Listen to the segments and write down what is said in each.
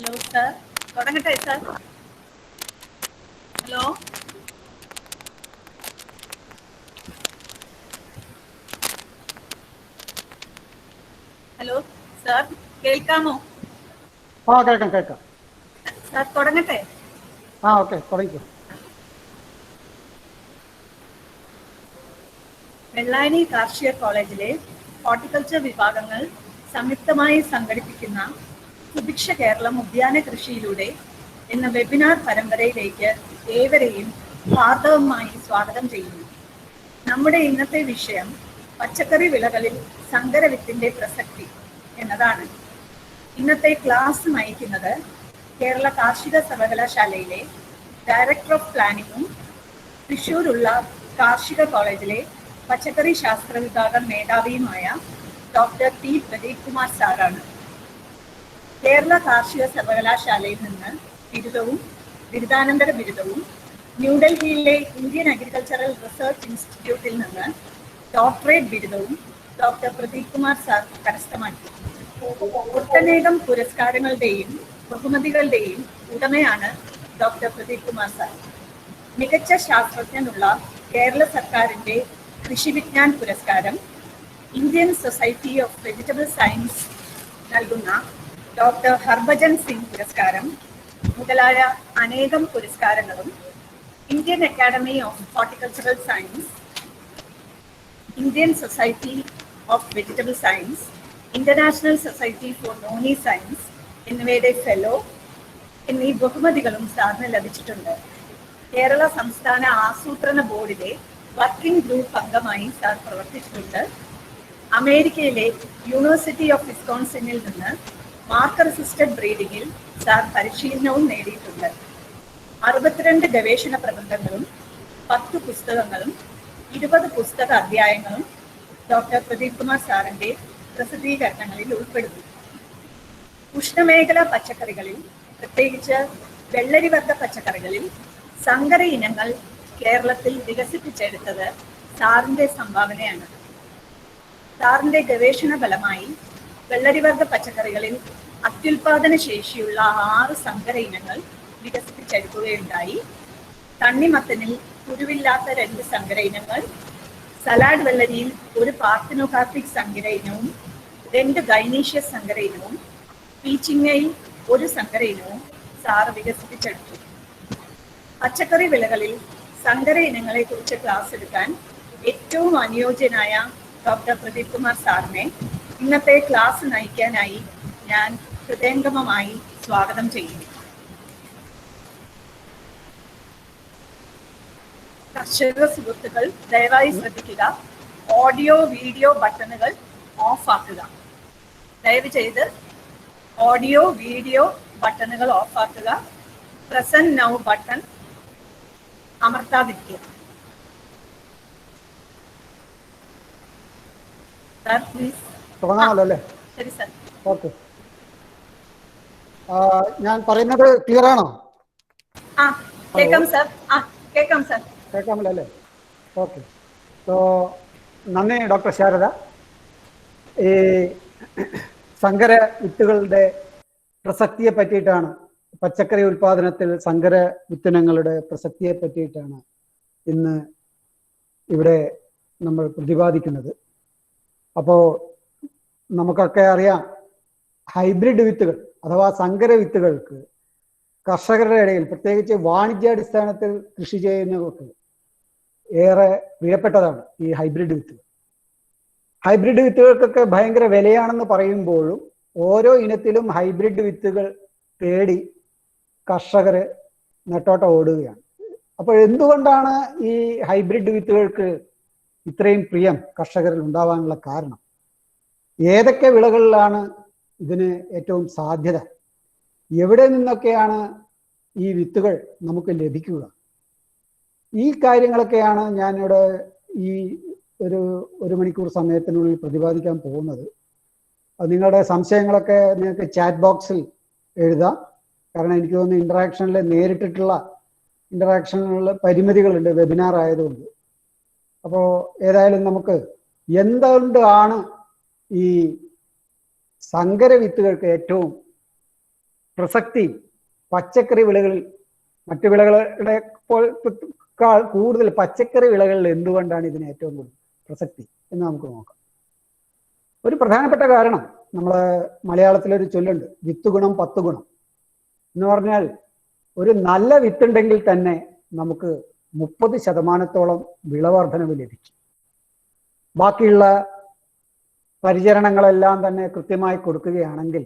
Hello sir, തുടങ്ങട്ടെ sir? Hello, hello sir, കേൾക്കാമോ? കേൾക്കാം കേൾക്കാം. സാർ തുടങ്ങട്ടെ? ഓക്കെ, തുടങ്ങിക്കോ. വെള്ളായണി കാർഷിക കോളേജിലെ ഹോർട്ടിക്കൾച്ചർ വിഭാഗങ്ങൾ സംയുക്തമായി സംഘടിപ്പിക്കുന്ന സുഭിക്ഷ കേരളം ഉദ്യാന കൃഷിയിലൂടെ എന്ന വെബിനാർ പരമ്പരയിലേക്ക് ഏവരെയും ഹാർദവമായി സ്വാഗതം ചെയ്യുന്നു. നമ്മുടെ ഇന്നത്തെ വിഷയം പച്ചക്കറി വിളകളിൽ സങ്കരവിത്തിന്റെ പ്രസക്തി എന്നതാണ്. ഇന്നത്തെ ക്ലാസ് നയിക്കുന്നത് കേരള കാർഷിക സർവകലാശാലയിലെ ഡയറക്ടർ ഓഫ് പ്ലാനിങ്ങും തൃശ്ശൂരുള്ള കാർഷിക കോളേജിലെ പച്ചക്കറി ശാസ്ത്ര വിഭാഗം മേധാവിയുമായ ഡോക്ടർ ടി പ്രദീപ് കുമാർ സാറാണ്. കേരള കാർഷിക സർവകലാശാലയിൽ നിന്ന് ബിരുദവും ബിരുദാനന്തര ബിരുദവും ന്യൂഡൽഹിയിലെ ഇന്ത്യൻ അഗ്രികൾച്ചറൽ റിസർച്ച് ഇൻസ്റ്റിറ്റ്യൂട്ടിൽ നിന്ന് ഡോക്ടറേറ്റ് ബിരുദവും ഡോക്ടർ പ്രദീപ് കുമാർ സാർ കരസ്ഥമാക്കി. ഒട്ടനേകം പുരസ്കാരങ്ങളുടെയും ബഹുമതികളുടെയും ഉടമയാണ് ഡോക്ടർ പ്രദീപ് കുമാർ സാർ. മികച്ച ശാസ്ത്രജ്ഞനുള്ള കേരള സർക്കാരിന്റെ കൃഷി വിജ്ഞാൻ പുരസ്കാരം, Indian society of vegetable science നൽകുന്ന ഡോക്ടർ ഹർഭജൻ സിംഗ് പുരസ്കാരം മുതലായ അനേകം പുരസ്കാരങ്ങളും, Indian academy of horticultural science, Indian society of vegetable science, international society for noni science എന്നിവയുടെ ഫെലോ എന്നീ ബഹുമതികളും സാറിന് ലഭിച്ചിട്ടുണ്ട്. കേരള സംസ്ഥാന ആസൂത്രണ ബോർഡിലെ വർക്കിംഗ് ഗ്രൂപ്പ് അംഗമായി സാർ പ്രവർത്തിച്ചിട്ടുണ്ട്. അമേരിക്കയിലെ യൂണിവേഴ്സിറ്റി ഓഫ് വിസ്കോൺസിനിൽ നിന്ന് മാർക്കർ അസിസ്റ്റഡ് ബ്രീഡിങ്ങിൽ സാർ പരിശീലനവും നേടിയിട്ടുണ്ട്. 62 ഗവേഷണ പ്രബന്ധങ്ങളും 10 പുസ്തകങ്ങളും 20 പുസ്തക അധ്യായങ്ങളും ഡോക്ടർ പ്രദീപ് കുമാർ സാറിന്റെ പ്രസിദ്ധീകരണങ്ങളിൽ ഉൾപ്പെടുന്നു. ഉഷ്ണമേഖലാ പച്ചക്കറികളിൽ, പ്രത്യേകിച്ച് വെള്ളരിവർഗ പച്ചക്കറികളിൽ സങ്കര ഇനങ്ങൾ കേരളത്തിൽ വികസിപ്പിച്ചെടുത്തത് സാറിന്റെ സംഭാവനയാണ്. സാറിന്റെ ഗവേഷണ ഫലമായി വെള്ളരിവർഗ പച്ചക്കറികളിൽ അത്യുൽപാദന ശേഷിയുള്ള 6 സങ്കര ഇനങ്ങൾ വികസിപ്പിച്ചെടുക്കുകയുണ്ടായി. തണ്ണിമത്തനിൽ കുരുവില്ലാത്ത 2 സങ്കര ഇനങ്ങൾ, സലാഡ് വെള്ളരിയിൽ 1 പാർത്തിനോകാർപ്പിക് സങ്കര ഇനവും 2 ഗൈനീഷ്യസ് സങ്കര ഇനവും, പീച്ചിങ്ങയിൽ 1 സങ്കര ഇനവും സാർ വികസിപ്പിച്ചെടുത്തു. പച്ചക്കറി വിളകളിൽ സങ്കര ഇനങ്ങളെ കുറിച്ച് ക്ലാസ് എടുക്കാൻ ഏറ്റവും അനുയോജ്യനായ ഡോക്ടർ പ്രദീപ് കുമാർ സാറിനെ ഇന്നത്തെ ക്ലാസ് നയിക്കാനായി ഞാൻ ഹൃദയംഗമമായി സ്വാഗതം ചെയ്യുന്നു. കർഷക സുഹൃത്തുക്കൾ ദയവായി ശ്രദ്ധിക്കുക, ഓഡിയോ വീഡിയോ ബട്ടണുകൾ ഓഫ് ആക്കുക. ദയവ് ചെയ്ത് ഓഡിയോ വീഡിയോ ബട്ടണുകൾ ഓഫ് ആക്കുക. പ്രസന്റ് നൗ ബട്ടൺ അമർത്താതിരിക്കുക. Sir please. തുടങ്ങാമല്ലോ അല്ലേ? ശരി സാർ. ഓക്കെ, ഞാൻ പറയുന്നത് ക്ലിയർ ആണോ? കേൾക്കാം സാർ. കേൾക്കാം സാർ. കേൾക്കാമല്ലോ അല്ലേ? ഓക്കെ. നന്ദി ഡോക്ടർ ശാരദ. ഈ സങ്കര വിത്തുകളുടെ പ്രസക്തിയെ പറ്റിയിട്ടാണ്, പച്ചക്കറി ഉൽപാദനത്തിൽ സങ്കര വിത്തിനങ്ങളുടെ പ്രസക്തിയെ പറ്റിയിട്ടാണ് ഇന്ന് ഇവിടെ നമ്മൾ പ്രതിപാദിക്കുന്നത്. അപ്പോൾ നമുക്കൊക്കെ അറിയാം, ഹൈബ്രിഡ് വിത്തുകൾ അഥവാ സങ്കര വിത്തുകൾക്ക് കർഷകരുടെ ഇടയിൽ, പ്രത്യേകിച്ച് വാണിജ്യാടിസ്ഥാനത്തിൽ കൃഷി ചെയ്യുന്നവർക്ക് ഏറെ പ്രിയപ്പെട്ടതാണ് ഈ ഹൈബ്രിഡ് വിത്തുകൾ. ഹൈബ്രിഡ് വിത്തുകൾക്കൊക്കെ ഭയങ്കര വിലയാണെന്ന് പറയുമ്പോഴും ഓരോ ഇനത്തിലും ഹൈബ്രിഡ് വിത്തുകൾ തേടി കർഷകർ നെട്ടോട്ടം ഓടുകയാണ്. അപ്പോൾ എന്തുകൊണ്ടാണ് ഈ ഹൈബ്രിഡ് വിത്തുകൾക്ക് ഇത്രയും പ്രിയം കർഷകരിൽ ഉണ്ടാവാനുള്ള കാരണം? ഏതൊക്കെ വിളകളിലാണ് ഇതിന് ഏറ്റവും സാധ്യത? എവിടെ നിന്നൊക്കെയാണ് ഈ വിത്തുകൾ നമുക്ക് ലഭിക്കുക? ഈ കാര്യങ്ങളൊക്കെയാണ് ഞാനിവിടെ ഈ ഒരു മണിക്കൂർ സമയത്തിനുള്ളിൽ പ്രതിപാദിക്കാൻ പോകുന്നത്. നിങ്ങളുടെ സംശയങ്ങളൊക്കെ നിങ്ങൾക്ക് ചാറ്റ് ബോക്സിൽ എഴുതാം. കാരണം എനിക്ക് തോന്നുന്നു ഇന്ററാക്ഷനിൽ നേരിട്ടിട്ടുള്ള ഇന്ററാക്ഷനുള്ള പരിമിതികളുണ്ട് വെബിനാർ ആയതുകൊണ്ട്. അപ്പോൾ ഏതായാലും നമുക്ക് എന്തുകൊണ്ടാണ് ഈ സങ്കര വിത്തുകൾക്ക് ഏറ്റവും പ്രസക്തി പച്ചക്കറി വിളകളിൽ മറ്റു വിളകളുടെ കൂടുതൽ പച്ചക്കറി വിളകളിൽ എന്തുകൊണ്ടാണ് ഇതിന് ഏറ്റവും കൂടുതൽ പ്രസക്തി എന്ന് നമുക്ക് നോക്കാം. ഒരു പ്രധാനപ്പെട്ട കാരണം നമ്മള് മലയാളത്തിലൊരു ചൊല്ലുണ്ട്, വിത്ത് ഗുണം 10 ഗുണം എന്ന് പറഞ്ഞാൽ ഒരു നല്ല വിത്തുണ്ടെങ്കിൽ തന്നെ നമുക്ക് 30% വിളവർധനവ് ലഭിക്കും. ബാക്കിയുള്ള പരിചരണങ്ങളെല്ലാം തന്നെ കൃത്യമായി കൊടുക്കുകയാണെങ്കിൽ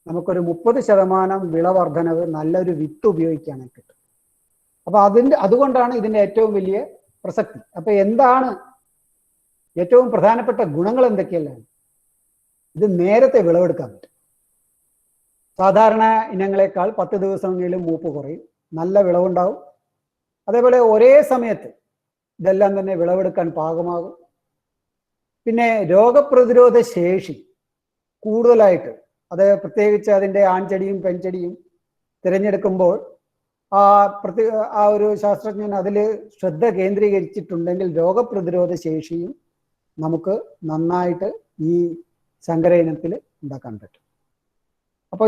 നമുക്കൊരു 30% വിളവർധനവ് നല്ലൊരു വിത്ത് ഉപയോഗിക്കുകയാണെങ്കിൽ കിട്ടും. അപ്പൊ അതുകൊണ്ടാണ് ഇതിന്റെ ഏറ്റവും വലിയ പ്രസക്തി. അപ്പൊ എന്താണ് ഏറ്റവും പ്രധാനപ്പെട്ട ഗുണങ്ങൾ എന്തൊക്കെയല്ലാണ്? ഇത് നേരത്തെ വിളവെടുക്കാൻ പറ്റും. സാധാരണ ഇനങ്ങളെക്കാൾ 10 ദിവസമെങ്കിലും മൂപ്പ് കുറയും, നല്ല വിളവുണ്ടാവും. അതേപോലെ ഒരേ സമയത്ത് ഇതെല്ലാം തന്നെ വിളവെടുക്കാൻ പാകമാകും. പിന്നെ രോഗപ്രതിരോധ ശേഷി കൂടുതലായിട്ട്, അത് പ്രത്യേകിച്ച് അതിൻ്റെ ആൺചെടിയും പെൺചെടിയും തിരഞ്ഞെടുക്കുമ്പോൾ ആ ഒരു ശാസ്ത്രജ്ഞൻ അതിൽ ശ്രദ്ധ കേന്ദ്രീകരിച്ചിട്ടുണ്ടെങ്കിൽ രോഗപ്രതിരോധ ശേഷിയും നമുക്ക് നന്നായിട്ട് ഈ സങ്കര ഇനത്തിൽ ഉണ്ടാക്കാൻ പറ്റും. അപ്പോൾ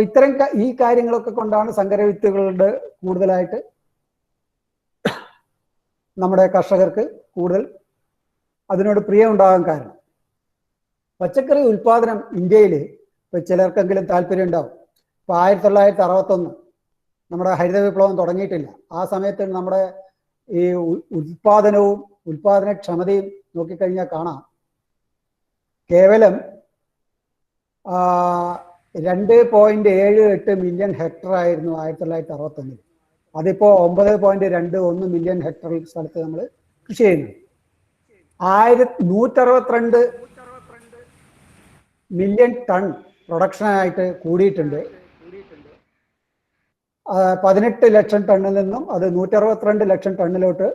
ഈ കാര്യങ്ങളൊക്കെ കൊണ്ടാണ് സങ്കര വിത്തുകളുടെ കൂടുതലായിട്ട് നമ്മുടെ കർഷകർക്ക് കൂടുതൽ അതിനോട് പ്രിയം ഉണ്ടാകാൻ കാരണം. പച്ചക്കറി ഉൽപാദനം ഇന്ത്യയിൽ ഇപ്പൊ ചിലർക്കെങ്കിലും താല്പര്യം ഉണ്ടാവും. ഇപ്പൊ 1961 നമ്മുടെ ഹരിത വിപ്ലവം തുടങ്ങിയിട്ടില്ല. ആ സമയത്ത് നമ്മുടെ ഈ ഉൽപാദനവും ഉൽപാദനക്ഷമതയും നോക്കിക്കഴിഞ്ഞാൽ കാണാം, കേവലം 2.78 മില്യൺ ഹെക്ടർ ആയിരുന്നു 1961. അതിപ്പോ 9.21 മില്യൺ ഹെക്ടർ സ്ഥലത്ത് നമ്മൾ കൃഷി ചെയ്യുന്നു. 162 മില്യൺ ടൺ പ്രൊഡക്ഷനായിട്ട് കൂടിയിട്ടുണ്ട്. 18 ലക്ഷം ടണ്ണിൽ നിന്നും അത് 162 ലക്ഷം ടണ്ണിലോട്ട്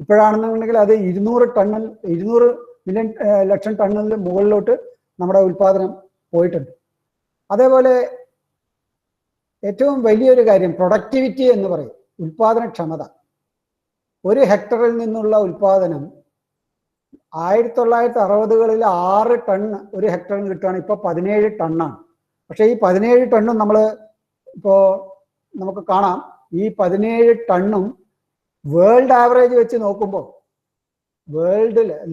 ഇപ്പോഴാണെന്നുണ്ടെങ്കിൽ അത് 200 മില്യൺ ലക്ഷം ടണ്ണിൽ മുകളിലോട്ട് നമ്മുടെ ഉൽപാദനം പോയിട്ടുണ്ട്. അതേപോലെ ഏറ്റവും വലിയൊരു കാര്യം പ്രൊഡക്ടിവിറ്റി എന്ന് പറയും, ഉൽപാദനക്ഷമത. ഒരു ഹെക്ടറിൽ നിന്നുള്ള ഉൽപാദനം 1960കളിൽ 6 ടൺ ഒരു ഹെക്ടറിന് കിട്ടുകയാണ്. ഇപ്പോൾ 17 ടണ്ണാണ്. പക്ഷേ ഈ 17 ടണ്ണും ഇപ്പോൾ നമുക്ക് കാണാം, ഈ 17 ടണ്ണും വേൾഡ് ആവറേജ് വെച്ച് നോക്കുമ്പോൾ,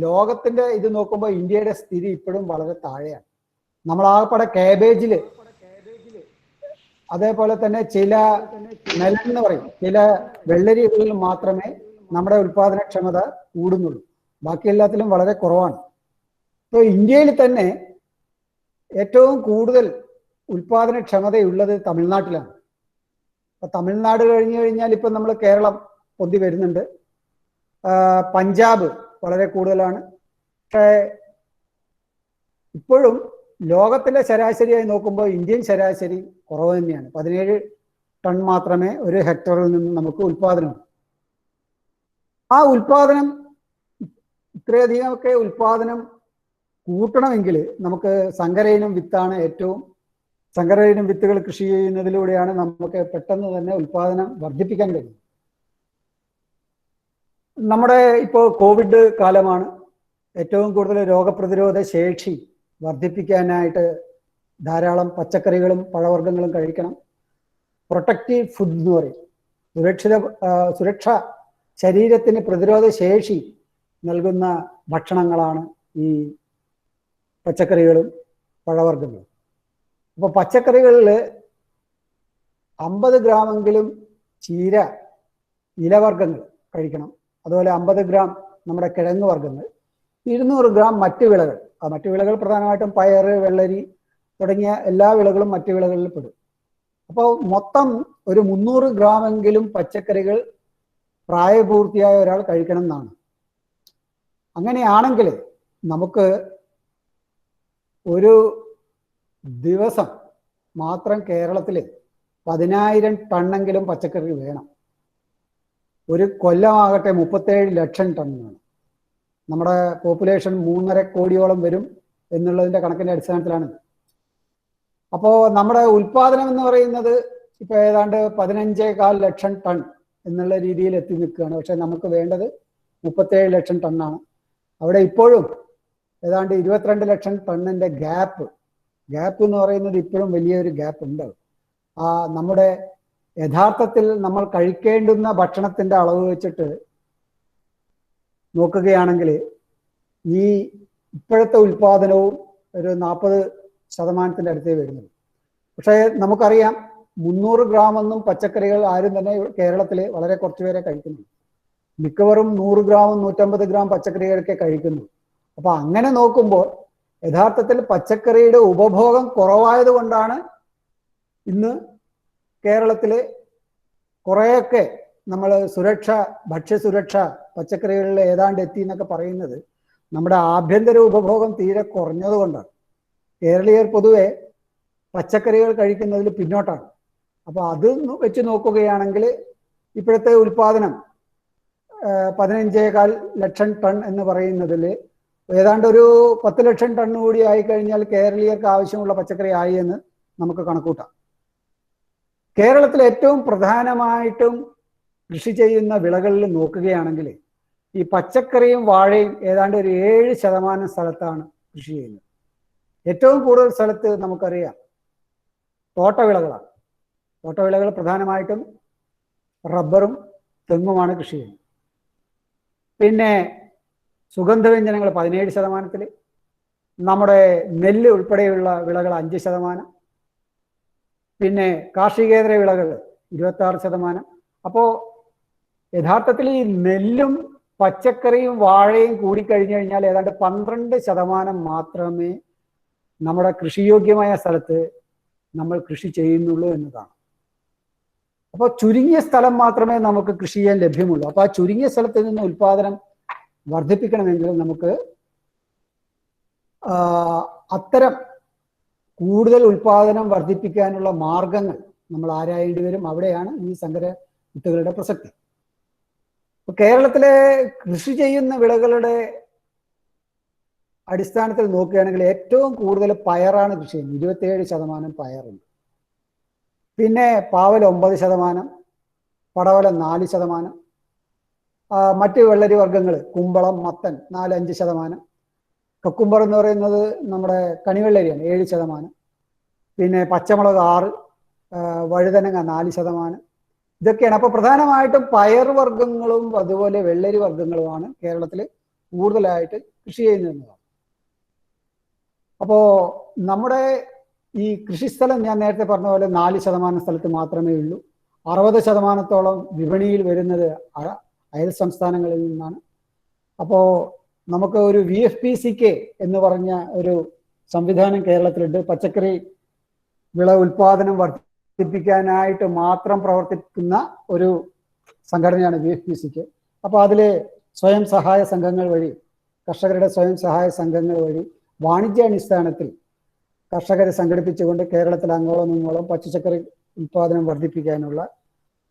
ലോകത്തിന്റെ ഇത് നോക്കുമ്പോൾ ഇന്ത്യയുടെ സ്ഥിതി ഇപ്പോഴും വളരെ താഴെയാണ്. നമ്മളാകപ്പാടെ കാബേജിൽ, അതേപോലെ തന്നെ ചില നെല്ല് എന്ന് പറയും, ചില വെള്ളരികളിൽ മാത്രമേ നമ്മുടെ ഉൽപാദനക്ഷമത കൂടുന്നുള്ളൂ. ബാക്കി എല്ലാത്തിലും വളരെ കുറവാണ്. ഇപ്പോൾ ഇന്ത്യയിൽ തന്നെ ഏറ്റവും കൂടുതൽ ഉൽപാദനക്ഷമതയുള്ളത് തമിഴ്നാട്ടിലാണ്. അപ്പൊ തമിഴ്നാട് കഴിഞ്ഞു കഴിഞ്ഞാൽ ഇപ്പം നമ്മൾ കേരളം പൊന്തി വരുന്നുണ്ട്. പഞ്ചാബ് വളരെ കൂടുതലാണ്. പക്ഷേ ഇപ്പോഴും ലോകത്തിലെ ശരാശരിയായി നോക്കുമ്പോൾ ഇന്ത്യൻ ശരാശരി കുറവ് തന്നെയാണ്. 17 ടൺ മാത്രമേ ഒരു ഹെക്ടറിൽ നിന്ന് നമുക്ക് ഉൽപാദനം. ആ ഉൽപാദനം ഇത്രയധികമൊക്കെ ഉൽപാദനം കൂട്ടണമെങ്കിൽ നമുക്ക് സങ്കരയിനം വിത്താണ് ഏറ്റവും. സങ്കരയിനം വിത്തുകൾ കൃഷി ചെയ്യുന്നതിലൂടെയാണ് നമുക്ക് പെട്ടെന്ന് തന്നെ ഉൽപാദനം വർദ്ധിപ്പിക്കാൻ കഴിയും. നമ്മുടെ ഇപ്പോൾ കോവിഡ് കാലമാണ്. ഏറ്റവും കൂടുതൽ രോഗപ്രതിരോധ ശേഷി വർദ്ധിപ്പിക്കാനായിട്ട് ധാരാളം പച്ചക്കറികളും പഴവർഗ്ഗങ്ങളും കഴിക്കണം. പ്രൊട്ടക്റ്റീവ് ഫുഡ് എന്ന് പറയും, സുരക്ഷ, ശരീരത്തിന് പ്രതിരോധ ശേഷി നൽകുന്ന ഭക്ഷണങ്ങളാണ് ഈ പച്ചക്കറികളും പഴവർഗ്ഗങ്ങളും. അപ്പോൾ പച്ചക്കറികളിൽ 50 ഗ്രാമെങ്കിലും ചീര ഇലവർഗ്ഗങ്ങൾ കഴിക്കണം. അതുപോലെ 50 ഗ്രാം നമ്മുടെ കിഴങ്ങ് വർഗ്ഗങ്ങൾ, 200 ഗ്രാം മറ്റു വിളകൾ. ആ മറ്റു വിളകൾ പ്രധാനമായിട്ടും പയറ്, വെള്ളരി തുടങ്ങിയ എല്ലാ വിളകളും മറ്റു വിളകളിൽ പെടും. അപ്പോൾ മൊത്തം ഒരു 300 ഗ്രാമെങ്കിലും പച്ചക്കറികൾ പ്രായപൂർത്തിയായ ഒരാൾ കഴിക്കണം എന്നാണ്. അങ്ങനെയാണെങ്കിൽ നമുക്ക് ഒരു ദിവസം മാത്രം കേരളത്തിൽ 10,000 ടണ്ണെങ്കിലും പച്ചക്കറി വേണം. ഒരു കൊല്ലമാകട്ടെ 37 ലക്ഷം ടണ്ണാണ്. നമ്മുടെ പോപ്പുലേഷൻ 3.5 കോടിയോളം വരും എന്നുള്ളതിൻ്റെ കണക്കിൻ്റെ അടിസ്ഥാനത്തിലാണ്. അപ്പോൾ നമ്മുടെ ഉൽപാദനം എന്ന് പറയുന്നത് ഇപ്പോൾ ഏതാണ്ട് 15.4 ലക്ഷം ടൺ എന്നുള്ള രീതിയിൽ എത്തി നിൽക്കുകയാണ്. പക്ഷെ നമുക്ക് വേണ്ടത് 37 ലക്ഷം ടണ്ണാണ്. അവിടെ ഇപ്പോഴും ഏതാണ്ട് 22 ലക്ഷം ടണ്ണിൻ്റെ ഗ്യാപ്പ് എന്ന് പറയുന്നത് ഇപ്പോഴും വലിയൊരു ഗ്യാപ്പ് ഉണ്ട്. നമ്മുടെ യഥാർത്ഥത്തിൽ നമ്മൾ കഴിക്കേണ്ടുന്ന ഭക്ഷണത്തിന്റെ അളവ് വെച്ചിട്ട് നോക്കുകയാണെങ്കിൽ ഈ ഇപ്പോഴത്തെ ഉൽപാദനവും ഒരു 40% അടുത്തേ വരുന്നുള്ളൂ. പക്ഷേ നമുക്കറിയാം 300 ഗ്രാം ഒന്നും പച്ചക്കറികൾ ആരും തന്നെ കേരളത്തിൽ വളരെ കുറച്ചുപേരെ കഴിക്കുന്നു. മിക്കവരും 100 ഗ്രാമും 150 ഗ്രാം പച്ചക്കറികളൊക്കെ കഴിക്കുന്നു. അപ്പൊ അങ്ങനെ നോക്കുമ്പോൾ യഥാർത്ഥത്തിൽ പച്ചക്കറിയുടെ ഉപഭോഗം കുറവായത് കൊണ്ടാണ് ഇന്ന് കേരളത്തില് കുറേയൊക്കെ നമ്മൾ ഭക്ഷ്യസുരക്ഷ പച്ചക്കറികളിൽ ഏതാണ്ട് എത്തി എന്നൊക്കെ പറയുന്നത് നമ്മുടെ ആഭ്യന്തര ഉപഭോഗം തീരെ കുറഞ്ഞത് കൊണ്ടാണ്. കേരളീയർ പൊതുവെ പച്ചക്കറികൾ കഴിക്കുന്നതിൽ പിന്നോട്ടാണ്. അപ്പൊ അത് വെച്ച് നോക്കുകയാണെങ്കിൽ ഇപ്പോഴത്തെ ഉൽപാദനം 15.25 ലക്ഷം ടൺ എന്ന് പറയുന്നതിൽ ഏതാണ്ട് ഒരു 10 ലക്ഷം ടൺ കൂടി ആയിക്കഴിഞ്ഞാൽ കേരളീയർക്ക് ആവശ്യമുള്ള പച്ചക്കറി ആയി എന്ന് നമുക്ക് കണക്കൂട്ടാം. കേരളത്തിൽ ഏറ്റവും പ്രധാനമായിട്ടും കൃഷി ചെയ്യുന്ന വിളകളിൽ നോക്കുകയാണെങ്കിൽ ഈ പച്ചക്കറിയും വാഴയും ഏതാണ്ട് ഒരു 7% സ്ഥലത്താണ് കൃഷി ചെയ്യുന്നത്. ഏറ്റവും കൂടുതൽ സ്ഥലത്ത് നമുക്കറിയാം തോട്ടവിളകളാണ്. തോട്ടവിളകൾ പ്രധാനമായിട്ടും റബ്ബറും തെങ്ങുമാണ് കൃഷി ചെയ്യുന്നത്. പിന്നെ സുഗന്ധവ്യഞ്ജനങ്ങൾ 17%, നമ്മുടെ നെല്ല് ഉൾപ്പെടെയുള്ള വിളകൾ 5%, പിന്നെ കാർഷികേതര വിളകൾ 26%. അപ്പോൾ യഥാർത്ഥത്തിൽ ഈ നെല്ലും പച്ചക്കറിയും വാഴയും കൂടിക്കഴിഞ്ഞു കഴിഞ്ഞാൽ ഏതാണ്ട് 12% മാത്രമേ നമ്മുടെ കൃഷിയോഗ്യമായ സ്ഥലത്ത് നമ്മൾ കൃഷി ചെയ്യുന്നുള്ളൂ എന്നതാണ്. അപ്പോൾ ചുരുങ്ങിയ സ്ഥലം മാത്രമേ നമുക്ക് കൃഷി ചെയ്യാൻ ലഭ്യമുള്ളൂ. അപ്പോൾ ആ ചുരുങ്ങിയ സ്ഥലത്ത് നിന്ന് ഉൽപാദനം വർദ്ധിപ്പിക്കണമെങ്കിൽ നമുക്ക് അത്തരം കൂടുതൽ ഉൽപാദനം വർദ്ധിപ്പിക്കാനുള്ള മാർഗങ്ങൾ നമ്മൾ ആരായേണ്ടി വരും. അവിടെയാണ് ഈ സങ്കര വിത്തുകളുടെ പ്രസക്തി. ഇപ്പൊ കേരളത്തിലെ കൃഷി ചെയ്യുന്ന വിളകളുടെ അടിസ്ഥാനത്തിൽ നോക്കുകയാണെങ്കിൽ ഏറ്റവും കൂടുതൽ പയറാണ് കൃഷി ചെയ്യുന്നത്. 27% പയറുണ്ട്. പിന്നെ പാവൽ 9%, പടവലം 4%, മറ്റ് വെള്ളരി വർഗ്ഗങ്ങൾ കുമ്പളം, മത്തൻ 4-5%, കക്കുംബർ എന്ന് പറയുന്നത് നമ്മുടെ കണിവെള്ളരിയാണ് 7%, പിന്നെ പച്ചമുളക് 6%, വഴുതനങ്ങ 4%. ഇതൊക്കെയാണ്. അപ്പോൾ പ്രധാനമായിട്ടും പയർ വർഗ്ഗങ്ങളും അതുപോലെ വെള്ളരി വർഗ്ഗങ്ങളുമാണ് കേരളത്തിൽ കൂടുതലായിട്ട് കൃഷി ചെയ്യുന്നതെന്നതാണ്. അപ്പോൾ നമ്മുടെ ഈ കൃഷിസ്ഥലം ഞാൻ നേരത്തെ പറഞ്ഞ പോലെ 4% സ്ഥലത്ത് മാത്രമേ ഉള്ളൂ. 60%-ഓളം വിപണിയിൽ വരുന്നത് അയൽ സംസ്ഥാനങ്ങളിൽ നിന്നാണ്. അപ്പോൾ നമുക്ക് ഒരു VFPCK എന്ന് പറഞ്ഞ ഒരു സംവിധാനം കേരളത്തിലുണ്ട്. പച്ചക്കറി വിള ഉൽപാദനം വർദ്ധിപ്പിക്കാനായിട്ട് മാത്രം പ്രവർത്തിക്കുന്ന ഒരു സംഘടനയാണ് VFPCK. അപ്പോൾ അതിലെ സ്വയം സഹായ സംഘങ്ങൾ വഴി, കർഷകരുടെ സ്വയം സഹായ സംഘങ്ങൾ വഴി വാണിജ്യാടിസ്ഥാനത്തിൽ കർഷകരെ സംഘടിപ്പിച്ചുകൊണ്ട് കേരളത്തിൽ അങ്ങോളം ഇങ്ങോളം പച്ചക്കറി ഉൽപാദനം വർദ്ധിപ്പിക്കാനുള്ള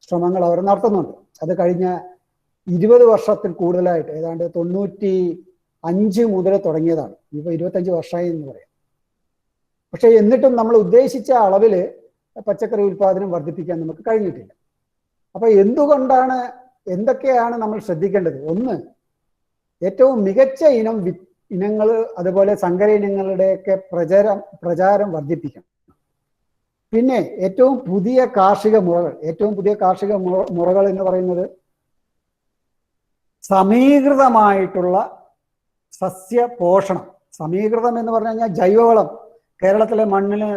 ശ്രമങ്ങൾ അവർ നടത്തുന്നുണ്ട്. അത് കഴിഞ്ഞ 20 വർഷത്തിൽ കൂടുതലായിട്ട് ഏതാണ്ട് 95 മുതൽ തുടങ്ങിയതാണ്. ഇപ്പോൾ 25 വർഷമായി എന്ന് പറയാം. പക്ഷെ എന്നിട്ടും നമ്മൾ ഉദ്ദേശിച്ച അളവിൽ പച്ചക്കറി ഉൽപാദനം വർദ്ധിപ്പിക്കാൻ നമുക്ക് കഴിഞ്ഞിട്ടില്ല. അപ്പൊ എന്തൊക്കെയാണ് നമ്മൾ ശ്രദ്ധിക്കേണ്ടത്? ഒന്ന്, ഏറ്റവും മികച്ച ഇനങ്ങൾ അതുപോലെ സങ്കര ഇനങ്ങളുടെയൊക്കെ പ്രചാരം വർദ്ധിപ്പിക്കണം. പിന്നെ ഏറ്റവും പുതിയ കാർഷിക മുറകൾ എന്ന് പറയുന്നത് സമീകൃതമായിട്ടുള്ള സസ്യ പോഷണം. സമീകൃതം എന്ന് പറഞ്ഞു കഴിഞ്ഞാൽ ജൈവവളം. കേരളത്തിലെ മണ്ണിന്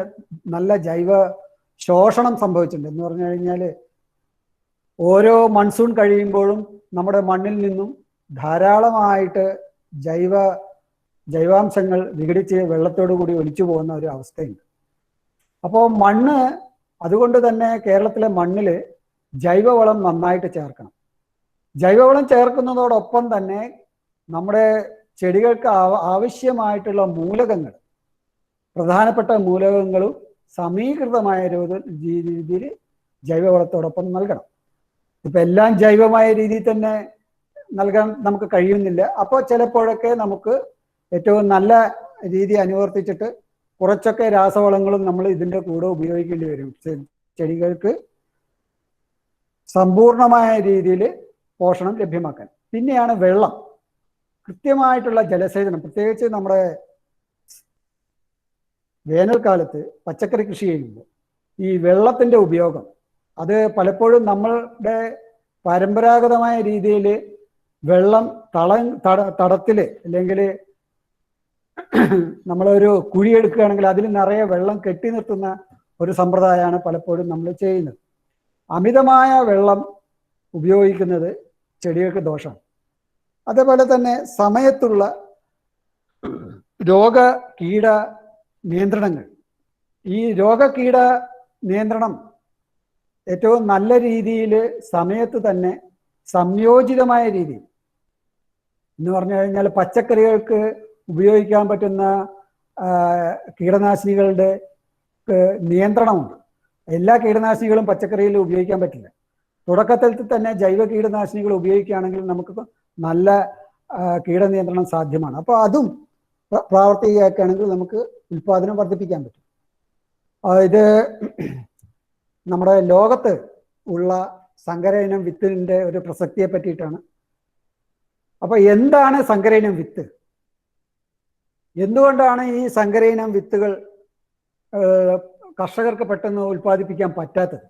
നല്ല ജൈവ ശോഷണം സംഭവിച്ചിട്ടുണ്ട്. എന്ന് പറഞ്ഞു കഴിഞ്ഞാൽ ഓരോ മൺസൂൺ കഴിയുമ്പോഴും നമ്മുടെ മണ്ണിൽ നിന്നും ധാരാളമായിട്ട് ജൈവാംശങ്ങൾ വിഘടിച്ച് വെള്ളത്തോടു കൂടി ഒലിച്ചു പോകുന്ന ഒരു അവസ്ഥയുണ്ട്. അപ്പോൾ അതുകൊണ്ട് തന്നെ കേരളത്തിലെ മണ്ണിൽ ജൈവവളം നന്നായിട്ട് ചേർക്കണം. ജൈവവളം ചേർക്കുന്നതോടൊപ്പം തന്നെ നമ്മുടെ ചെടികൾക്ക് ആവശ്യമായിട്ടുള്ള മൂലകങ്ങൾ, പ്രധാനപ്പെട്ട മൂലകങ്ങളും സമീകൃതമായ രീതിയിൽ ജൈവവളത്തോടൊപ്പം നൽകണം. ഇപ്പം എല്ലാം ജൈവമായ രീതിയിൽ തന്നെ നൽകാൻ നമുക്ക് കഴിയുന്നില്ല. അപ്പോൾ ചിലപ്പോഴൊക്കെ നമുക്ക് ഏറ്റവും നല്ല രീതി അനുവർത്തിച്ചിട്ട് കുറച്ചൊക്കെ രാസവളങ്ങളും നമ്മൾ ഇതിൻ്റെ കൂടെ ഉപയോഗിക്കേണ്ടി വരും ചെടികൾക്ക് സമ്പൂർണമായ രീതിയിൽ പോഷണം ലഭ്യമാക്കാൻ. പിന്നെയാണ് വെള്ളം, കൃത്യമായിട്ടുള്ള ജലസേചനം. പ്രത്യേകിച്ച് നമ്മുടെ വേനൽക്കാലത്ത് പച്ചക്കറി കൃഷി ചെയ്യുമ്പോൾ ഈ വെള്ളത്തിൻ്റെ ഉപയോഗം അത് പലപ്പോഴും നമ്മളുടെ പരമ്പരാഗതമായ രീതിയിൽ വെള്ളം തടത്തിൽ അല്ലെങ്കിൽ നമ്മളൊരു കുഴിയെടുക്കുകയാണെങ്കിൽ അതിൽ നിറയെ വെള്ളം കെട്ടി നിർത്തുന്ന ഒരു സമ്പ്രദായമാണ് പലപ്പോഴും നമ്മൾ ചെയ്യുന്നത്. അമിതമായ വെള്ളം ഉപയോഗിക്കുന്നത് ചെടികൾക്ക് ദോഷമാണ്. അതേപോലെ തന്നെ സമയത്തുള്ള രോഗ കീട നിയന്ത്രണങ്ങൾ, ഈ രോഗകീട നിയന്ത്രണം ഏറ്റവും നല്ല രീതിയിൽ സമയത്ത് തന്നെ സംയോജിതമായ രീതിയിൽ എന്ന് പറഞ്ഞു കഴിഞ്ഞാൽ പച്ചക്കറികൾക്ക് ഉപയോഗിക്കാൻ പറ്റുന്ന കീടനാശിനികളുടെ നിയന്ത്രണമുണ്ട്. എല്ലാ കീടനാശിനികളും പച്ചക്കറിയിൽ ഉപയോഗിക്കാൻ പറ്റില്ല. തുടക്കത്തിൽ തന്നെ ജൈവ കീടനാശിനികൾ ഉപയോഗിക്കുകയാണെങ്കിൽ നമുക്ക് നല്ല കീടനിയന്ത്രണം സാധ്യമാണ്. അപ്പോൾ അതും പ്രാവർത്തികമാക്കുകയാണെങ്കിൽ നമുക്ക് ഉൽപ്പാദനം വർദ്ധിപ്പിക്കാൻ പറ്റും. ഇത് നമ്മുടെ ലോകത്ത് ഉള്ള സങ്കര ഇനം വിത്തിൻ്റെ ഒരു പ്രസക്തിയെ പറ്റിയിട്ടാണ്. അപ്പോൾ എന്താണ് സങ്കര ഇനം വിത്ത്? എന്തുകൊണ്ടാണ് ഈ സങ്കര ഇനം വിത്തുകൾ കർഷകർക്ക് പെട്ടെന്ന് ഉൽപ്പാദിപ്പിക്കാൻ പറ്റാത്തത്?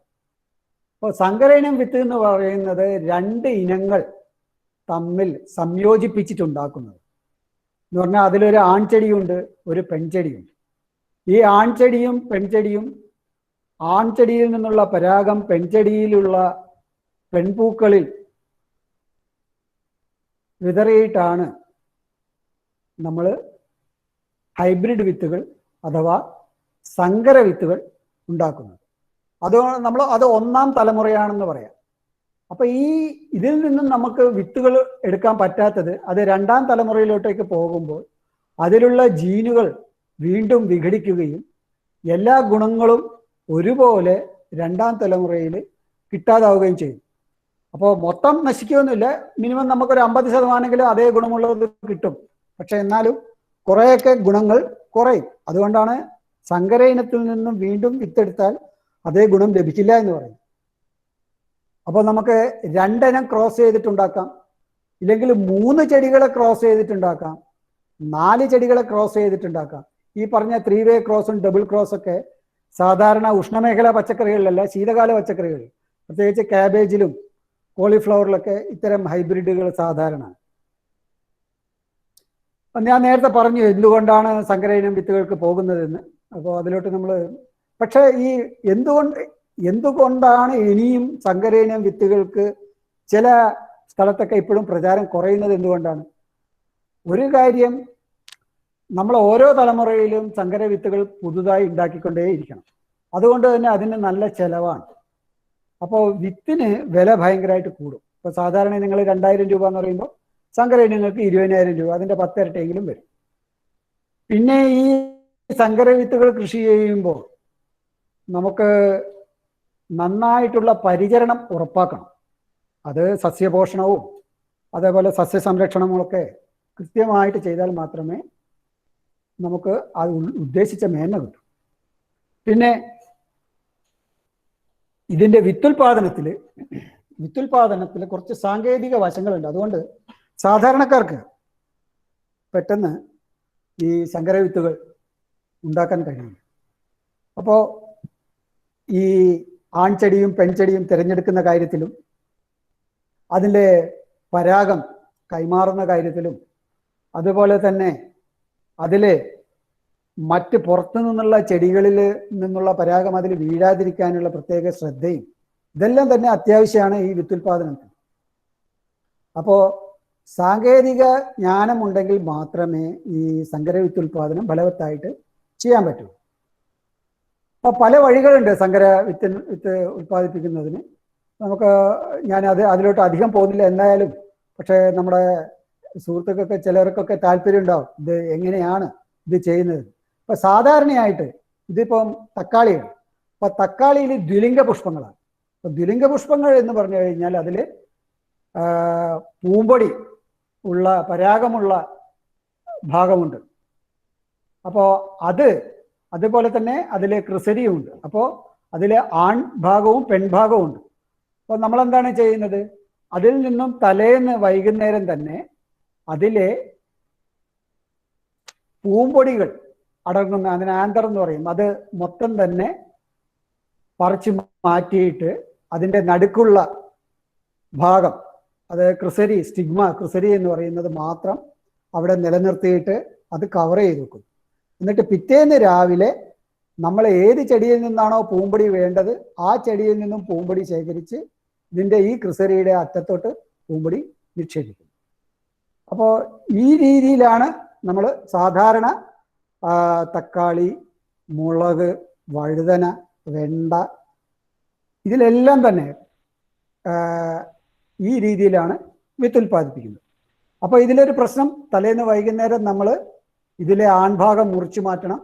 അപ്പോൾ സങ്കര ഇനം വിത്ത് എന്ന് പറയുന്നത് 2 ഇനങ്ങൾ തമ്മിൽ സംയോജിപ്പിച്ചിട്ടുണ്ടാക്കുന്നത് എന്ന് പറഞ്ഞാൽ അതിലൊരു ആൺചെടിയുണ്ട്, ഒരു പെൺചെടിയുണ്ട്. ഈ ആൺചെടിയും പെൺചെടിയും, ആൺചെടിയിൽ നിന്നുള്ള പരാഗം പെൺചെടിയിലുള്ള പെൺപൂക്കളിൽ വിതറിയിട്ടാണ് നമ്മൾ ഹൈബ്രിഡ് വിത്തുകൾ അഥവാ സങ്കര വിത്തുകൾ ഉണ്ടാക്കുന്നത്. അത് 1-ാം തലമുറയാണെന്ന് പറയാം. അപ്പൊ ഇതിൽ നിന്നും നമുക്ക് വിത്തുകൾ എടുക്കാൻ പറ്റാത്തത് അത് 2-ാം തലമുറയിലോട്ടേക്ക് പോകുമ്പോൾ അതിലുള്ള ജീനുകൾ വീണ്ടും വിഘടിക്കുകയും എല്ലാ ഗുണങ്ങളും ഒരുപോലെ 2-ാം തലമുറയിൽ കിട്ടാതാവുകയും ചെയ്യും. അപ്പോൾ മൊത്തം നശിക്കുകയൊന്നുമില്ല, മിനിമം നമുക്കൊരു 50% അതേ ഗുണമുള്ളത് കിട്ടും. പക്ഷെ എന്നാലും കുറേയൊക്കെ ഗുണങ്ങൾ കുറയും. അതുകൊണ്ടാണ് സങ്കര ഇനത്തിൽ നിന്നും വീണ്ടും വിത്തെടുത്താൽ അതേ ഗുണം ലഭിക്കില്ല എന്ന് പറയും. അപ്പോൾ നമുക്ക് 2 ഇനം ക്രോസ് ചെയ്തിട്ടുണ്ടാക്കാം, ഇല്ലെങ്കിൽ 3 ചെടികളെ ക്രോസ് ചെയ്തിട്ടുണ്ടാക്കാം, 4 ചെടികളെ ക്രോസ് ചെയ്തിട്ടുണ്ടാക്കാം. ഈ പറഞ്ഞ 3-വേ ക്രോസും ഡബിൾ ക്രോസൊക്കെ സാധാരണ ഉഷ്ണമേഖലാ പച്ചക്കറികളിലല്ല, ശീതകാല പച്ചക്കറികളിൽ പ്രത്യേകിച്ച് കാബേജിലും കോളിഫ്ലവറിലൊക്കെ ഇത്തരം ഹൈബ്രിഡുകൾ സാധാരണ. ഞാൻ നേരത്തെ പറഞ്ഞു എന്തുകൊണ്ടാണ് സങ്കര ഇനം വിത്തുകൾക്ക് പോകുന്നതെന്ന്. അപ്പോൾ അതിലോട്ട് നമ്മൾ പക്ഷേ ഈ എന്തുകൊണ്ടാണ് ഇനിയും സങ്കര ഇനം വിത്തുകൾക്ക് ചില സ്ഥലത്തൊക്കെ ഇപ്പോഴും പ്രചാരം കുറയുന്നത് എന്തുകൊണ്ടാണ്? ഒരു കാര്യം, നമ്മൾ ഓരോ തലമുറയിലും സങ്കര വിത്തുകൾ പുതുതായി ഉണ്ടാക്കിക്കൊണ്ടേയിരിക്കണം. അതുകൊണ്ട് തന്നെ അതിന് നല്ല ചെലവാണ്. അപ്പോൾ വിത്തിന് വില ഭയങ്കരമായിട്ട് കൂടും. ഇപ്പോൾ സാധാരണ നിങ്ങൾ 2000 രൂപ എന്ന് പറയുമ്പോൾ സങ്കര ഇനങ്ങൾക്ക് 20,000 രൂപ, അതിൻ്റെ 10 ഇരട്ടിയെങ്കിലും വരും. പിന്നെ ഈ സങ്കര വിത്തുകൾ കൃഷി ചെയ്യുമ്പോൾ നമുക്ക് നന്നായിട്ടുള്ള പരിചരണം ഉറപ്പാക്കണം. അത് സസ്യപോഷണവും അതേപോലെ സസ്യസംരക്ഷണങ്ങളൊക്കെ കൃത്യമായിട്ട് ചെയ്താൽ മാത്രമേ നമുക്ക് അത് ഉദ്ദേശിച്ച മേന്മ കിട്ടും. പിന്നെ ഇതിൻ്റെ വിത്തുൽപാദനത്തിൽ കുറച്ച് സാങ്കേതിക വശങ്ങളുണ്ട്. അതുകൊണ്ട് സാധാരണക്കാർക്ക് പെട്ടെന്ന് ഈ സങ്കര വിത്തുകൾ ഉണ്ടാക്കാൻ കഴിയും. അപ്പോൾ ഈ ആൺചെടിയും പെൺചെടിയും തിരഞ്ഞെടുക്കുന്ന കാര്യത്തിലും അതിൻ്റെ പരാഗം കൈമാറുന്ന കാര്യത്തിലും അതുപോലെ തന്നെ അതിൽ മറ്റ് പുറത്തു നിന്നുള്ള ചെടികളിൽ നിന്നുള്ള പരാഗം അതിൽ വീഴാതിരിക്കാനുള്ള പ്രത്യേക ശ്രദ്ധയും ഇതെല്ലാം തന്നെ അത്യാവശ്യമാണ് ഈ വിത്തുൽപാദനത്തിൽ. അപ്പോൾ സാങ്കേതിക ജ്ഞാനമുണ്ടെങ്കിൽ മാത്രമേ ഈ സങ്കര വിത്തുൽപാദനം ഫലവത്തായിട്ട് ചെയ്യാൻ പറ്റൂ. അപ്പോൾ പല വഴികളുണ്ട് സങ്കര വിത്ത് ഉൽപ്പാദിപ്പിക്കുന്നതിന്. നമുക്ക് അതിലോട്ട് അധികം പോകുന്നില്ല എന്തായാലും. പക്ഷേ നമ്മുടെ സുഹൃത്തുക്കൾക്ക് ചിലർക്കൊക്കെ താല്പര്യം ഉണ്ടാവും ഇത് എങ്ങനെയാണ് ഇത് ചെയ്യുന്നത്. ഇപ്പം സാധാരണയായിട്ട് ഇതിപ്പം തക്കാളിയാണ്. അപ്പം തക്കാളിയിൽ ദ്വിലിംഗ പുഷ്പങ്ങളാണ്. അപ്പം ദ്വിലിംഗ പുഷ്പങ്ങൾ എന്ന് പറഞ്ഞു കഴിഞ്ഞാൽ അതിൽ പൂമ്പൊടി ഉള്ള പരാഗമുള്ള ഭാഗമുണ്ട്. അപ്പോൾ അതുപോലെ തന്നെ അതിൽ ക്രിസരിയും ഉണ്ട്. അപ്പോൾ അതിൽ ആൺ ഭാഗവും പെൺഭാഗവും ഉണ്ട്. അപ്പോൾ നമ്മളെന്താണ് ചെയ്യുന്നത്? അതിൽ നിന്നും തലേന്ന് വൈകുന്നേരം തന്നെ അതിലെ പൂമ്പൊടികൾ അടങ്ങുന്ന, അതിന് ആന്തർ എന്ന് പറയും, അത് മൊത്തം തന്നെ പറിച്ചു മാറ്റിയിട്ട് അതിൻ്റെ നടുക്കുള്ള ഭാഗം, അത് ക്രിസരി, സ്റ്റിഗ്മ ക്രിസരി എന്ന് പറയുന്നത് മാത്രം അവിടെ നിലനിർത്തിയിട്ട് അത് കവർ ചെയ്ത് വെക്കും. എന്നിട്ട് പിറ്റേന്ന് രാവിലെ നമ്മൾ ഏത് ചെടിയിൽ നിന്നാണോ പൂമ്പൊടി വേണ്ടത് ആ ചെടിയിൽ നിന്നും പൂമ്പൊടി ശേഖരിച്ച് ഇതിൻ്റെ ഈ ക്രിസരിയുടെ അറ്റത്തോട്ട് പൂമ്പൊടി നിക്ഷേപിക്കും. അപ്പോൾ ഈ രീതിയിലാണ് നമ്മൾ സാധാരണ തക്കാളി, മുളക്, വഴുതന, വെണ്ട ഇതിലെല്ലാം തന്നെ ഈ രീതിയിലാണ് വിത്ത് ഉൽപ്പാദിപ്പിക്കുന്നത്. അപ്പോൾ ഇതിലൊരു പ്രശ്നം, തലേന്ന് വൈകുന്നേരം നമ്മൾ ഇതിലെ ആൺഭാഗം മുറിച്ചു മാറ്റണം.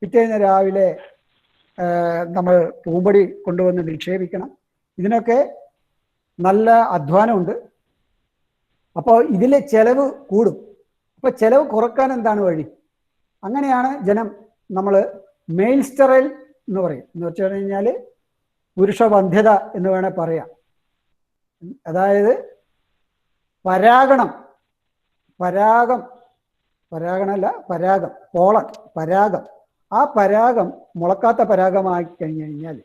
പിറ്റേന്ന് രാവിലെ നമ്മൾ പൂമ്പൊടി കൊണ്ടുവന്ന് നിക്ഷേപിക്കണം. ഇതിനൊക്കെ നല്ല അധ്വാനമുണ്ട്. അപ്പോൾ ഇതിലെ ചെലവ് കൂടും. അപ്പോൾ ചെലവ് കുറക്കാൻ എന്താണ് വഴി? അങ്ങനെയാണ് നമ്മൾ മെയിൽ സ്റ്റെറൈൽ എന്ന് പറയും. എന്ന് വെച്ച് കഴിഞ്ഞാൽ പുരുഷവന്ധ്യത എന്ന് വേണേൽ പറയാം. അതായത് പരാഗം ആ പരാഗം മുളക്കാത്ത പരാഗമായി കഴിഞ്ഞു കഴിഞ്ഞാൽ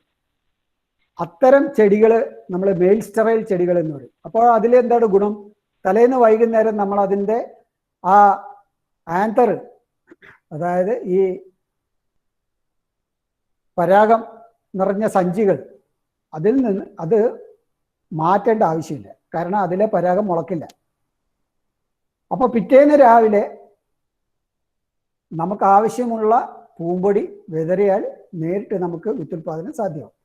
അത്തരം ചെടികൾ നമ്മൾ മെയിൽ സ്റ്റെറൈൽ ചെടികൾ എന്ന് പറയും. അപ്പോൾ അതിലെന്താണ് ഗുണം? തലേന്ന് വൈകുന്നേരം നമ്മൾ അതിൻ്റെ ആ ആന്തർ, അതായത് ഈ പരാഗം നിറഞ്ഞ സഞ്ചികൾ, അതിൽ നിന്ന് അത് മാറ്റേണ്ട ആവശ്യമില്ല. കാരണം അതിലെ പരാഗം മുളക്കില്ല. അപ്പോൾ പിറ്റേന്ന് രാവിലെ നമുക്ക് ആവശ്യമുള്ള പൂമ്പൊടി വിതറിയാൽ നേരിട്ട് നമുക്ക് വിത്തുൽപാദനം സാധ്യമാവും.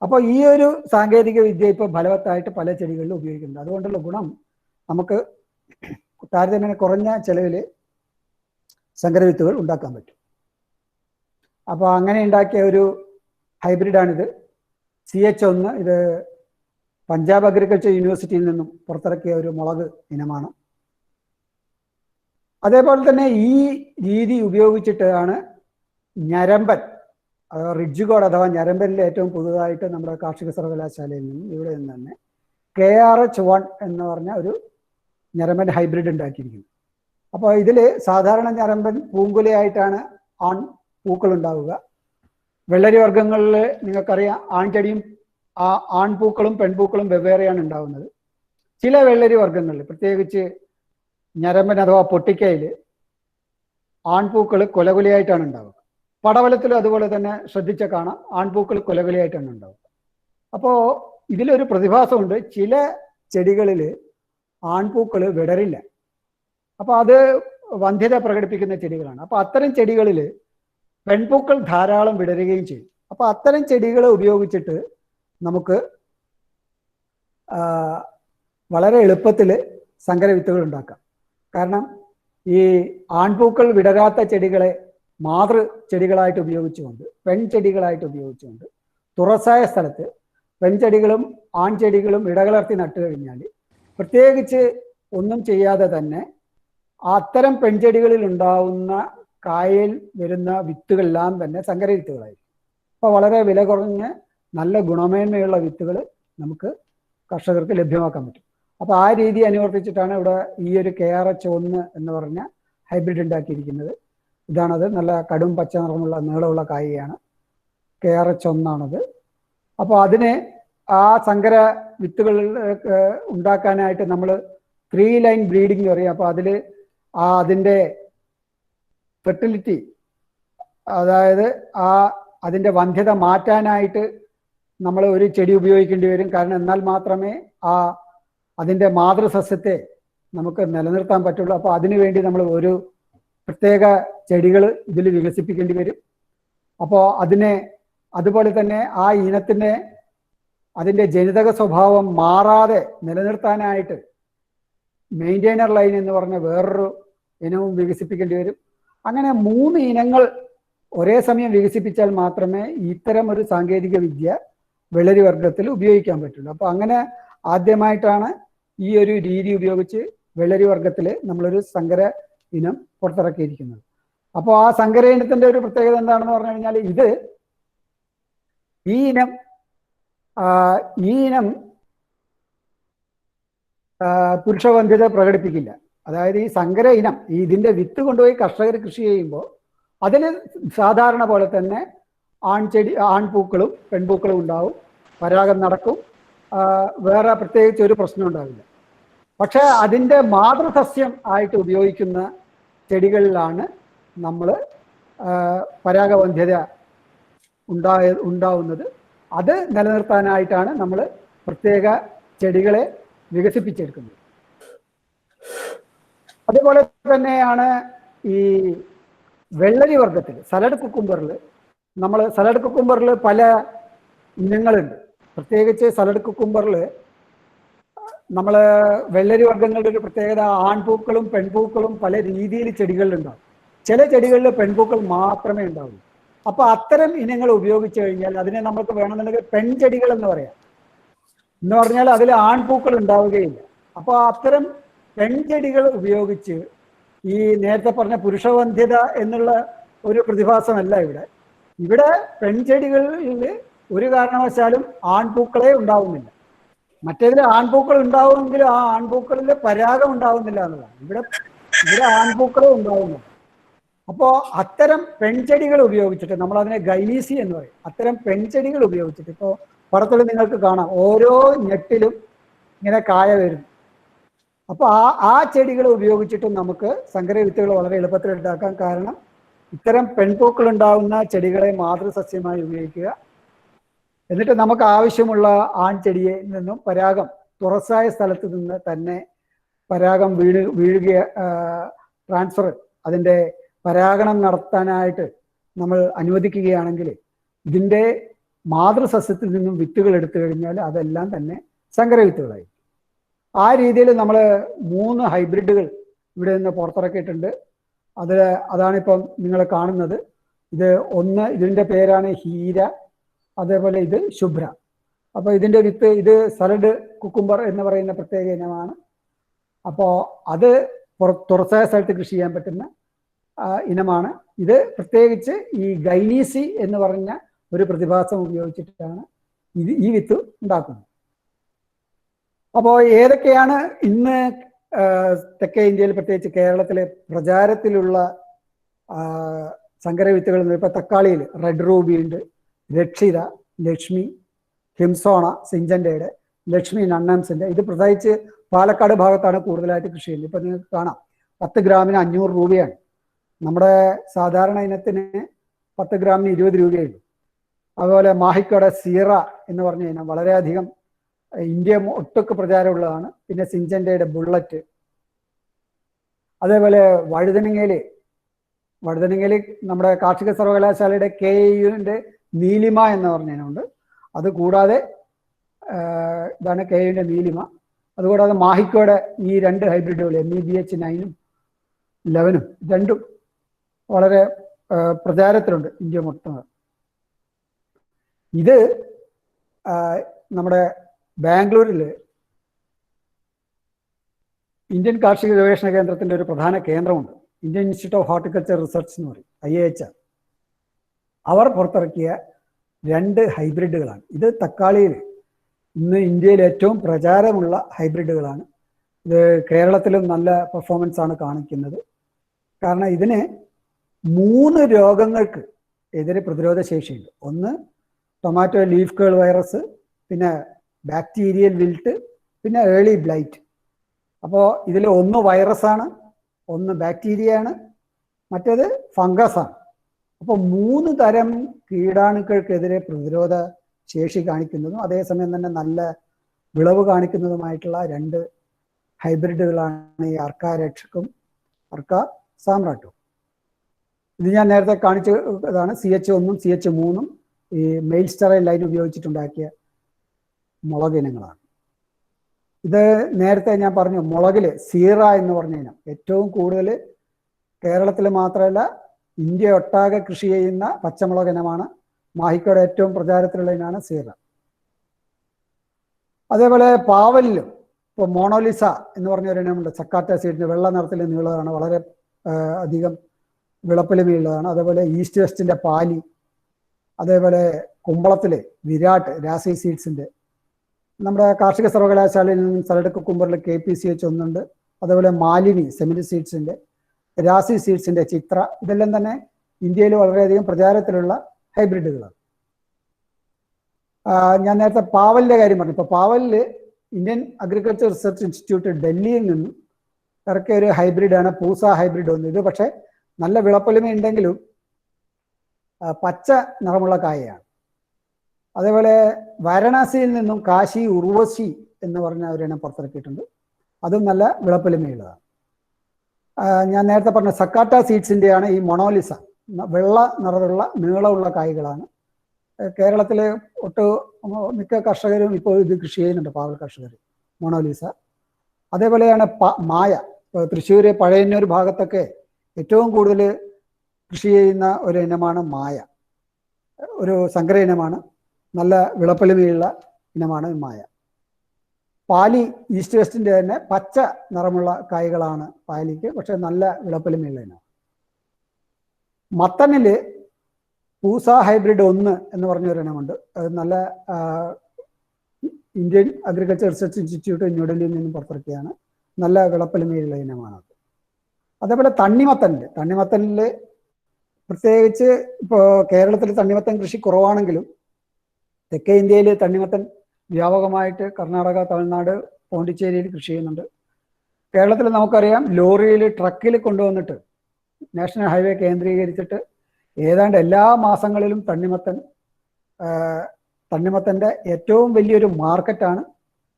അപ്പോൾ ഈ ഒരു സാങ്കേതിക വിദ്യ ഇപ്പോൾ ഫലവത്തായിട്ട് പല ചെടികളിലും ഉപയോഗിക്കുന്നുണ്ട്. അതുകൊണ്ടുള്ള ഗുണം, നമുക്ക് താരതമ്യേന കുറഞ്ഞ ചെലവിൽ സങ്കരവിത്തുകൾ ഉണ്ടാക്കാൻ പറ്റും. അപ്പോൾ അങ്ങനെ ഉണ്ടാക്കിയ ഒരു ഹൈബ്രിഡാണിത്. CH1. ഇത് പഞ്ചാബ് അഗ്രികൾച്ചർ യൂണിവേഴ്സിറ്റിയിൽ നിന്നും പുറത്തിറക്കിയ ഒരു മുളക് ഇനമാണ്. അതേപോലെ തന്നെ ഈ രീതി ഉപയോഗിച്ചിട്ടാണ് ഞരമ്പൻ, റിഡ്ജ് ഗോഡ് അഥവാ ഞരമ്പനിലെ ഏറ്റവും പുതുതായിട്ട് നമ്മുടെ കാർഷിക സർവകലാശാലയിൽ നിന്നും ഇവിടെ നിന്ന് തന്നെ KRH1 എന്ന് പറഞ്ഞ ഒരു ഞരമ്പൻ ഹൈബ്രിഡ് ഉണ്ടാക്കിയിരിക്കുന്നു. അപ്പോൾ ഇതിൽ സാധാരണ ഞരമ്പൻ പൂങ്കുലയായിട്ടാണ് ആൺ പൂക്കൾ ഉണ്ടാവുക. വെള്ളരി വർഗ്ഗങ്ങളിൽ നിങ്ങൾക്കറിയാം, ആൺചെടിയും ആൺപൂക്കളും പെൺപൂക്കളും വെവ്വേറെയാണ് ഉണ്ടാവുന്നത്. ചില വെള്ളരി വർഗ്ഗങ്ങളിൽ, പ്രത്യേകിച്ച് ഞരമ്പൻ അഥവാ പൊട്ടിക്കയിൽ, ആൺപൂക്കൾ കൊലകൊലയായിട്ടാണ് ഉണ്ടാവുക. പടവലത്തിലും അതുപോലെ തന്നെ ശ്രദ്ധിച്ച കാണാം, ആൺപൂക്കൾ കൊലകൊലയായിട്ടാണ് ഉണ്ടാവുക. അപ്പോൾ ഇതിലൊരു പ്രതിഭാസമുണ്ട്, ചില ചെടികളിൽ ആൺപൂക്കൾ വിടരില്ല. അപ്പോൾ അത് വന്ധ്യത പ്രകടിപ്പിക്കുന്ന ചെടികളാണ്. അപ്പോൾ അത്തരം ചെടികളിൽ പെൺപൂക്കൾ ധാരാളം വിടരുകയും ചെയ്യും. അപ്പോൾ അത്തരം ചെടികൾ ഉപയോഗിച്ചിട്ട് നമുക്ക് വളരെ എളുപ്പത്തിൽ സങ്കരവിത്തുകൾ ഉണ്ടാക്കാം. കാരണം ഈ ആൺപൂക്കൾ വിടരാത്ത ചെടികളെ മാതൃ ചെടികളായിട്ട് ഉപയോഗിച്ചുകൊണ്ട്, പെൺചെടികളായിട്ട് ഉപയോഗിച്ചുകൊണ്ട് തുറസായ സ്ഥലത്ത് പെൺചെടികളും ആൺചെടികളും ഇടകലർത്തി നട്ടു കഴിഞ്ഞാൽ, പ്രത്യേകിച്ച് ഒന്നും ചെയ്യാതെ തന്നെ അത്തരം പെൺചെടികളിൽ ഉണ്ടാവുന്ന കായയിൽ വരുന്ന വിത്തുകളെല്ലാം തന്നെ സങ്കരവിത്തുകളായിരിക്കും. അപ്പോൾ വളരെ വില കുറഞ്ഞ് നല്ല ഗുണമേന്മയുള്ള വിത്തുകൾ നമുക്ക് കർഷകർക്ക് ലഭ്യമാക്കാൻ പറ്റും. അപ്പോൾ ആ രീതി അനുവർത്തിച്ചിട്ടാണ് ഇവിടെ ഈ ഒരു KRH1 എന്ന് പറഞ്ഞ ഹൈബ്രിഡ് ഉണ്ടാക്കിയിരിക്കുന്നത്. ഇതാണത്. നല്ല കടും പച്ച നിറമുള്ള നീളമുള്ള കായയാണ്. KRH1 ആണത്. അപ്പോൾ അതിനെ ആ സങ്കര വിത്തുകൾ ഉണ്ടാക്കാനായിട്ട് നമ്മൾ 3 ലൈൻ ബ്രീഡിംഗ് പറയും. അപ്പോൾ അതിൽ അതിൻ്റെ ഫെർട്ടിലിറ്റി, അതായത് അതിൻ്റെ വന്ധ്യത മാറ്റാനായിട്ട് നമ്മൾ ഒരു ചെടി ഉപയോഗിക്കേണ്ടി വരും. കാരണം എന്നാൽ മാത്രമേ അതിൻ്റെ മാതൃസസ്യത്തെ നമുക്ക് നിലനിർത്താൻ പറ്റുള്ളൂ. അപ്പോൾ അതിനുവേണ്ടി നമ്മൾ ഒരു പ്രത്യേക ചെടികൾ ഇതിൽ വികസിപ്പിക്കേണ്ടി വരും. അപ്പോൾ അതുപോലെ തന്നെ ആ ഇനത്തിൻ്റെ അതിൻ്റെ ജനിതക സ്വഭാവം മാറാതെ നിലനിർത്താനായിട്ട് മെയിൻറ്റെയിനർ ലൈൻ എന്ന് പറഞ്ഞ വേറൊരു ഇനവും വികസിപ്പിക്കേണ്ടി വരും. അങ്ങനെ 3 ഇനങ്ങൾ ഒരേ സമയം വികസിപ്പിച്ചാൽ മാത്രമേ ഇത്തരം ഒരു സാങ്കേതിക വിദ്യ വെള്ളരി വർഗത്തിൽ ഉപയോഗിക്കാൻ പറ്റുള്ളൂ. അപ്പോൾ അങ്ങനെ ആദ്യമായിട്ടാണ് ഈ ഒരു രീതി ഉപയോഗിച്ച് വെള്ളരി വർഗത്തിൽ നമ്മളൊരു സങ്കര ഇനം പുറത്തിറക്കിയിരിക്കുന്നത്. അപ്പോൾ ആ സങ്കര ഇനത്തിൻ്റെ ഒരു പ്രത്യേകത എന്താണെന്ന് പറഞ്ഞു കഴിഞ്ഞാൽ, ഈ ഇനം പുരുഷവന്ധ്യത പ്രകടിപ്പിക്കില്ല. അതായത് ഈ സങ്കര ഇനം, ഇതിൻ്റെ വിത്ത് കൊണ്ടുപോയി കർഷകർ കൃഷി ചെയ്യുമ്പോൾ അതിൽ സാധാരണ പോലെ തന്നെ ആൺപൂക്കളും പെൺപൂക്കളും ഉണ്ടാവും, പരാഗം നടക്കും, വേറെ പ്രത്യേകിച്ച് ഒരു പ്രശ്നം ഉണ്ടാവില്ല. പക്ഷെ അതിൻ്റെ മാതൃസസ്യം ആയിട്ട് ഉപയോഗിക്കുന്ന ചെടികളിലാണ് നമ്മൾ പരാഗവന്ധ്യത ഉണ്ടാവുന്നത്. അത് നിലനിർത്താനായിട്ടാണ് നമ്മൾ പ്രത്യേക ചെടികളെ വികസിപ്പിച്ചെടുക്കുന്നത്. അതുപോലെ തന്നെയാണ് ഈ വെള്ളരി വർഗത്തിൽ സലഡ് കുക്കുംബറിൽ പല ഇനങ്ങളുണ്ട്. പ്രത്യേകിച്ച് സലഡ് കുക്കുംബറിൽ നമ്മൾ വെള്ളരി വർഗ്ഗങ്ങളുടെ ഒരു പ്രത്യേകത, ആൺപൂക്കളും പെൺപൂക്കളും പല രീതിയിൽ ചെടികളിലുണ്ടാവും. ചില ചെടികളിൽ പെൺപൂക്കൾ മാത്രമേ ഉണ്ടാവൂ. അപ്പൊ അത്തരം ഇനങ്ങൾ ഉപയോഗിച്ചു കഴിഞ്ഞാൽ അതിനെ നമുക്ക് വേണമെന്നുണ്ടെങ്കിൽ പെൺചെടികൾ എന്ന് പറയാം. എന്ന് പറഞ്ഞാൽ അതിൽ ആൺപൂക്കൾ ഉണ്ടാവുകയില്ല. അപ്പോൾ അത്തരം പെൺചെടികൾ ഉപയോഗിച്ച് ഈ നേരത്തെ പറഞ്ഞ പുരുഷവന്ധ്യത എന്നുള്ള ഒരു പ്രതിഭാസമല്ല ഇവിടെ പെൺചെടികളിൽ ഒരു കാരണവശാലും ആൺപൂക്കളെ ഉണ്ടാവുന്നില്ല. മറ്റേതിൽ ആൺപൂക്കൾ ഉണ്ടാവുമെങ്കിലും ആ ആൺപൂക്കളിൽ പരാഗം ഉണ്ടാവുന്നില്ല എന്നുള്ളതാണ്. ഇവിടെ ആൺപൂക്കളെ ഉണ്ടാവുന്നില്ല. അപ്പോൾ അത്തരം പെൺചെടികൾ ഉപയോഗിച്ചിട്ട്, നമ്മൾ അതിനെ ഗൈനീസി എന്ന് പറയും, അത്തരം പെൺചെടികൾ ഉപയോഗിച്ചിട്ട്, ഇപ്പോൾ പടത്തിൽ നിങ്ങൾക്ക് കാണാം ഓരോ ഞെട്ടിലും ഇങ്ങനെ കായ വരും. അപ്പോൾ ആ ചെടികൾ ഉപയോഗിച്ചിട്ട് നമുക്ക് സങ്കര വിത്തുകൾ വളരെ എളുപ്പത്തിൽ ഉണ്ടാക്കാം. കാരണം ഇത്തരം പെൺപൂക്കൾ ഉണ്ടാവുന്ന ചെടികളെ മാതൃസസ്യമായി ഉപയോഗിക്കുക, എന്നിട്ട് നമുക്ക് ആവശ്യമുള്ള ആൺചെടിയെ നിന്നും പരാഗം തുറസായ സ്ഥലത്ത് നിന്ന് തന്നെ പരാഗം വീഴുക, ട്രാൻസ്ഫർ, അതിൻ്റെ പരാഗണം നടത്താനായിട്ട് നമ്മൾ അനുവദിക്കുകയാണെങ്കിൽ ഇതിൻ്റെ മാതൃസസ്യത്തിൽ നിന്നും വിത്തുകൾ എടുത്തു കഴിഞ്ഞാൽ അതെല്ലാം തന്നെ സങ്കര വിത്തുകളായി. ആ രീതിയിൽ നമ്മൾ 3 ഹൈബ്രിഡുകൾ ഇവിടെ നിന്ന് പുറത്തിറക്കിയിട്ടുണ്ട്. അതാണിപ്പം നിങ്ങൾ കാണുന്നത്. ഇതിൻ്റെ പേരാണ് ഹീര, അതേപോലെ ഇത് ശുഭ്ര. അപ്പോൾ ഇതിൻ്റെ വിത്ത്, ഇത് സലഡ് കുക്കുംബർ എന്ന് പറയുന്ന പ്രത്യേക ഇനമാണ്. അപ്പോൾ അത് തുറസായ സ്ഥലത്ത് കൃഷി ചെയ്യാൻ പറ്റുന്ന ഇനമാണ്. ഇത് പ്രത്യേകിച്ച് ഈ ഗൈനീസി എന്ന് പറഞ്ഞ ഒരു പ്രതിഭാസം ഉപയോഗിച്ചിട്ടാണ് ഈ വിത്ത് ഉണ്ടാക്കുന്നത്. അപ്പോൾ ഏതൊക്കെയാണ് ഇന്ന് തെക്കേ ഇന്ത്യയിൽ, പ്രത്യേകിച്ച് കേരളത്തിലെ പ്രചാരത്തിലുള്ള സങ്കര വിത്തുകൾ? ഇപ്പോൾ തക്കാളിയിൽ റെഡ് റൂബി ഉണ്ട്, രക്ഷിത, ലക്ഷ്മി, ഹിംസോണ, സിഞ്ചൻഡയുടെ, ലക്ഷ്മി നണ്ണംസിൻ്റെ. ഇത് പ്രത്യേകിച്ച് പാലക്കാട് ഭാഗത്താണ് കൂടുതലായിട്ട് കൃഷി ചെയ്യുന്നത്. ഇപ്പം നിങ്ങൾക്ക് കാണാം 10 ഗ്രാമിന് 500 രൂപയാണ്. നമ്മുടെ സാധാരണ ഇനത്തിന് 10 ഗ്രാമിന് 20 രൂപയുള്ളൂ. അതുപോലെ മാഹിക്കോടെ സീറ എന്ന് പറഞ്ഞ ഇനം വളരെയധികം ഇന്ത്യ ഒട്ടൊക്കെ പ്രചാരമുള്ളതാണ്. പിന്നെ സിഞ്ചൻഡയുടെ ബുള്ളറ്റ്, അതേപോലെ വഴുതനങ്ങയിൽ നമ്മുടെ കാർഷിക സർവകലാശാലയുടെ KAUവിൻ്റെ നീലിമ എന്ന് പറഞ്ഞ ഇനമുണ്ട്. അതുകൂടാതെ ഇതാണ് KAUവിൻ്റെ നീലിമ. അതുകൂടാതെ മാഹിക്കോടെ ഈ 2 ഹൈബ്രിഡുകൾ MEBH 9ഉം 11ഉം രണ്ടും വളരെ പ്രചാരത്തിലുണ്ട് ഇന്ത്യ മൊത്തം. ഇത് നമ്മുടെ ബാംഗ്ലൂരിൽ ഇന്ത്യൻ കാർഷിക ഗവേഷണ കേന്ദ്രത്തിൻ്റെ ഒരു പ്രധാന കേന്ദ്രമുണ്ട്, Indian institute of horticulture research എന്ന് പറയും, IIHR. അവർ പുറത്തിറക്കിയ 2 ഹൈബ്രിഡുകളാണ്. ഇത് തക്കാളിയിൽ ഇന്ന് ഇന്ത്യയിൽ ഏറ്റവും പ്രചാരമുള്ള ഹൈബ്രിഡുകളാണ്. ഇത് കേരളത്തിലും നല്ല പെർഫോമൻസ് ആണ് കാണിക്കുന്നത്. കാരണം ഇതിന് 3 രോഗങ്ങൾക്ക് എതിരെ പ്രതിരോധ ശേഷിയുണ്ട്. ഒന്ന് ടൊമാറ്റോ ലീഫ് കേൾ വൈറസ്, പിന്നെ ബാക്ടീരിയൽ വിൽട്ട്, പിന്നെ ഏർലി ബ്ലൈറ്റ്. അപ്പോൾ ഇതിൽ ഒന്ന് വൈറസാണ്, ഒന്ന് ബാക്ടീരിയയാണ്, മറ്റേത് ഫംഗസാണ്. അപ്പോൾ 3 തരം കീടാണുക്കൾക്കെതിരെ പ്രതിരോധ ശേഷി കാണിക്കുന്നതും അതേസമയം തന്നെ നല്ല വിളവ് കാണിക്കുന്നതുമായിട്ടുള്ള 2 ഹൈബ്രിഡുകളാണ് ഈ അർക്ക രക്ഷക്കും അർക്ക സാമ്രാട്ടും. ഇത് ഞാൻ നേരത്തെ കാണിച്ചതാണ്. CH1ഉം CH3ഉം ഈ മെയിൽ സ്റ്റെറൈൽ ലൈൻ ഉപയോഗിച്ചിട്ടുണ്ടാക്കിയ മുളക് ഇനങ്ങളാണ്. ഇത് നേരത്തെ ഞാൻ പറഞ്ഞു, മുളകിൽ സീറ എന്ന് പറഞ്ഞ ഇനം ഏറ്റവും കൂടുതൽ കേരളത്തിൽ മാത്രമല്ല ഇന്ത്യ ഒട്ടാകെ കൃഷി ചെയ്യുന്ന പച്ചമുളക് ഇനമാണ്. മാഹിക്കോടെ ഏറ്റവും പ്രചാരത്തിലുള്ള ഇനമാണ് സീറ. അതേപോലെ പാവലിലും ഇപ്പോൾ മോണോലിസ എന്ന് പറഞ്ഞ ഒരു ഇനമുണ്ട്, ചക്കാറ്റ സീഡിന് വെള്ള നിറത്തിൽ നീളമാണ്, വളരെ അധികം വിളപ്പിലുമുള്ളതാണ്. അതേപോലെ ഈസ്റ്റ് വെസ്റ്റിൻ്റെ പാലി, അതേപോലെ കുമ്പളത്തിലെ വിരാട്ട് രാസി സീഡ്സിൻ്റെ, നമ്മുടെ കാർഷിക സർവകലാശാലയിൽ നിന്നും സലഡ് കുക്കുംബറിൽ KPCH 1 ഉണ്ട്. അതേപോലെ മാലിനി സെമിനി സീഡ്സിൻ്റെ, രാസി സീഡ്സിൻ്റെ ചിത്ര, ഇതെല്ലാം തന്നെ ഇന്ത്യയിൽ വളരെയധികം പ്രചാരത്തിലുള്ള ഹൈബ്രിഡുകളാണ്. ഞാൻ നേരത്തെ പാവലിൻ്റെ കാര്യം പറഞ്ഞു. ഇപ്പോൾ പാവലിൽ ഇന്ത്യൻ അഗ്രികൾച്ചർ റിസർച്ച് ഇൻസ്റ്റിറ്റ്യൂട്ട് ഡൽഹിയിൽ നിന്നും ഇറക്കിയ ഒരു ഹൈബ്രിഡാണ് പൂസ ഹൈബ്രിഡ് ഒന്ന്. ഇത് പക്ഷേ നല്ല വിളപ്പൊലിമ ഉണ്ടെങ്കിലും പച്ച നിറമുള്ള കായയാണ്. അതേപോലെ വാരണാസിയിൽ നിന്നും കാശി ഉർവശി എന്ന് പറഞ്ഞ ഒരെണ്ണം പുറത്തിറക്കിയിട്ടുണ്ട്. അതും നല്ല വിളപ്പൊലിമയുള്ളതാണ്. ഞാൻ നേരത്തെ പറഞ്ഞ സക്കാട്ട സീഡ്സിൻ്റെയാണ് ഈ മൊണോലിസ. വെള്ള നിറമുള്ള നീളമുള്ള കായ്കളാണ്. കേരളത്തിലെ മിക്ക കർഷകരും ഇപ്പോൾ ഇത് കൃഷി ചെയ്യുന്നുണ്ട്, പാവൽ കർഷകർ, മൊണോലിസ. അതേപോലെയാണ് മായ. തൃശ്ശൂർ പഴയന്നൂർ ഭാഗത്തൊക്കെ ഏറ്റവും കൂടുതൽ കൃഷി ചെയ്യുന്ന ഒരു ഇനമാണ് മായ. ഒരു സങ്കര ഇനമാണ്, നല്ല വിളപ്പൊലിമയുള്ള ഇനമാണ് മായ. പാലി ഈസ്റ്റ് വെസ്റ്റിൻ്റെ തന്നെ പച്ച നിറമുള്ള കായ്കളാണ് പാലിക്ക്, പക്ഷെ നല്ല വിളപ്പൊലിമയുള്ള ഇനം. മത്തനിൽ പൂസ ഹൈബ്രിഡ് 1 എന്ന് പറഞ്ഞ ഒരെണ്ണമുണ്ട്. അത് നല്ല ഇന്ത്യൻ അഗ്രികൾച്ചർ റിസർച്ച് ഇൻസ്റ്റിറ്റ്യൂട്ട് ന്യൂഡൽഹിയിൽ നിന്നും പുറത്തിറക്കിയാണ്. നല്ല വിളപ്പൊലിമയുള്ള ഇനമാണത്. അതേപോലെ തണ്ണിമത്തനിൽ പ്രത്യേകിച്ച് ഇപ്പോൾ കേരളത്തിൽ തണ്ണിമത്തൻ കൃഷി കുറവാണെങ്കിലും തെക്കേ ഇന്ത്യയിൽ തണ്ണിമത്തൻ വ്യാപകമായിട്ട് കർണാടക, തമിഴ്നാട്, പോണ്ടിച്ചേരിയിൽ കൃഷി ചെയ്യുന്നുണ്ട്. കേരളത്തിൽ നമുക്കറിയാം, ലോറിയിൽ ട്രക്കിൽ കൊണ്ടുവന്നിട്ട് നാഷണൽ ഹൈവേ കേന്ദ്രീകരിച്ചിട്ട് ഏതാണ്ട് എല്ലാ മാസങ്ങളിലും തണ്ണിമത്തൻ്റെ ഏറ്റവും വലിയൊരു മാർക്കറ്റാണ്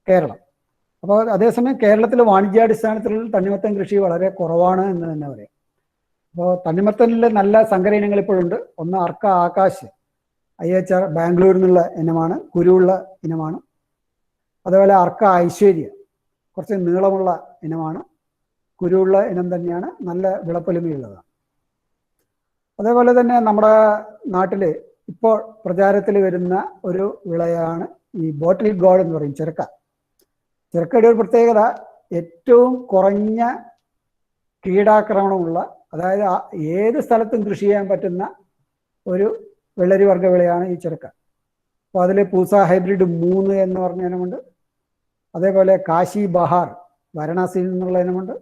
കേരളം. അപ്പോൾ അതേസമയം കേരളത്തിൽ വാണിജ്യാടിസ്ഥാനത്തിൽ തണ്ണിമത്തൻ കൃഷി വളരെ കുറവാണ് എന്ന് തന്നെ പറയാം. അപ്പോൾ തണ്ണിമത്തനിൽ നല്ല സങ്കര ഇനങ്ങൾ ഇപ്പോഴുണ്ട്. ഒന്ന് അർക്ക ആകാശ് IHR ബാംഗ്ലൂരിൽ നിന്നുള്ള ഇനമാണ്, കുരുവുള്ള ഇനമാണ്. അതേപോലെ അർക്ക ഐശ്വര്യ കുറച്ച് നീളമുള്ള ഇനമാണ്, കുരുവുള്ള ഇനം തന്നെയാണ്, നല്ല വിളപ്പൊലിമയുള്ളതാണ്. അതേപോലെ തന്നെ നമ്മുടെ നാട്ടിൽ ഇപ്പോൾ പ്രചാരത്തിൽ വരുന്ന ഒരു വിളയാണ് ഈ ബോട്ടിൽ ഗോഡ് എന്ന് പറയും, ചിരക്ക. ചിരക്കയുടെ ഒരു പ്രത്യേകത ഏറ്റവും കുറഞ്ഞ കീടാക്രമണമുള്ള, അതായത് ഏത് സ്ഥലത്തും കൃഷി ചെയ്യാൻ പറ്റുന്ന ഒരു വെള്ളരി വർഗ്ഗ വിളയാണ് ഈ ചിരക്ക. അപ്പോൾ അതിൽ പൂസ ഹൈബ്രിഡ് 3 എന്ന് പറഞ്ഞ ഇനമുണ്ട്. അതേപോലെ കാശി ബഹാർ വാരണാസിയിൽ നിന്നുള്ള ഇനമുണ്ട്.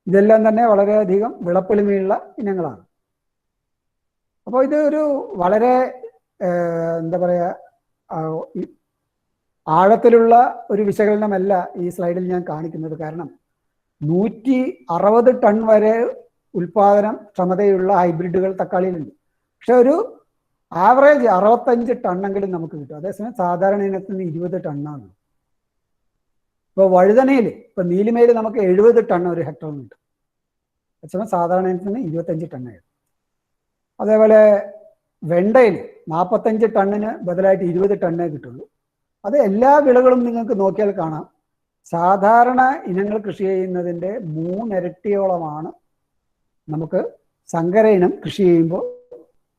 ഇതെല്ലാം തന്നെ വളരെയധികം വിളപ്പൊലിമയുള്ള ഇനങ്ങളാണ്. അപ്പോൾ ഇത് ഒരു വളരെ എന്താ പറയുക, ആഴത്തിലുള്ള ഒരു വിശകലനമല്ല ഈ സ്ലൈഡിൽ ഞാൻ കാണിക്കുന്നത്. കാരണം 160 ടൺ വരെ ഉൽപാദനം ക്ഷമതയുള്ള ഹൈബ്രിഡുകൾ തക്കാളിയിലുണ്ട്. പക്ഷെ ഒരു ആവറേജ് 65 ടണ്ണെങ്കിലും നമുക്ക് കിട്ടും. അതേസമയം സാധാരണ ഇനത്തിന് 20 ടണ്ണാണ്. ഇപ്പോൾ വഴുതനയിൽ, ഇപ്പോൾ നീലിമയിൽ നമുക്ക് 70 ടൺ ഒരു ഹെക്ടറിന് കിട്ടും. അതേസമയം സാധാരണ ഇനത്തിന് 25 ടണ്ണായിരുന്നു. അതേപോലെ വെണ്ടയിൽ 45 ടണ്ണിന് ബദലായിട്ട് 20 ടണ്ണേ കിട്ടുള്ളൂ. അത് എല്ലാ വിളകളും നിങ്ങൾക്ക് നോക്കിയാൽ കാണാം. സാധാരണ ഇനങ്ങൾ കൃഷി ചെയ്യുന്നതിൻ്റെ 3 ഇരട്ടിയോളമാണ് നമുക്ക് സങ്കര ഇനം കൃഷി ചെയ്യുമ്പോൾ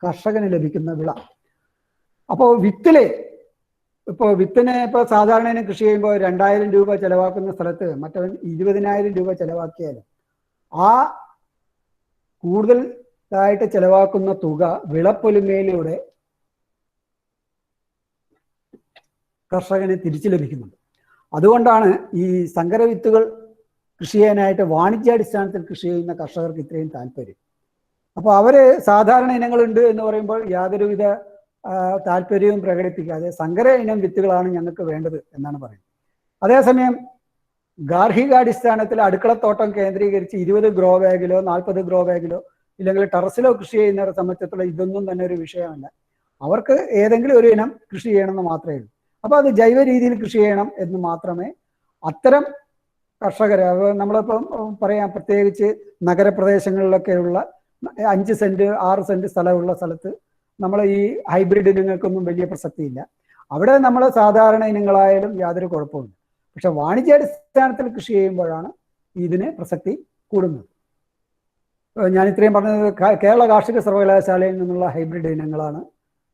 കർഷകന് ലഭിക്കുന്ന വിള. അപ്പോൾ വിത്തിന് ഇപ്പോൾ സാധാരണ ഇനം കൃഷി ചെയ്യുമ്പോൾ 2000 രൂപ ചിലവാക്കുന്ന സ്ഥലത്ത് മറ്റവൻ 20,000 രൂപ ചിലവാക്കിയാലും ആ കൂടുതലായിട്ട് ചിലവാക്കുന്ന തുക വിളപ്പൊലിമയിലൂടെ കർഷകന് തിരിച്ചു ലഭിക്കുന്നുണ്ട്. അതുകൊണ്ടാണ് ഈ സങ്കര വിത്തുകൾ കൃഷി ചെയ്യാനായിട്ട് വാണിജ്യാടിസ്ഥാനത്തിൽ കൃഷി ചെയ്യുന്ന കർഷകർക്ക് ഇത്രയും താല്പര്യം. അപ്പോൾ അവർ സാധാരണ ഇനങ്ങളുണ്ട് എന്ന് പറയുമ്പോൾ യാതൊരുവിധ താല്പര്യവും പ്രകടിപ്പിക്കാതെ സങ്കര ഇനം വിത്തുകളാണ് ഞങ്ങൾക്ക് വേണ്ടത് എന്നാണ് പറയുന്നത്. അതേസമയം ഗാർഹികാടിസ്ഥാനത്തിൽ അടുക്കളത്തോട്ടം കേന്ദ്രീകരിച്ച് 20 ഗ്രോ ബാഗിലോ 40 ഗ്രോ ബാഗിലോ ഇല്ലെങ്കിൽ ടെറസിലോ കൃഷി ചെയ്യുന്നവരെ സംബന്ധിച്ചിടത്തോളം ഇതൊന്നും തന്നെ ഒരു വിഷയമല്ല. അവർക്ക് ഏതെങ്കിലും ഒരു ഇനം കൃഷി ചെയ്യണമെന്ന് മാത്രമേ ഉള്ളൂ. അപ്പോൾ അത് ജൈവ രീതിയിൽ കൃഷി ചെയ്യണം എന്ന് മാത്രമേ അത്തരം കർഷകരെ, നമ്മളിപ്പം പറയാം, പ്രത്യേകിച്ച് നഗരപ്രദേശങ്ങളിലൊക്കെയുള്ള 5 സെന്റ് 6 സെന്റ് സ്ഥലമുള്ള സ്ഥലത്ത് നമ്മൾ ഈ ഹൈബ്രിഡ് ഇനങ്ങൾക്കൊന്നും വലിയ പ്രസക്തിയില്ല. അവിടെ നമ്മൾ സാധാരണ ഇനങ്ങളായാലും യാതൊരു കുഴപ്പമില്ല. പക്ഷെ വാണിജ്യാടിസ്ഥാനത്തിൽ കൃഷി ചെയ്യുമ്പോഴാണ് ഇതിന് പ്രസക്തി കൂടുന്നത്. ഞാൻ ഇത്രയും പറഞ്ഞത് കേരള കാർഷിക സർവകലാശാലയിൽ നിന്നുള്ള ഹൈബ്രിഡ് ഇനങ്ങളാണ്.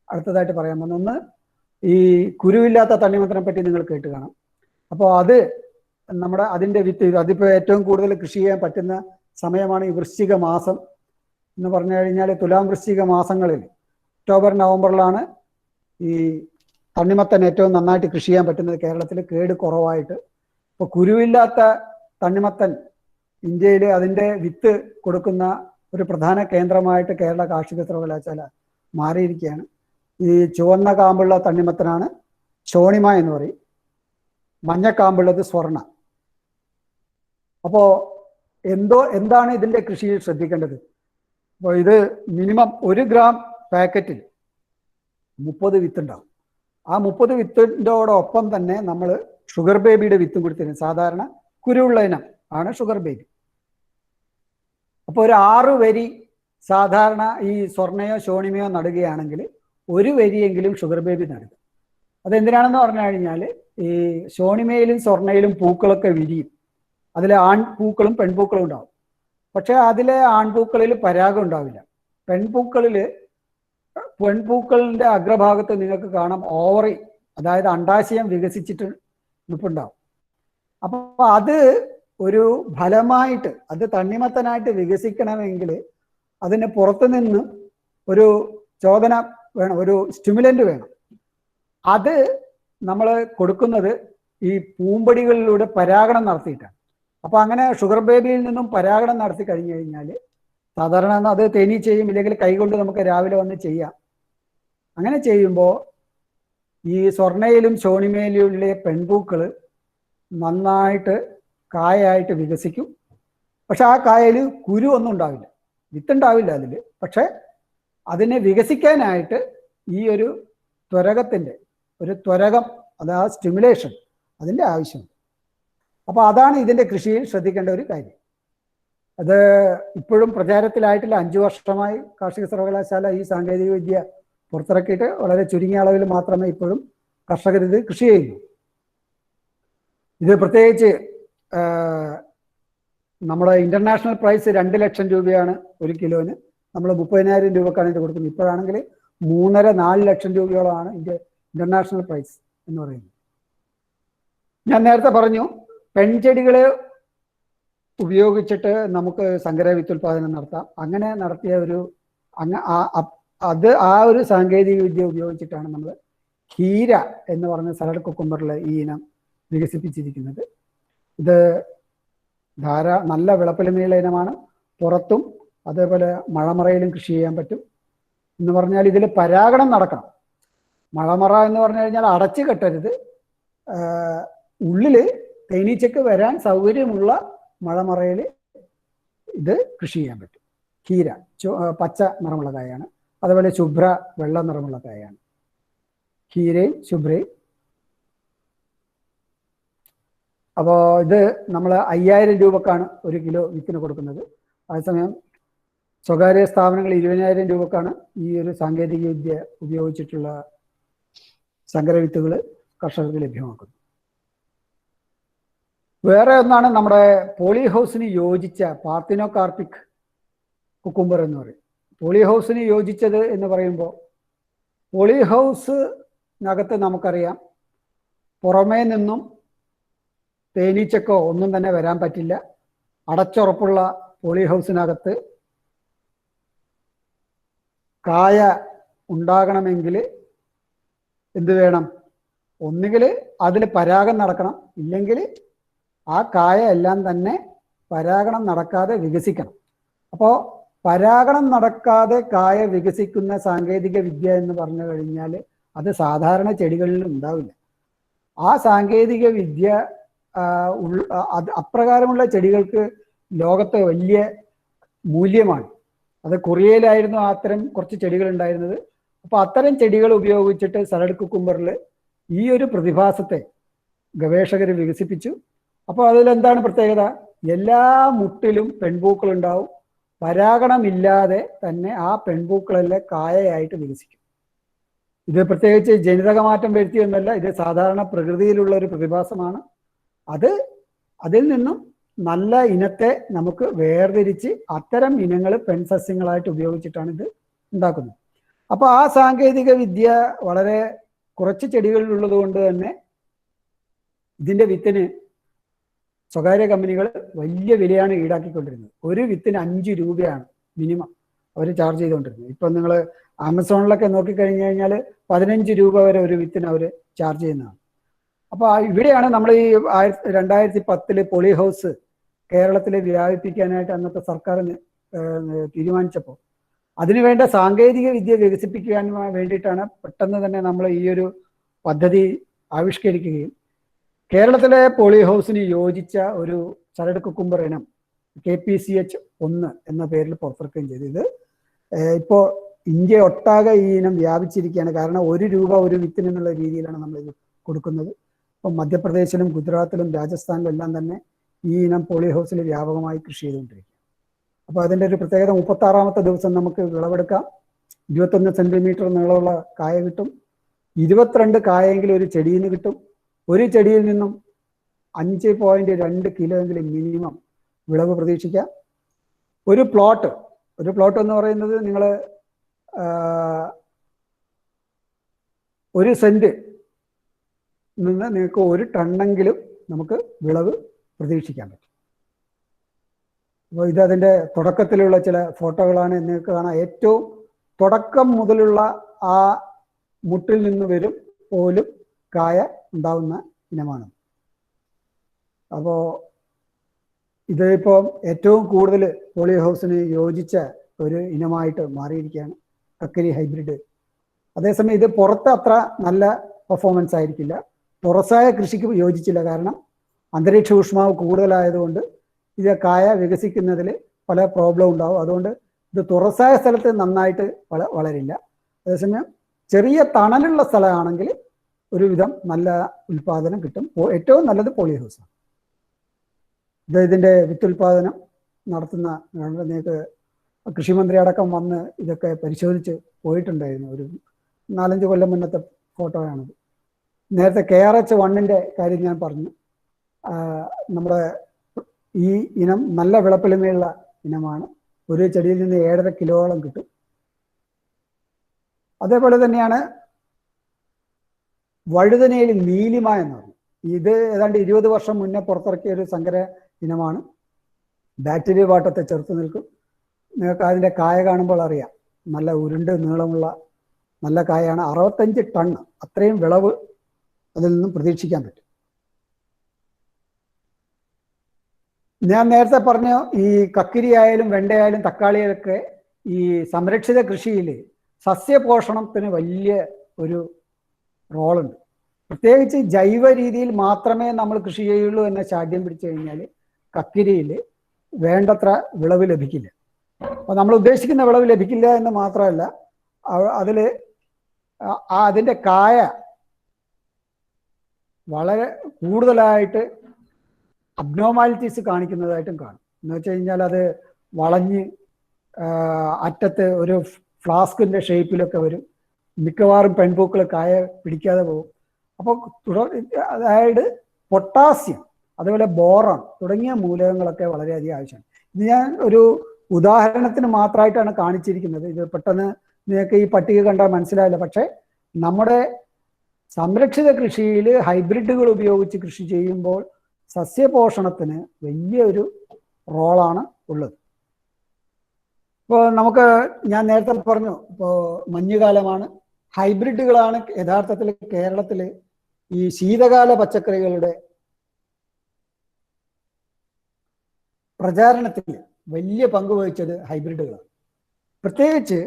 അടുത്തതായിട്ട് പറയാൻ പോകുന്നത് ഒന്ന് ഈ കുരുവില്ലാത്ത തണ്ണിമത്തനെ പറ്റി നിങ്ങൾ കേട്ട് കാണാം. അപ്പോൾ അത് അതിൻ്റെ വിത്ത്, അതിപ്പോൾ ഏറ്റവും കൂടുതൽ കൃഷി ചെയ്യാൻ പറ്റുന്ന സമയമാണ് ഈ വൃശ്ചിക മാസം എന്ന് പറഞ്ഞു കഴിഞ്ഞാൽ. തുലാം വൃശ്ചിക മാസങ്ങളിൽ ഒക്ടോബർ നവംബറിലാണ് ഈ തണ്ണിമത്തൻ ഏറ്റവും നന്നായിട്ട് കൃഷി ചെയ്യാൻ പറ്റുന്നത് കേരളത്തിൽ, കേട് കുറവായിട്ട്. ഇപ്പോൾ കുരുവില്ലാത്ത തണ്ണിമത്തൻ ഇന്ത്യയിൽ അതിൻ്റെ വിത്ത് കൊടുക്കുന്ന ഒരു പ്രധാന കേന്ദ്രമായിട്ട് കേരള കാർഷിക സർവകലാശാല മാറിയിരിക്കുകയാണ്. ഈ ചുവന്ന കാമ്പുള്ള തണ്ണിമത്തനാണ് ഷോണിമ എന്ന് പറയും, മഞ്ഞക്കാമ്പുള്ളത് സ്വർണ്ണ. അപ്പോൾ എന്താണ് ഇതിൻ്റെ കൃഷിയിൽ ശ്രദ്ധിക്കേണ്ടത്? അപ്പോൾ ഇത് മിനിമം 1 ഗ്രാം പാക്കറ്റിൽ 30 വിത്തുണ്ടാവും. ആ 30 വിത്തിൻ്റെയോടൊപ്പം തന്നെ നമ്മൾ ഷുഗർ ബേബിയുടെ വിത്തും കൂടി തരും. സാധാരണ കുരുവുള്ള ഇനം ആണ് ഷുഗർ ബേബി. അപ്പോൾ ഒരു 6 വരി സാധാരണ ഈ സ്വർണ്ണയോ ഷോണിമയോ നടുകയാണെങ്കിൽ 1 വരിയെങ്കിലും ഷുഗർ ബേബി നടുക. അതെന്തിനാണെന്ന് പറഞ്ഞു കഴിഞ്ഞാൽ ഈ ഷോണിമയിലും സ്വർണ്ണയിലും പൂക്കളൊക്കെ വിരിയും. അതിൽ ആൺപൂക്കളും പെൺപൂക്കളും ഉണ്ടാവും. പക്ഷെ അതിലെ ആൺപൂക്കളിൽ പരാഗം ഉണ്ടാവില്ല. പെൺപൂക്കളിൻ്റെ അഗ്രഭാഗത്ത് നിങ്ങൾക്ക് കാണാം ഓവറി, അതായത് അണ്ടാശയം വികസിച്ചിട്ട് നിൽപ്പുണ്ടാവും. അപ്പോൾ അത് ഒരു ഫലമായിട്ട്, അത് തണ്ണിമത്തനായിട്ട് വികസിക്കണമെങ്കിൽ അതിന് പുറത്തു നിന്ന് ഒരു ചോദന വേണം, ഒരു സ്റ്റിമുലൻ്റ് വേണം. അത് നമ്മൾ കൊടുക്കുന്നത് ഈ പൂമ്പടികളിലൂടെ പരാഗണം നടത്തിയിട്ടാണ്. അപ്പോൾ അങ്ങനെ ഷുഗർ ബേബിയിൽ നിന്നും പരാഗണം നടത്തി കഴിഞ്ഞു കഴിഞ്ഞാൽ സാധാരണ അത് തേനീച്ചയും ഇല്ലെങ്കിൽ കൈകൊണ്ട് നമുക്ക് രാവിലെ വന്ന് ചെയ്യാം. അങ്ങനെ ചെയ്യുമ്പോൾ ഈ സ്വർണ്ണയിലും ഷോണിമയിലുള്ള പെൺപൂക്കൾ നന്നായിട്ട് കായായിട്ട് വികസിക്കും. പക്ഷെ ആ കായയിൽ കുരു ഒന്നും ഉണ്ടാവില്ല, വിത്തുണ്ടാവില്ല അതിൽ. പക്ഷെ അതിനെ വികസിക്കാനായിട്ട് ഈ ഒരു ത്വരകം, അതാ സ്റ്റിമുലേഷൻ, അതിൻ്റെ ആവശ്യമുണ്ട്. അപ്പോൾ അതാണ് ഇതിൻ്റെ കൃഷിയിൽ ശ്രദ്ധിക്കേണ്ട ഒരു കാര്യം. അത് ഇപ്പോഴും പ്രചാരത്തിലായിട്ടില്ല. 5 വർഷമായി കാർഷിക സർവകലാശാല ഈ സാങ്കേതിക വിദ്യ പുറത്തിറക്കിയിട്ട് വളരെ ചുരുങ്ങിയ അളവിൽ മാത്രമേ ഇപ്പോഴും കർഷകർ ഇത് കൃഷി ചെയ്യുന്നു. ഇത് പ്രത്യേകിച്ച് നമ്മുടെ ഇന്റർനാഷണൽ പ്രൈസ് 2 ലക്ഷം രൂപയാണ് 1 കിലോന്. നമ്മൾ 30,000 രൂപക്കാണ് ഇത് കൊടുക്കുന്നത്. ഇപ്പോഴാണെങ്കിൽ 3.5-4 ലക്ഷം രൂപയോളമാണ് ഇതിൻ്റെ ഇന്റർനാഷണൽ പ്രൈസ് എന്ന് പറയുന്നത്. ഞാൻ നേരത്തെ പറഞ്ഞു, പെൺചെടികളെ ഉപയോഗിച്ചിട്ട് നമുക്ക് സങ്കര വിത്തുൽപാദനം നടത്താം. അങ്ങനെ നടത്തിയ ആ ഒരു സാങ്കേതിക വിദ്യ ഉപയോഗിച്ചിട്ടാണ് നമ്മൾ ഹീര എന്ന് പറഞ്ഞ സലാഡ് കുക്കുംബറിലെ ഈ ഇനം വികസിപ്പിച്ചിരിക്കുന്നത്. ഇത് നല്ല വിളപ്പലിമയുള്ള ഇനമാണ്. പുറത്തും അതേപോലെ മഴമറയിലും കൃഷി ചെയ്യാൻ പറ്റും. എന്ന് പറഞ്ഞാൽ ഇതിൽ പരാഗണം നടക്കണം. മഴമറ എന്ന് പറഞ്ഞു കഴിഞ്ഞാൽ അടച്ചു കെട്ടരുത്. ഉള്ളിൽ തേനീച്ചക്ക് വരാൻ സൗകര്യമുള്ള മഴമറയിൽ ഇത് കൃഷി ചെയ്യാൻ പറ്റും. ഹീര പച്ച നിറമുള്ള കായാണ്, അതുപോലെ ശുഭ്ര വെള്ള നിറമുള്ള കായാണ്. ഹീരയും ശുഭ്രയും. അപ്പോൾ ഇത് നമ്മൾ 5000 രൂപക്കാണ് 1 കിലോ വിത്തിന് കൊടുക്കുന്നത്. അതേസമയം സ്വകാര്യ സ്ഥാപനങ്ങൾ 20,000 രൂപക്കാണ് ഈ ഒരു സാങ്കേതിക വിദ്യ ഉപയോഗിച്ചിട്ടുള്ള സങ്കര വിത്തുകൾ കർഷകർക്ക് ലഭ്യമാക്കുന്നത്. വേറെ ഒന്നാണ് നമ്മുടെ പോളി ഹൗസിന് യോജിച്ച പാർത്തിനോകാർപ്പിക് കുക്കുംബർ എന്ന് പറയും. പോളി ഹൗസിന് യോജിച്ചത് എന്ന് പറയുമ്പോൾ, പോളി ഹൗസിനകത്ത് നമുക്കറിയാം പുറമേ നിന്നും തേനീച്ചക്കോ ഒന്നും തന്നെ വരാൻ പറ്റില്ല. അടച്ചുറപ്പുള്ള പോളി ഹൗസിനകത്ത് കായ ഉണ്ടാകണമെങ്കിൽ എന്ത് വേണം? ഒന്നുകിൽ അതിൽ പരാഗം നടക്കണം, ഇല്ലെങ്കിൽ ആ കായ എല്ലാം തന്നെ പരാഗണം നടക്കാതെ വികസിക്കണം. അപ്പോൾ പരാഗണം നടക്കാതെ കായ വികസിക്കുന്ന സാങ്കേതിക വിദ്യ എന്ന് പറഞ്ഞു കഴിഞ്ഞാൽ അത് സാധാരണ ചെടികളിൽ ഉണ്ടാവില്ല. ആ സാങ്കേതിക വിദ്യ അപ്രകാരമുള്ള ചെടികൾക്ക് ലോകത്ത് വലിയ മൂല്യമാണ്. അത് കൊറിയയിലായിരുന്നു അത്തരം കുറച്ച് ചെടികൾ ഉണ്ടായിരുന്നത്. അപ്പോൾ അത്തരം ചെടികൾ ഉപയോഗിച്ചിട്ട് സലാഡ് കുക്കുംബറിൽ ഈ ഒരു പ്രതിഭാസത്തെ ഗവേഷകർ വികസിപ്പിച്ചു. അപ്പോൾ അതിലെന്താണ് പ്രത്യേകത? എല്ലാ മുട്ടിലും പെൺപൂക്കളുണ്ടാവും. പരാഗണമില്ലാതെ തന്നെ ആ പെൺപൂക്കളെല്ലാം കായയായിട്ട് വികസിക്കും. ഇത് പ്രത്യേകിച്ച് ജനിതക മാറ്റം വരുത്തിയൊന്നല്ല, ഇത് സാധാരണ പ്രകൃതിയിലുള്ള ഒരു പ്രതിഭാസമാണ്. അതിൽ നിന്നും നല്ല ഇനത്തെ നമുക്ക് വേർതിരിച്ച് അത്തരം ഇനങ്ങൾ പെൺസസ്യങ്ങളായിട്ട് ഉപയോഗിച്ചിട്ടാണ് ഇത് ഉണ്ടാക്കുന്നത്. അപ്പോൾ ആ സാങ്കേതിക വിദ്യ വളരെ കുറച്ച് ചെടികളിലുള്ളത് കൊണ്ട് തന്നെ ഇതിൻ്റെ വിത്തിന് സ്വകാര്യ കമ്പനികൾ വലിയ വിലയാണ് ഈടാക്കിക്കൊണ്ടിരുന്നത്. ഒരു വിത്തിന് 5 രൂപയാണ് മിനിമം അവർ ചാർജ് ചെയ്തുകൊണ്ടിരുന്നത്. ഇപ്പം നിങ്ങൾ ആമസോണിലൊക്കെ നോക്കിക്കഴിഞ്ഞു കഴിഞ്ഞാൽ 15 രൂപ വരെ ഒരു വിത്തിന് അവർ ചാർജ് ചെയ്യുന്നതാണ്. അപ്പോൾ ഇവിടെയാണ് നമ്മൾ ഈ 2010 പോളി ഹൗസ് കേരളത്തിൽ വ്യാപിപ്പിക്കാനായിട്ട് അന്നത്തെ സർക്കാർ തീരുമാനിച്ചപ്പോൾ അതിനുവേണ്ട സാങ്കേതിക വിദ്യ വികസിപ്പിക്കാൻ വേണ്ടിയിട്ടാണ് പെട്ടെന്ന് തന്നെ നമ്മൾ ഈ ഒരു പദ്ധതി ആവിഷ്കരിക്കുകയും കേരളത്തിലെ പോളി ഹൗസിന് യോജിച്ച ഒരു ചരട് കുക്കുംബർ ഇനം KPCH1 എന്ന പേരിൽ പുറത്തിറക്കുകയും ചെയ്തു. ഇത് ഇപ്പോൾ ഇന്ത്യ ഒട്ടാകെ ഈ ഇനം വ്യാപിച്ചിരിക്കുകയാണ്. കാരണം ₹1 ഒരു വിത്തിന് എന്നുള്ള രീതിയിലാണ് നമ്മൾ ഇത് കൊടുക്കുന്നത്. ഇപ്പം മധ്യപ്രദേശിലും ഗുജറാത്തിലും രാജസ്ഥാനിലും എല്ലാം തന്നെ ഈ ഇനം പോളി ഹൗസിൽ വ്യാപകമായി കൃഷി ചെയ്തുകൊണ്ടിരിക്കുക. അപ്പോൾ അതിൻ്റെ ഒരു പ്രത്യേകത 36ാമത്തെ ദിവസം നമുക്ക് വിളവെടുക്കാം. 21 സെന്റിമീറ്റർ നീളമുള്ള കായ കിട്ടും. 22 കായെങ്കിലും ഒരു ചെടിയിൽ നിന്ന് കിട്ടും. ഒരു ചെടിയിൽ നിന്നും 5.2 കിലോ എങ്കിലും മിനിമം വിളവ് പ്രതീക്ഷിക്കാം. ഒരു പ്ലോട്ട് എന്ന് പറയുന്നത് നിങ്ങൾ 1 സെന്റ് നിന്ന് നിങ്ങൾക്ക് 1 ടണ്ണെങ്കിലും നമുക്ക് വിളവ് പ്രതീക്ഷിക്കാൻ പറ്റും. അപ്പോൾ ഇത് അതിൻ്റെ തുടക്കത്തിലുള്ള ചില ഫോട്ടോകളാണ്. നിങ്ങൾക്ക് കാണാം, ഏറ്റവും തുടക്കം മുതലുള്ള ആ മുട്ടിൽ നിന്ന് വരും പോലും കായ ഉണ്ടാവുന്ന ഇനമാണ്. അപ്പോൾ ഇതിപ്പോൾ ഏറ്റവും കൂടുതൽ പോളി ഹൗസിന് യോജിച്ച ഒരു ഇനമായിട്ട് മാറിയിരിക്കുകയാണ് കക്കരി ഹൈബ്രിഡ്. അതേസമയം ഇത് പുറത്ത് അത്ര നല്ല പെർഫോമൻസ് ആയിരിക്കില്ല. തുറസായ കൃഷിക്ക് യോജിച്ചില്ല. കാരണം അന്തരീക്ഷ ഊഷ്മാവ് കൂടുതലായതുകൊണ്ട് ഇത് കായ വികസിക്കുന്നതിൽ പല പ്രോബ്ലം ഉണ്ടാവും. അതുകൊണ്ട് ഇത് തുറസായ സ്ഥലത്ത് നന്നായിട്ട് വളരില്ല. അതേസമയം ചെറിയ തണലുള്ള സ്ഥലമാണെങ്കിൽ ഒരുവിധം നല്ല ഉൽപാദനം കിട്ടും. ഏറ്റവും നല്ലത് പോളി ഹൗസാണ്. ഇതിൻ്റെ വിത്തുൽപാദനം നടത്തുന്ന നിങ്ങൾക്ക് കൃഷിമന്ത്രി അടക്കം വന്ന് ഇതൊക്കെ പരിശോധിച്ച് പോയിട്ടുണ്ടായിരുന്നു. ഒരു 4-5 കൊല്ലം മുന്നത്തെ ഫോട്ടോയാണിത്. നേരത്തെ KRH1 കാര്യം ഞാൻ പറഞ്ഞു. നമ്മുടെ ഈ ഇനം നല്ല വിളപ്പൊലിമയുള്ള ഇനമാണ്. ഒരു ചെടിയിൽ നിന്ന് 7.5 കിലോളം കിട്ടും. അതേപോലെ തന്നെയാണ് വഴുതനയിൽ നീലിമ എന്ന് പറഞ്ഞു. ഇത് ഏതാണ്ട് 20 വർഷം മുന്നേ പുറത്തിറക്കിയ ഒരു സങ്കര ഇനമാണ്. ബാക്ടീരിയ വാട്ടത്തെ ചെറുത്ത് നിൽക്കും. നിങ്ങൾക്ക് അതിൻ്റെ കായ കാണുമ്പോൾ അറിയാം, നല്ല ഉരുണ്ട് നീളമുള്ള നല്ല കായാണ്. 65 ടൺ അത്രയും വിളവ് അതിൽ നിന്നും പ്രതീക്ഷിക്കാൻ പറ്റും. ഞാൻ നേരത്തെ പറഞ്ഞു, ഈ കക്കിരി ആയാലും വെണ്ടയായാലും തക്കാളിയൊക്കെ ഈ സംരക്ഷിത കൃഷിയിൽ സസ്യപോഷണത്തിന് വലിയ ഒരു റോളുണ്ട്. പ്രത്യേകിച്ച് ജൈവ രീതിയിൽ മാത്രമേ നമ്മൾ കൃഷി ചെയ്യുള്ളൂ എന്ന ശാഠ്യം പിടിച്ചു കഴിഞ്ഞാൽ കക്കിരിയിൽ വേണ്ടത്ര വിളവ് ലഭിക്കില്ല. അപ്പോൾ നമ്മൾ ഉദ്ദേശിക്കുന്ന വിളവ് ലഭിക്കില്ല എന്ന് മാത്രമല്ല, അതിൽ അതിൻ്റെ കായ വളരെ കൂടുതലായിട്ട് അബ്നോർമാലിറ്റീസ് കാണിക്കുന്നതായിട്ടും കാണും. എന്ന് വെച്ച് കഴിഞ്ഞാൽ അത് വളഞ്ഞ് അറ്റത്ത് ഒരു ഫ്ലാസ്കിൻ്റെ ഷേപ്പിലൊക്കെ വരും. മിക്കവാറും പെൺപൂക്കൾ കായ പിടിക്കാതെ പോകും. അപ്പോൾ അതായത് പൊട്ടാസ്യം, അതുപോലെ ബോറോൺ തുടങ്ങിയ മൂലകങ്ങളൊക്കെ വളരെയധികം ആവശ്യമാണ്. ഇത് ഞാൻ ഒരു ഉദാഹരണത്തിന് മാത്രമായിട്ടാണ് കാണിച്ചിരിക്കുന്നത്. ഇത് പെട്ടെന്ന് നിങ്ങൾക്ക് ഈ പട്ടിക കണ്ടാൽ മനസ്സിലാവില്ല. പക്ഷേ നമ്മുടെ സംരക്ഷിത കൃഷിയിൽ ഹൈബ്രിഡുകൾ ഉപയോഗിച്ച് കൃഷി ചെയ്യുമ്പോൾ സസ്യപോഷണത്തിന് വലിയൊരു റോളാണ് ഉള്ളത്. ഇപ്പോൾ നമുക്ക് ഞാൻ നേരത്തെ പറഞ്ഞു, ഇപ്പോൾ മഞ്ഞുകാലമാണ്. ഹൈബ്രിഡുകളാണ് യഥാർത്ഥത്തിൽ കേരളത്തിൽ ഈ ശീതകാല പച്ചക്കറികളുടെ പ്രചാരണത്തിൽ വലിയ പങ്ക് വഹിച്ചത് ഹൈബ്രിഡുകളാണ്. പ്രത്യേകിച്ച്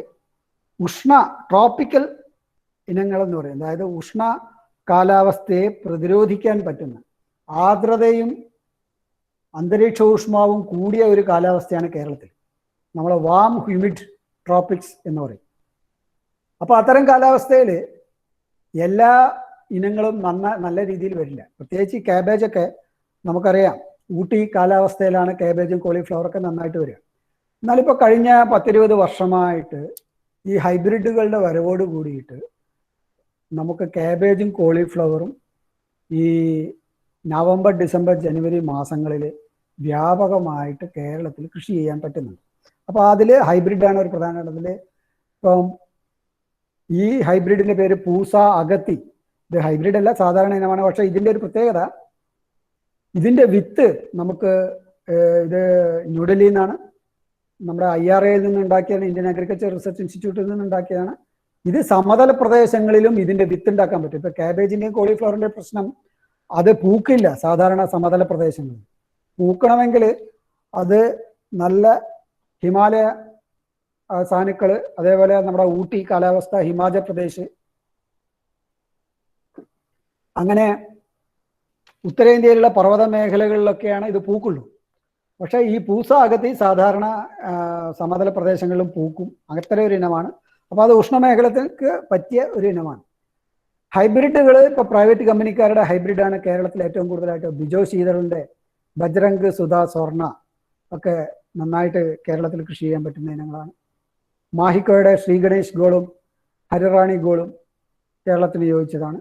ട്രോപ്പിക്കൽ ഇനങ്ങളെന്ന് പറയും. അതായത് ഉഷ്ണ കാലാവസ്ഥയെ പ്രതിരോധിക്കാൻ പറ്റുന്ന, ആർദ്രതയും അന്തരീക്ഷ ഊഷ്മാവും കൂടിയ ഒരു കാലാവസ്ഥയാണ് കേരളത്തിൽ. നമ്മളെ വാം ഹ്യൂമിഡ് ട്രോപ്പിക്സ് എന്ന് പറയും. അപ്പോൾ അത്തരം കാലാവസ്ഥയിൽ എല്ലാ ഇനങ്ങളും നല്ല രീതിയിൽ വരില്ല. പ്രത്യേകിച്ച് ക്യാബേജൊക്കെ നമുക്കറിയാം, ഊട്ടി കാലാവസ്ഥയിലാണ് ക്യാബേജും കോളിഫ്ലവറൊക്കെ നന്നായിട്ട് വരിക. എന്നാലിപ്പോൾ കഴിഞ്ഞ 10-20 വർഷമായിട്ട് ഈ ഹൈബ്രിഡുകളുടെ വരവോട് കൂടിയിട്ട് നമുക്ക് ക്യാബേജും കോളിഫ്ലവറും ഈ നവംബർ, ഡിസംബർ, ജനുവരി മാസങ്ങളിൽ വ്യാപകമായിട്ട് കേരളത്തിൽ കൃഷി ചെയ്യാൻ പറ്റുന്നുണ്ട്. അപ്പോൾ അതിൽ ഹൈബ്രിഡാണ് ഒരു പ്രധാന. അതിൽ ഇപ്പം ഈ ഹൈബ്രിഡിൻ്റെ പേര് പൂസ അഗത്തി. ഇത് ഹൈബ്രിഡ് അല്ല, സാധാരണ ഇനമാണ്. പക്ഷേ ഇതിൻ്റെ ഒരു പ്രത്യേകത, ഇതിൻ്റെ വിത്ത് നമുക്ക് ഇത് ന്യൂഡൽഹിയിൽ നിന്നാണ്, നമ്മുടെ IRAയിൽ നിന്ന് ഉണ്ടാക്കിയതാണ്, ഇന്ത്യൻ അഗ്രികൾച്ചർ റിസർച്ച് ഇൻസ്റ്റിറ്റ്യൂട്ടിൽ നിന്ന് ഉണ്ടാക്കിയതാണ്. ഇത് സമതല പ്രദേശങ്ങളിലും ഇതിൻ്റെ വിത്ത് ഉണ്ടാക്കാൻ പറ്റും. ഇപ്പോൾ ക്യാബേജിൻ്റെയും കോളിഫ്ലവറിൻ്റെ പ്രശ്നം, അത് പൂക്കില്ല സാധാരണ സമതല പ്രദേശങ്ങളിൽ. പൂക്കണമെങ്കിൽ അത് നല്ല ഹിമാലയ സാനുക്കള്, അതേപോലെ നമ്മുടെ ഊട്ടി കാലാവസ്ഥ, ഹിമാചൽ പ്രദേശ്, അങ്ങനെ ഉത്തരേന്ത്യയിലുള്ള പർവ്വത മേഖലകളിലൊക്കെയാണ് ഇത് പൂക്കുള്ളൂ. പക്ഷേ ഈ പൂസ അഗത്തി സാധാരണ സമതല പ്രദേശങ്ങളിലും പൂക്കും, അത്തരം ഒരു ഇനമാണ്. അപ്പോൾ അത് ഉഷ്ണമേഖലക്ക് പറ്റിയ ഒരു ഇനമാണ്. ഹൈബ്രിഡുകൾ ഇപ്പോൾ പ്രൈവറ്റ് കമ്പനിക്കാരുടെ ഹൈബ്രിഡാണ് കേരളത്തിൽ ഏറ്റവും കൂടുതലായിട്ട്. ബിജോ ശീതളിൻ്റെ ബജ്രംഗ് സുധ സ്വർണ ഒക്കെ നന്നായിട്ട് കേരളത്തിൽ കൃഷി ചെയ്യാൻ പറ്റുന്ന ഇനങ്ങളാണ്. മാഹിക്കോയുടെ ശ്രീ ഗണേഷ് ഗോളും ഹരിറാണി ഗോളും കേരളത്തിന് യോജിച്ചതാണ്.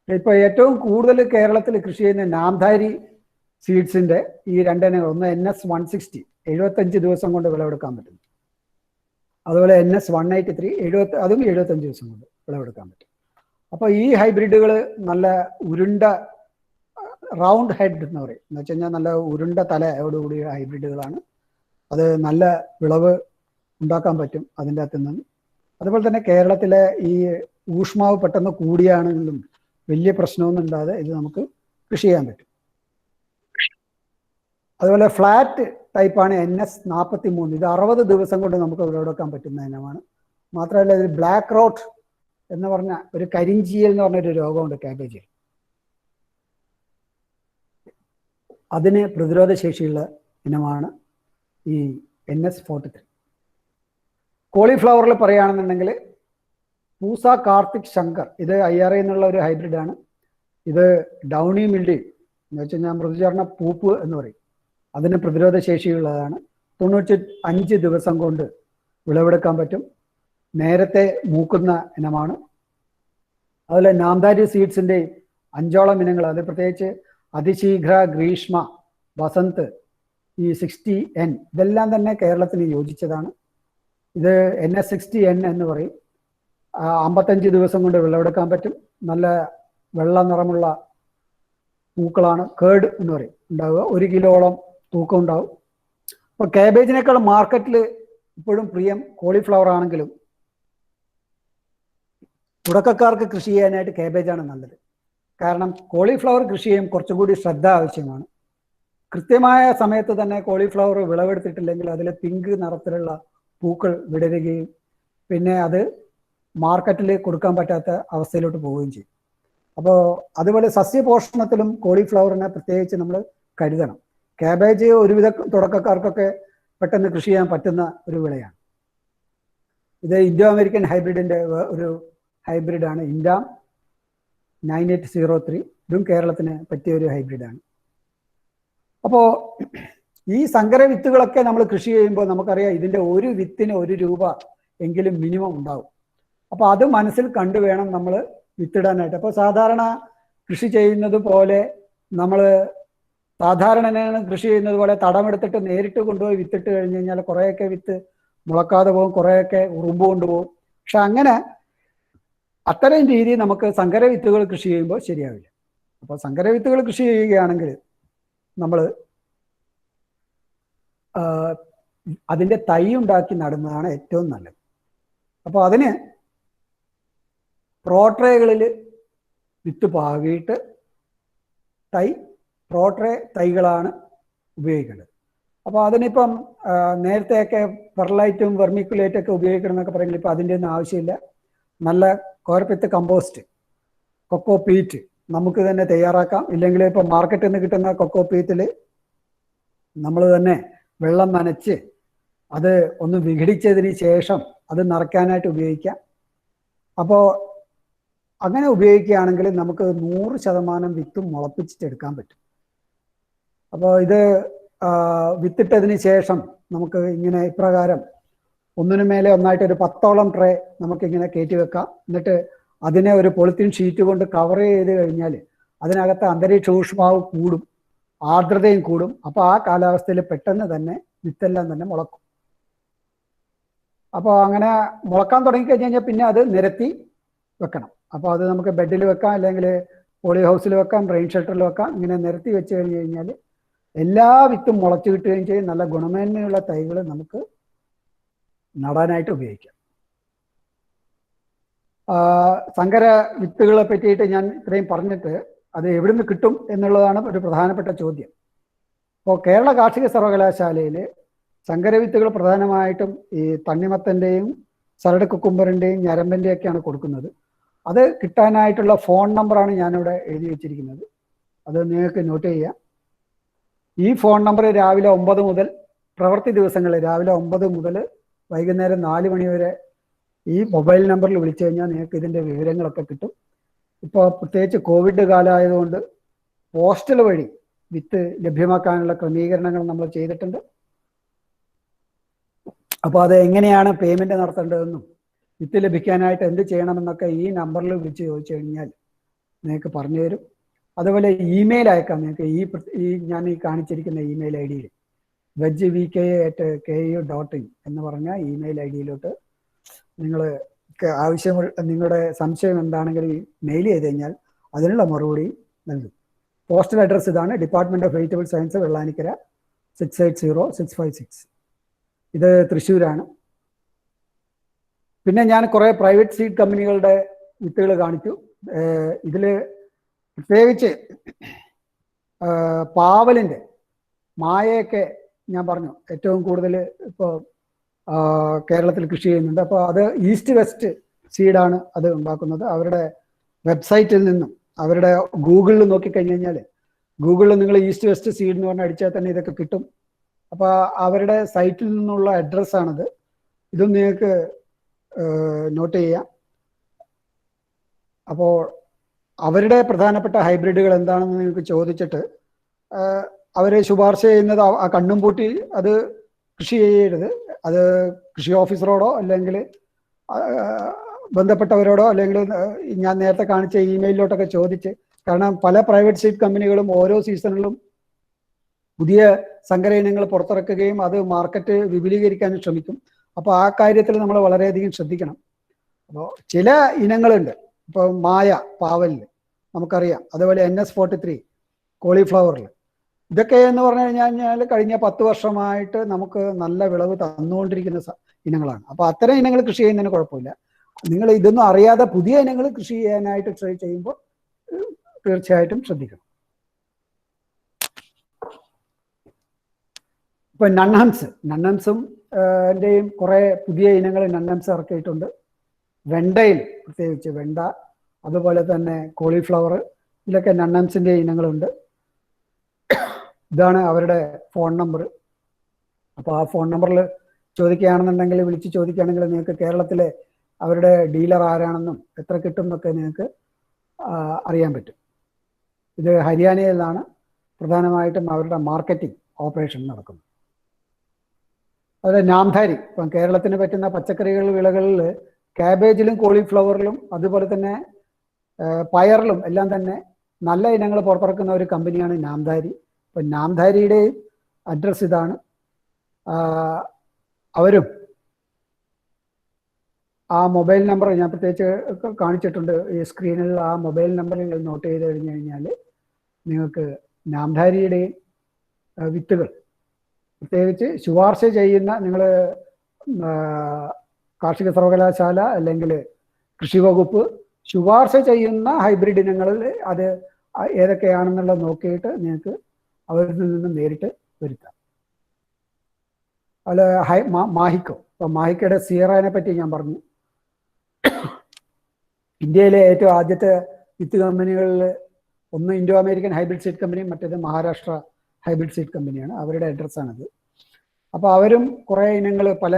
ഇപ്പോൾ ഏറ്റവും കൂടുതൽ കേരളത്തിൽ കൃഷി ചെയ്യുന്ന നാംധാരി സീഡ്സിൻ്റെ ഈ രണ്ടിനങ്ങൾ, ഒന്ന് NS 160 75 ദിവസം കൊണ്ട് വിളവെടുക്കാൻ പറ്റും. അതുപോലെ NS 183 അതും 75 ദിവസം കൊണ്ട് വിളവെടുക്കാൻ പറ്റും. അപ്പോൾ ഈ ഹൈബ്രിഡുകൾ നല്ല ഉരുണ്ട റൗണ്ട് ഹെഡ് എന്ന് പറയും, എന്ന് വെച്ച് കഴിഞ്ഞാൽ നല്ല ഉരുണ്ട തലയോടുകൂടിയ ഹൈബ്രിഡുകളാണ്. അത് നല്ല വിളവ് ഉണ്ടാക്കാൻ പറ്റും അതിൻ്റെ അകത്തു നിന്ന്. അതുപോലെ തന്നെ കേരളത്തിലെ ഈ ഊഷ്മാവ് പെട്ടെന്ന് കൂടിയാണെങ്കിലും വലിയ പ്രശ്നമൊന്നും ഉണ്ടാകാതെ ഇത് നമുക്ക് കൃഷി ചെയ്യാൻ പറ്റും. അതുപോലെ ഫ്ലാറ്റ് ടൈപ്പാണ് NS 43. ഇത് 60 ദിവസം കൊണ്ട് നമുക്ക് വിളവെടുക്കാൻ പറ്റുന്ന ഇനമാണ്. മാത്രമല്ല ഇത് ബ്ലാക്ക് റോട്ട് എന്ന് പറഞ്ഞ ഒരു കരിഞ്ചീയൽ എന്ന് പറഞ്ഞൊരു രോഗമുണ്ട് കാബേജിൽ. അതിന് പ്രതിരോധ ശേഷിയുള്ള ഇനമാണ് ഈ NS 43. കോളിഫ്ലവറിൽ പറയുകയാണെന്നുണ്ടെങ്കിൽ പൂസ കാർത്തിക് ശങ്കർ, ഇത് IRA എന്നുള്ള ഒരു ഹൈബ്രിഡാണ്. ഇത് ഡൗണി മിൽഡി എന്ന് വെച്ച് കഴിഞ്ഞാൽ മൃദുചർണ പൂപ്പ് എന്ന് പറയും, അതിന് പ്രതിരോധ ശേഷിയുള്ളതാണ്. 95 ദിവസം കൊണ്ട് വിളവെടുക്കാൻ പറ്റും, നേരത്തെ മൂക്കുന്ന ഇനമാണ്. അതുപോലെ നാംധാരി സീഡ്സിൻ്റെ 5ഓളം ഇനങ്ങൾ, അത് പ്രത്യേകിച്ച് അതിശീഘ്ര, ഗ്രീഷ്മ, വസന്ത്, ഈ 60N ഇതെല്ലാം തന്നെ കേരളത്തിന് യോജിച്ചതാണ്. ഇത് NS 60N എന്ന് പറയും. 55 ദിവസം കൊണ്ട് വിളവെടുക്കാൻ പറ്റും. നല്ല വെള്ള നിറമുള്ള പൂക്കളാണ്, കേർഡ് എന്ന് പറയും ഉണ്ടാവുക. 1 കിലോളം തൂക്കം ഉണ്ടാവും. അപ്പോൾ കാബേജിനേക്കാൾ മാർക്കറ്റിൽ ഇപ്പോഴും പ്രിയം കോളിഫ്ലവർ ആണെങ്കിലും തുടക്കക്കാർക്ക് കൃഷി ചെയ്യാനായിട്ട് കാബേജാണ് നല്ലത്. കാരണം കോളിഫ്ലവർ കൃഷി ചെയ്യും കുറച്ചും കൂടി ശ്രദ്ധ ആവശ്യമാണ്. കൃത്യമായ സമയത്ത് തന്നെ കോളിഫ്ലവർ വിളവെടുത്തിട്ടില്ലെങ്കിൽ അതിൽ പിങ്ക് നിറത്തിലുള്ള പൂക്കൾ വിടരുകയും പിന്നെ അത് മാർക്കറ്റിൽ കൊടുക്കാൻ പറ്റാത്ത അവസ്ഥയിലോട്ട് പോവുകയും ചെയ്യും. അപ്പോൾ അതുപോലെ സസ്യപോഷണത്തിലും കോളിഫ്ലവറിനെ പ്രത്യേകിച്ച് നമ്മൾ കരുതണം. കാബേജ് ഒരുവിധ തുടക്കക്കാർക്കൊക്കെ പെട്ടെന്ന് കൃഷി ചെയ്യാൻ പറ്റുന്ന ഒരു വിളയാണ്. ഇത് ഇൻഡോ അമേരിക്കൻ ഹൈബ്രിഡിൻ്റെ ഒരു ഹൈബ്രിഡാണ്, ഇൻഡാം 9803. ഇതും കേരളത്തിന് പറ്റിയ ഒരു ഹൈബ്രിഡാണ്. അപ്പോൾ ഈ സങ്കര വിത്തുകളൊക്കെ നമ്മൾ കൃഷി ചെയ്യുമ്പോൾ നമുക്കറിയാം ഇതിൻ്റെ ഒരു വിത്തിന് 1 രൂപ എങ്കിലും മിനിമം ഉണ്ടാവും. അപ്പോൾ അത് മനസ്സിൽ കണ്ടു വേണം നമ്മൾ വിത്തിടാനായിട്ട്. അപ്പോൾ സാധാരണ കൃഷി ചെയ്യുന്നത് പോലെ നമ്മൾ സാധാരണ കൃഷി ചെയ്യുന്നത് പോലെ തടമെടുത്തിട്ട് നേരിട്ട് കൊണ്ടുപോയി വിത്തിട്ട് കഴിഞ്ഞ് കഴിഞ്ഞാൽ കുറേയൊക്കെ വിത്ത് മുളക്കാതെ പോകും, കുറേയൊക്കെ ഉറുമ്പ് കൊണ്ടുപോകും. പക്ഷെ അങ്ങനെ അത്തരം രീതി നമുക്ക് സങ്കര വിത്തുകൾ കൃഷി ചെയ്യുമ്പോൾ ശരിയാവില്ല. അപ്പോൾ സങ്കര വിത്തുകൾ കൃഷി ചെയ്യുകയാണെങ്കിൽ നമ്മൾ അതിൻ്റെ തൈ ഉണ്ടാക്കി നടുന്നതാണ് ഏറ്റവും നല്ലത്. അപ്പോൾ അതിന് പ്രോട്രേകളിൽ വിത്ത് പാകിയിട്ട് പ്രോട്രേ തൈകളാണ് ഉപയോഗിക്കേണ്ടത്. അപ്പോൾ അതിനിപ്പം നേരത്തെയൊക്കെ പെർലൈറ്റും വെർമിക്കുലേറ്റൊക്കെ ഉപയോഗിക്കണം എന്നൊക്കെ പറയുന്നത് ഇപ്പോൾ അതിൻ്റെ ഒന്നും ആവശ്യമില്ല. നല്ല കോർപ്പിത്ത് കമ്പോസ്റ്റ്, കൊക്കോ പീറ്റ് നമുക്ക് തന്നെ തയ്യാറാക്കാം. ഇല്ലെങ്കിൽ ഇപ്പോൾ മാർക്കറ്റിൽ നിന്ന് കിട്ടുന്ന കൊക്കോ പീറ്റിൽ നമ്മൾ തന്നെ വെള്ളം നനച്ച് അത് ഒന്ന് വിഘടിച്ചതിന് ശേഷം അത് നിറയ്ക്കാനായിട്ട് ഉപയോഗിക്കാം. അപ്പോൾ അങ്ങനെ ഉപയോഗിക്കുകയാണെങ്കിൽ നമുക്ക് 100% വിത്തും മുളപ്പിച്ചിട്ടെടുക്കാൻ പറ്റും. അപ്പോൾ ഇത് വിത്തിട്ടതിന് ശേഷം നമുക്ക് ഇങ്ങനെ ഇപ്രകാരം ഒന്നിനു മേലെ ഒന്നായിട്ട് ഒരു 10ഓളം ട്രേ നമുക്കിങ്ങനെ കയറ്റി വെക്കാം. എന്നിട്ട് അതിനെ ഒരു പോളിത്തീൻ ഷീറ്റ് കൊണ്ട് കവർ ചെയ്ത് കഴിഞ്ഞാൽ അതിനകത്ത് അന്തരീക്ഷ ഊഷ്മാവ് കൂടും, ആർദ്രതയും കൂടും. അപ്പോൾ ആ കാലാവസ്ഥയിൽ പെട്ടെന്ന് തന്നെ വിത്തെല്ലാം തന്നെ മുളക്കും. അപ്പോൾ അങ്ങനെ മുളക്കാൻ തുടങ്ങിക്കഴിഞ്ഞ് കഴിഞ്ഞാൽ പിന്നെ അത് നിരത്തി വെക്കണം. അപ്പോൾ അത് നമുക്ക് ബെഡിൽ വെക്കാം, അല്ലെങ്കിൽ പോളി ഹൗസിൽ വെക്കാം, റെയിൻ ഷെൽട്ടറിൽ വെക്കാം. ഇങ്ങനെ നിരത്തി വെച്ച് കഴിഞ്ഞ് കഴിഞ്ഞാൽ എല്ലാ വിത്തും മുളച്ചു കിട്ടുകയും ചെയ്യും. നല്ല ഗുണമേന്മയുള്ള തൈകൾ നമുക്ക് നടാനായിട്ട് ഉപയോഗിക്കാം. സങ്കര വിത്തുകളെ പറ്റിയിട്ട് ഞാൻ ഇത്രയും പറഞ്ഞിട്ട് അത് എവിടെ നിന്ന് കിട്ടും എന്നുള്ളതാണ് ഒരു പ്രധാനപ്പെട്ട ചോദ്യം. അപ്പോൾ കേരള കാർഷിക സർവകലാശാലയിൽ സങ്കരവിത്തുകൾ പ്രധാനമായിട്ടും ഈ തണ്ണിമത്തൻ്റെയും സരട് കുക്കുംബറിൻ്റെയും ഞരമ്പിൻ്റെയും ഒക്കെയാണ് കൊടുക്കുന്നത്. അത് കിട്ടാനായിട്ടുള്ള ഫോൺ നമ്പറാണ് ഞാനിവിടെ എഴുതി വെച്ചിരിക്കുന്നത്. അത് നിങ്ങൾക്ക് നോട്ട് ചെയ്യാം. ഈ ഫോൺ നമ്പർ രാവിലെ 9 മുതൽ, പ്രവൃത്തി ദിവസങ്ങളിൽ രാവിലെ 9 മുതൽ വൈകുന്നേരം 4 മണി വരെ ഈ മൊബൈൽ നമ്പറിൽ വിളിച്ചു കഴിഞ്ഞാൽ നിങ്ങൾക്ക് ഇതിൻ്റെ വിവരങ്ങളൊക്കെ കിട്ടും. ഇപ്പോൾ പ്രത്യേകിച്ച് കോവിഡ് കാലമായതുകൊണ്ട് പോസ്റ്റൽ വഴി വിത്ത് ലഭ്യമാക്കാനുള്ള ക്രമീകരണങ്ങൾ നമ്മൾ ചെയ്തിട്ടുണ്ട്. അപ്പോൾ അത് എങ്ങനെയാണ് പേയ്മെൻറ്റ് നടത്തേണ്ടതെന്നും വിത്ത് ലഭിക്കാനായിട്ട് എന്ത് ചെയ്യണമെന്നൊക്കെ ഈ നമ്പറിൽ വിളിച്ച് ചോദിച്ചു കഴിഞ്ഞാൽ നിങ്ങൾക്ക് പറഞ്ഞു തരും. അതുപോലെ ഇമെയിൽ അയക്കാം നിങ്ങൾക്ക് ഈ ഞാൻ ഈ കാണിച്ചിരിക്കുന്ന ഇമെയിൽ ഐ ഡിയിൽ vegvk@ku.in എന്ന് പറഞ്ഞ ഇമെയിൽ ഐ ഡിയിലോട്ട് നിങ്ങൾ ആവശ്യമുള്ള നിങ്ങളുടെ സംശയം എന്താണെങ്കിലും മെയിൽ ചെയ്ത് കഴിഞ്ഞാൽ അതിനുള്ള മറുപടി നൽകും. പോസ്റ്റൽ അഡ്രസ്സ് ഇതാണ്: department of vegetable science, Vellanikkara 680656. ഇത് തൃശ്ശൂരാണ്. പിന്നെ ഞാൻ കുറേ പ്രൈവറ്റ് സീഡ് കമ്പനികളുടെ വിത്തുകൾ കാണിച്ചു. ഇതിൽ പ്രത്യേകിച്ച് പാവലിൻ്റെ മായയൊക്കെ ഞാൻ പറഞ്ഞു ഏറ്റവും കൂടുതൽ ഇപ്പോൾ കേരളത്തിൽ കൃഷി ചെയ്യുന്നുണ്ട്. അപ്പോൾ അത് ഈസ്റ്റ് വെസ്റ്റ് സീഡാണ് അത് ഉണ്ടാക്കുന്നത്. അവരുടെ വെബ്സൈറ്റിൽ നിന്നും അവരുടെ ഗൂഗിളിൽ നോക്കിക്കഴിഞ്ഞ് കഴിഞ്ഞാൽ ഗൂഗിളിൽ നിങ്ങൾ ഈസ്റ്റ് വെസ്റ്റ് സീഡ് എന്ന് പറഞ്ഞാൽ അടിച്ചാൽ തന്നെ ഇതൊക്കെ കിട്ടും. അപ്പോൾ അവരുടെ സൈറ്റിൽ നിന്നുള്ള അഡ്രസ്സാണിത്. ഇതും നിങ്ങൾക്ക് നോട്ട് ചെയ്യാം. അപ്പോൾ അവരുടെ പ്രധാനപ്പെട്ട ഹൈബ്രിഡുകൾ എന്താണെന്ന് നിങ്ങൾക്ക് ചോദിച്ചിട്ട് അവർ ശുപാർശ ചെയ്യുന്നത് ആ കണ്ണും പൂട്ടി അത് കൃഷി ചെയ്യരുത്. അത് കൃഷി ഓഫീസറോടോ അല്ലെങ്കിൽ ബന്ധപ്പെട്ടവരോടോ അല്ലെങ്കിൽ ഞാൻ നേരത്തെ കാണിച്ച ഇമെയിലിലോട്ടൊക്കെ ചോദിച്ച്, കാരണം പല പ്രൈവറ്റ് സീഡ് കമ്പനികളും ഓരോ സീസണിലും പുതിയ സങ്കര ഇനങ്ങൾ പുറത്തിറക്കുകയും അത് മാർക്കറ്റ് വിപുലീകരിക്കാനും ശ്രമിക്കും. അപ്പോൾ ആ കാര്യത്തിൽ നമ്മൾ വളരെയധികം ശ്രദ്ധിക്കണം. അപ്പോൾ ചില ഇനങ്ങളുണ്ട്. ഇപ്പോൾ മായ പാവലിൽ നമുക്കറിയാം, അതുപോലെ NS43 കോളിഫ്ലവറിൽ, ഇതൊക്കെ എന്ന് പറഞ്ഞു കഴിഞ്ഞാൽ കഴിഞ്ഞ 10 വർഷമായിട്ട് നമുക്ക് നല്ല വിളവ് തന്നുകൊണ്ടിരിക്കുന്ന ഇനങ്ങളാണ്. അപ്പോൾ അത്തരം ഇനങ്ങൾ കൃഷി ചെയ്യുന്നതിന് കുഴപ്പമില്ല. നിങ്ങൾ ഇതൊന്നും അറിയാതെ പുതിയ ഇനങ്ങൾ കൃഷി ചെയ്യാനായിട്ട് ട്രൈ ചെയ്യുമ്പോൾ തീർച്ചയായിട്ടും ശ്രദ്ധിക്കണം. ഇപ്പൊ നണ്ണംസും ൻ്റെയും കുറെ പുതിയ ഇനങ്ങൾ നണ്ണംസ് ഇറക്കിയിട്ടുണ്ട്. വെണ്ടയിൽ പ്രത്യേകിച്ച് വെണ്ട, അതുപോലെ തന്നെ കോളിഫ്ലവർ, ഇതിലൊക്കെ നണ്ണംസിൻ്റെ ഇനങ്ങളുണ്ട്. ഇതാണ് അവരുടെ ഫോൺ നമ്പർ. അപ്പോൾ ആ ഫോൺ നമ്പറിൽ ചോദിക്കുകയാണെന്നുണ്ടെങ്കിൽ, വിളിച്ച് ചോദിക്കുകയാണെങ്കിൽ നിങ്ങൾക്ക് കേരളത്തിലെ അവരുടെ ഡീലർ ആരാണെന്നും എത്ര കിട്ടും എന്നൊക്കെ നിങ്ങൾക്ക് അറിയാൻ പറ്റും. ഇത് ഹരിയാനയിലാണ് പ്രധാനമായിട്ടും അവരുടെ മാർക്കറ്റിംഗ് ഓപ്പറേഷൻ നടക്കുന്നത്. അതുപോലെ നാംധാരി, ഇപ്പം കേരളത്തിന് പറ്റുന്ന പച്ചക്കറികൾ വിളകളിൽ കാബേജിലും കോളിഫ്ലവറിലും അതുപോലെ തന്നെ പയറിലും എല്ലാം തന്നെ നല്ല ഇനങ്ങൾ പുറത്തിറക്കുന്ന ഒരു കമ്പനിയാണ് നാംധാരി. അപ്പം നാംധാരിയുടെ അഡ്രസ്സ് ഇതാണ്. അവരും ആ മൊബൈൽ നമ്പർ ഞാൻ പ്രത്യേകിച്ച് കാണിച്ചിട്ടുണ്ട് ഈ സ്ക്രീനിൽ. ആ മൊബൈൽ നമ്പറിൽ നോട്ട് ചെയ്ത് കഴിഞ്ഞ് കഴിഞ്ഞാൽ നിങ്ങൾക്ക് നാംധാരിയുടെ വിത്തുകൾ പ്രത്യേകിച്ച് ശുപാർശ ചെയ്യുന്ന, നിങ്ങൾ കാർഷിക സർവകലാശാല അല്ലെങ്കിൽ കൃഷി വകുപ്പ് ശുപാർശ ചെയ്യുന്ന ഹൈബ്രിഡ് ഇനങ്ങളിൽ അത് ഏതൊക്കെയാണെന്നുള്ളത് നോക്കിയിട്ട് നിങ്ങൾക്ക് അവരിൽ നിന്ന് നേരിട്ട് വരുത്താം. അതുപോലെ മാഹിക്കോ, ഇപ്പം മാഹിക്കയുടെ സിയറയെ പറ്റി ഞാൻ പറഞ്ഞു. ഇന്ത്യയിലെ ഏറ്റവും ആദ്യത്തെ വിത്ത് കമ്പനികളിൽ ഒന്ന് ഇൻഡോ അമേരിക്കൻ ഹൈബ്രിഡ് സീഡ് കമ്പനിയും മറ്റേത് മഹാരാഷ്ട്ര ഹൈബ്രിഡ് സീഡ് കമ്പനിയാണ്. അവരുടെ അഡ്രസ്സാണിത്. അപ്പോൾ അവരും കുറേ ഇനങ്ങൾ പല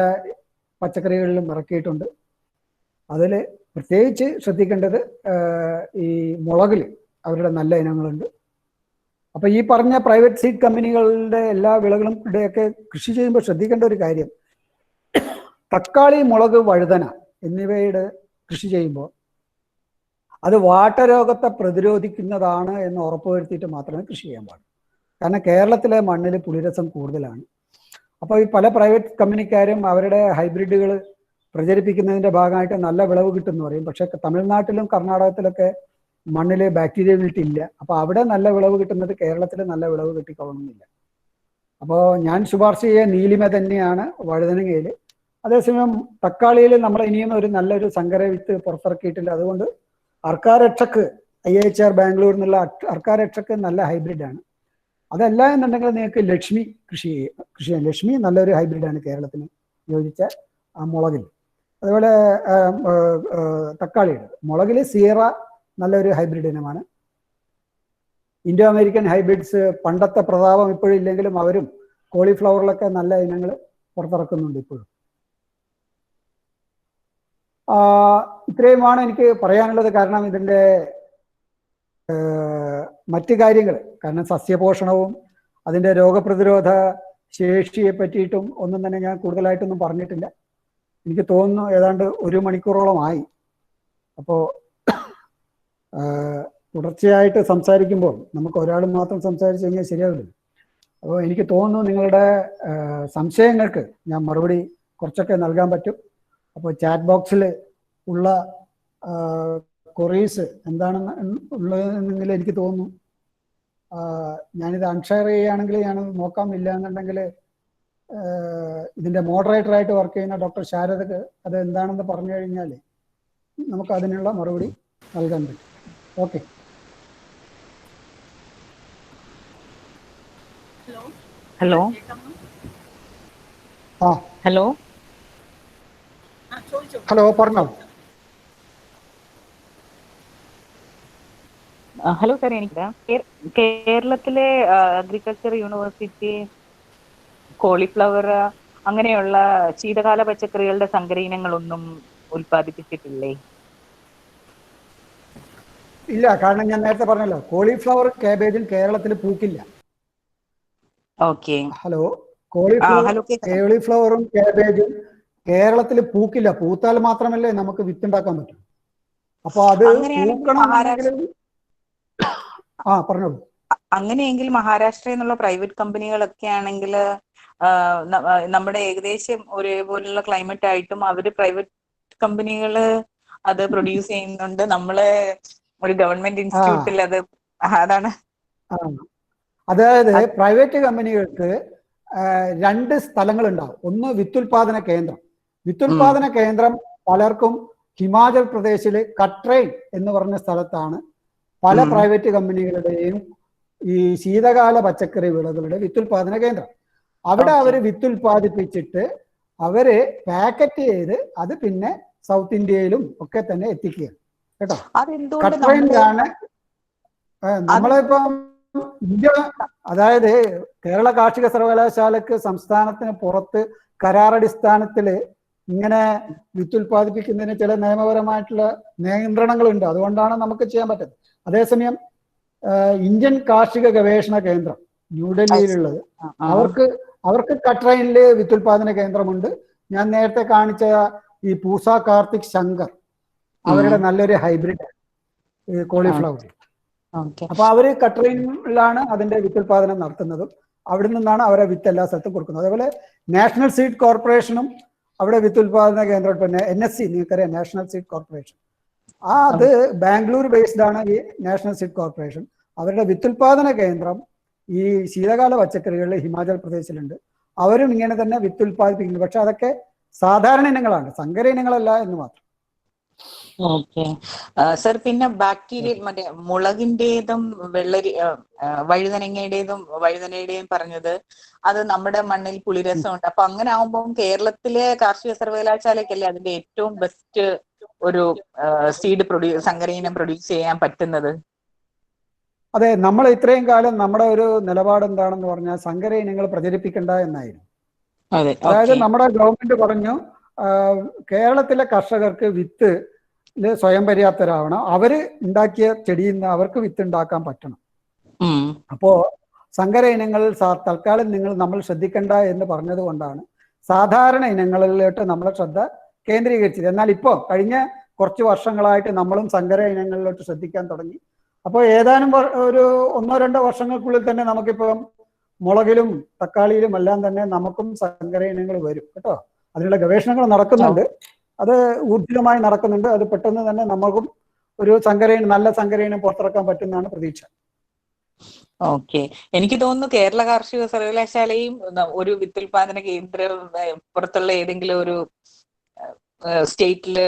പച്ചക്കറികളിലും ഇറക്കിയിട്ടുണ്ട്. അതിൽ പ്രത്യേകിച്ച് ശ്രദ്ധിക്കേണ്ടത് ഈ മുളകിൽ അവരുടെ നല്ല ഇനങ്ങളുണ്ട്. അപ്പോൾ ഈ പറഞ്ഞ പ്രൈവറ്റ് സീഡ് കമ്പനികളുടെ എല്ലാ വിളകളും ഇവിടെയൊക്കെ കൃഷി ചെയ്യുമ്പോൾ ശ്രദ്ധിക്കേണ്ട ഒരു കാര്യം, തക്കാളി, മുളക്, വഴുതന എന്നിവയുടെ കൃഷി ചെയ്യുമ്പോൾ അത് വാട്ടരോഗത്തെ പ്രതിരോധിക്കുന്നതാണ് എന്ന് ഉറപ്പുവരുത്തിയിട്ട് മാത്രമേ കൃഷി ചെയ്യാൻ പാടുള്ളൂ. കാരണം കേരളത്തിലെ മണ്ണിൽ പുളിരസം കൂടുതലാണ്. അപ്പോൾ ഈ പല പ്രൈവറ്റ് കമ്പനിക്കാരും അവരുടെ ഹൈബ്രിഡുകൾ പ്രചരിപ്പിക്കുന്നതിൻ്റെ ഭാഗമായിട്ട് നല്ല വിളവ് കിട്ടുമെന്ന് പറയും. പക്ഷേ തമിഴ്നാട്ടിലും കർണാടകത്തിലൊക്കെ മണ്ണിൽ ബാക്ടീരിയബിലിറ്റി ഇല്ല. അപ്പോൾ അവിടെ നല്ല വിളവ് കിട്ടുന്നത് കേരളത്തിൽ നല്ല വിളവ് കിട്ടിക്കൊള്ളണമെന്നില്ല. അപ്പോൾ ഞാൻ ശുപാർശ ചെയ്യുക നീലിമ തന്നെയാണ് വഴുതനങ്ങയിൽ. അതേസമയം തക്കാളിയിൽ നമ്മൾ ഇനിയും ഒരു നല്ലൊരു സങ്കര വിത്ത് പുറത്തിറക്കിയിട്ടില്ല. അതുകൊണ്ട് അർക്കാരക്ഷക്ക് IIHR ബാംഗ്ലൂർ എന്നുള്ള അർക്കാരക്ഷക്ക് നല്ല ഹൈബ്രിഡാണ്. അതല്ല എന്നുണ്ടെങ്കിൽ നിങ്ങൾക്ക് ലക്ഷ്മി കൃഷി ചെയ്യാം. ലക്ഷ്മി നല്ലൊരു ഹൈബ്രിഡാണ് കേരളത്തിന് യോജിച്ച മുളകിൽ. അതുപോലെ തക്കാളിയുടെ മുളകിൽ സിയറ നല്ലൊരു ഹൈബ്രിഡ് ഇനമാണ്. ഇൻഡോ അമേരിക്കൻ ഹൈബ്രിഡ്സ് പണ്ടത്തെ പ്രതാപം ഇപ്പോഴും ഇല്ലെങ്കിലും അവരും കോളിഫ്ലവറിലൊക്കെ നല്ല ഇനങ്ങൾ പുറത്തിറക്കുന്നുണ്ട് ഇപ്പോഴും. ഇത്രയുമാണ് എനിക്ക് പറയാനുള്ളത്. കാരണം ഇതിൻ്റെ മറ്റ് കാര്യങ്ങൾ, കാരണം സസ്യപോഷണവും അതിൻ്റെ രോഗപ്രതിരോധ ശേഷിയെ പറ്റിയിട്ടും ഒന്നും തന്നെ ഞാൻ കൂടുതലായിട്ടൊന്നും പറഞ്ഞിട്ടില്ല. എനിക്ക് തോന്നുന്നു ഏതാണ്ട് 1 മണിക്കൂറോളമായി. അപ്പോൾ തുടർച്ചയായിട്ട് സംസാരിക്കുമ്പോൾ നമുക്ക് ഒരാൾ മാത്രം സംസാരിച്ച് കഴിഞ്ഞാൽ ശരിയാവില്ല. അപ്പോൾ എനിക്ക് തോന്നുന്നു നിങ്ങളുടെ സംശയങ്ങൾക്ക് ഞാൻ മറുപടി കുറച്ചൊക്കെ നൽകാൻ പറ്റും. അപ്പോൾ ചാറ്റ് ബോക്സിൽ ഉള്ള ക്വറീസ് എന്താണെന്ന് ഉള്ളതെന്നെങ്കിൽ എനിക്ക് തോന്നുന്നു ഞാനിത് അൺഷെയർ ചെയ്യുകയാണെങ്കിൽ ഞാനത് നോക്കാം. ഇല്ല എന്നുണ്ടെങ്കിൽ ഇതിൻ്റെ മോഡറേറ്ററായിട്ട് വർക്ക് ചെയ്യുന്ന ഡോക്ടർ ശാരദക്ക് അത് എന്താണെന്ന് പറഞ്ഞു കഴിഞ്ഞാൽ നമുക്ക് അതിനുള്ള മറുപടി നൽകാൻ പറ്റും. ഓക്കെ. ഹലോ ആ ഹലോ ഹലോ പറഞ്ഞോ. ഹലോ സാർ, എനിക്ക് കേരളത്തിലെ അഗ്രികൾച്ചർ യൂണിവേഴ്സിറ്റി കോളിഫ്ലവർ അങ്ങനെയുള്ള ശീതകാല പച്ചക്കറികളുടെ സങ്കര ഇനങ്ങളൊന്നും ഉൽപ്പാദിപ്പിച്ചിട്ടില്ലേ? ഇല്ല, കാരണം ഞാൻ നേരത്തെ പറഞ്ഞല്ലോ, കോളിഫ്ലവർ കാബേജും കേരളത്തിൽ പൂക്കില്ല. ഓക്കെ. ഹലോ, കോളിഫ്ലവറും കാബേജും കേരളത്തിൽ പൂക്കില്ല. പൂത്താൽ മാത്രമല്ലേ നമുക്ക് വിത്തുണ്ടാക്കാൻ പറ്റും. അപ്പൊ അത് പൂക്കണമെന്നുണ്ടെങ്കിൽ പറഞ്ഞോളൂ. അങ്ങനെയെങ്കിൽ മഹാരാഷ്ട്രയിൽ നിന്നുള്ള പ്രൈവറ്റ് കമ്പനികളൊക്കെ ആണെങ്കിൽ നമ്മുടെ ഏകദേശം ഒരേപോലുള്ള ക്ലൈമറ്റ് ആയിട്ടും അവര് പ്രൈവറ്റ് കമ്പനികള് അത് പ്രൊഡ്യൂസ് ചെയ്യുന്നുണ്ട്. നമ്മള് ഒരു ഗവൺമെന്റ് ഇൻസ്റ്റിറ്റ്യൂട്ടിൽ അതാണ്. അതായത് പ്രൈവറ്റ് കമ്പനികൾക്ക് 2 സ്ഥലങ്ങളുണ്ടാവും. ഒന്ന് വിത്തുൽപാദന കേന്ദ്രം. വിത്തുൽപാദന കേന്ദ്രം പലർക്കും ഹിമാചൽ പ്രദേശില് കട്രൈൻ എന്ന് പറഞ്ഞ സ്ഥലത്താണ് പല പ്രൈവറ്റ് കമ്പനികളുടെയും ഈ ശീതകാല പച്ചക്കറി വിളകളുടെ വിത്തുൽപാദന കേന്ദ്രം. അവിടെ അവര് വിത്തുൽപാദിപ്പിച്ചിട്ട് അവര് പാക്കറ്റ് ചെയ്ത് അത് പിന്നെ സൗത്ത് ഇന്ത്യയിലും ഒക്കെ തന്നെ എത്തിക്കുക കേട്ടോ. കട്രൈനിലാണ് നമ്മളിപ്പം ഇന്ത്യ, അതായത് കേരള കാർഷിക സർവകലാശാലക്ക് സംസ്ഥാനത്തിന് പുറത്ത് കരാറടിസ്ഥാനത്തില് ഇങ്ങനെ വിത്തുൽപാദിപ്പിക്കുന്നതിന് ചില നിയമപരമായിട്ടുള്ള നിയന്ത്രണങ്ങളുണ്ട്. അതുകൊണ്ടാണ് നമുക്ക് ചെയ്യാൻ പറ്റുന്നത്. അതേസമയം ഇന്ത്യൻ കാർഷിക ഗവേഷണ കേന്ദ്രം ന്യൂഡൽഹിയിലുള്ളത്, അവർക്ക് കട്രൈനില് വിത്തുൽപാദന കേന്ദ്രമുണ്ട്. ഞാൻ നേരത്തെ കാണിച്ച ഈ പൂസ കാർത്തിക് ശങ്കർ അവരുടെ നല്ലൊരു ഹൈബ്രിഡ് കോളിഫ്ലവർ. അപ്പൊ അവര് കട്രൈനിലാണ് അതിന്റെ വിത്തുൽപാദനം നടത്തുന്നതും അവിടെ നിന്നാണ് അവരെ വിത്ത് എല്ലാ സ്ഥലത്തും കൊടുക്കുന്നത്. അതേപോലെ നാഷണൽ സീഡ് കോർപ്പറേഷനും അവിടെ വിത്തുൽപാദന കേന്ദ്രം, പിന്നെ NSC നിങ്ങൾക്കറിയാം, നാഷണൽ സീഡ് കോർപ്പറേഷൻ, അത് ബാംഗ്ലൂർ ബേസ്ഡ് ആണ് ഈ നാഷണൽ സീഡ് കോർപ്പറേഷൻ. അവരുടെ വിത്തുൽപാദന കേന്ദ്രം ഈ ശീതകാല പച്ചക്കറികളിൽ ഹിമാചൽ പ്രദേശിലുണ്ട്. അവരും ഇങ്ങനെ തന്നെ വിത്തുൽപാദിപ്പിക്കുന്നു. പക്ഷെ അതൊക്കെ സാധാരണ ഇനങ്ങളാണ്, സങ്കര ഇനങ്ങളല്ല എന്ന് മാത്രം. ഓക്കെ സർ, പിന്നെ ബാക്ടീരിയ മറ്റേ മുളകിന്റേതും വഴുതനയുടെയും പറഞ്ഞത് അത് നമ്മുടെ മണ്ണിൽ പുളിരസമുണ്ട്. അപ്പൊ അങ്ങനെ ആവുമ്പോൾ കേരളത്തിലെ കാർഷിക സർവകലാശാലയ്ക്കല്ലേ അതിന്റെ ഏറ്റവും ബെസ്റ്റ് ഒരു സീഡ് സങ്കരയിനം പ്രൊഡ്യൂസ് ചെയ്യാൻ പറ്റുന്നത്? അതെ, നമ്മൾ ഇത്രയും കാലം നമ്മുടെ ഒരു നിലപാട് എന്താണെന്ന് പറഞ്ഞാൽ സങ്കര ഇനങ്ങൾ പ്രചരിപ്പിക്കണ്ട എന്നായിരുന്നു. അതായത് നമ്മുടെ ഗവൺമെന്റ് പറഞ്ഞു കേരളത്തിലെ കർഷകർക്ക് വിത്ത് സ്വയം പര്യാപ്തരാവണം, അവര് ഉണ്ടാക്കിയ ചെടിയിൽ നിന്ന് അവർക്ക് വിത്ത് ഉണ്ടാക്കാൻ പറ്റണം. അപ്പോ സങ്കര ഇനങ്ങൾ തൽക്കാലം നമ്മൾ ശ്രദ്ധിക്കണ്ട എന്ന് പറഞ്ഞത് കൊണ്ടാണ് സാധാരണ ഇനങ്ങളിലോട്ട് നമ്മളെ ശ്രദ്ധ കേന്ദ്രീകരിച്ചത്. എന്നാൽ ഇപ്പോൾ കഴിഞ്ഞ കുറച്ച് വർഷങ്ങളായിട്ട് നമ്മളും സങ്കര ഇനങ്ങളിലോട്ട് ശ്രദ്ധിക്കാൻ തുടങ്ങി. അപ്പോൾ ഏതാനും ഒരു 1-2 വർഷങ്ങൾക്കുള്ളിൽ തന്നെ നമുക്കിപ്പം മുളകിലും തക്കാളിയിലും എല്ലാം തന്നെ നമുക്കും സങ്കര ഇനങ്ങൾ വരും കേട്ടോ. അതിനുള്ള ഗവേഷണങ്ങൾ നടക്കുന്നുണ്ട്, അത് ഊർജിതമായി നടക്കുന്നുണ്ട്. അത് പെട്ടെന്ന് തന്നെ നമുക്കും ഒരു നല്ല സങ്കരയിനം പുറത്തിറക്കാൻ പറ്റുന്നതാണ് പ്രതീക്ഷ. ഓക്കെ, എനിക്ക് തോന്നുന്നു കേരള കാർഷിക സർവകലാശാലയും ഒരു വിത്തുൽപാദന കേന്ദ്രം പുറത്തുള്ള ഏതെങ്കിലും ഒരു സ്റ്റേറ്റില്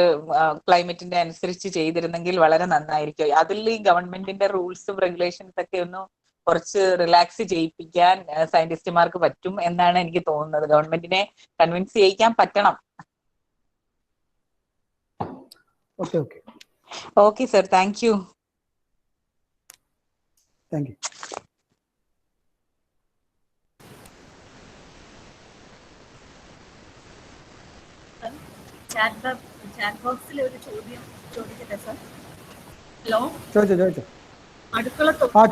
ക്ലൈമറ്റിന്റെ അനുസരിച്ച് ചെയ്തിരുന്നെങ്കിൽ വളരെ നന്നായിരിക്കും. അതിൽ ഈ ഗവൺമെന്റിന്റെ റൂൾസും റെഗുലേഷൻസ് ഒക്കെ ഒന്ന് കുറച്ച് റിലാക്സ് ചെയ്യിപ്പിക്കാൻ സയന്റിസ്റ്റുമാർക്ക് പറ്റും എന്നാണ് എനിക്ക് തോന്നുന്നത്. ഗവൺമെന്റിനെ കൺവിൻസ് ചെയ്യിക്കാൻ പറ്റണം. Okay sir, thank U. Thank you. Chat ബോക്സിൽ ഒരു ചോദ്യം ചോദിക്കട്ടെ സർ? ഹലോ, ചോദിച്ചോ.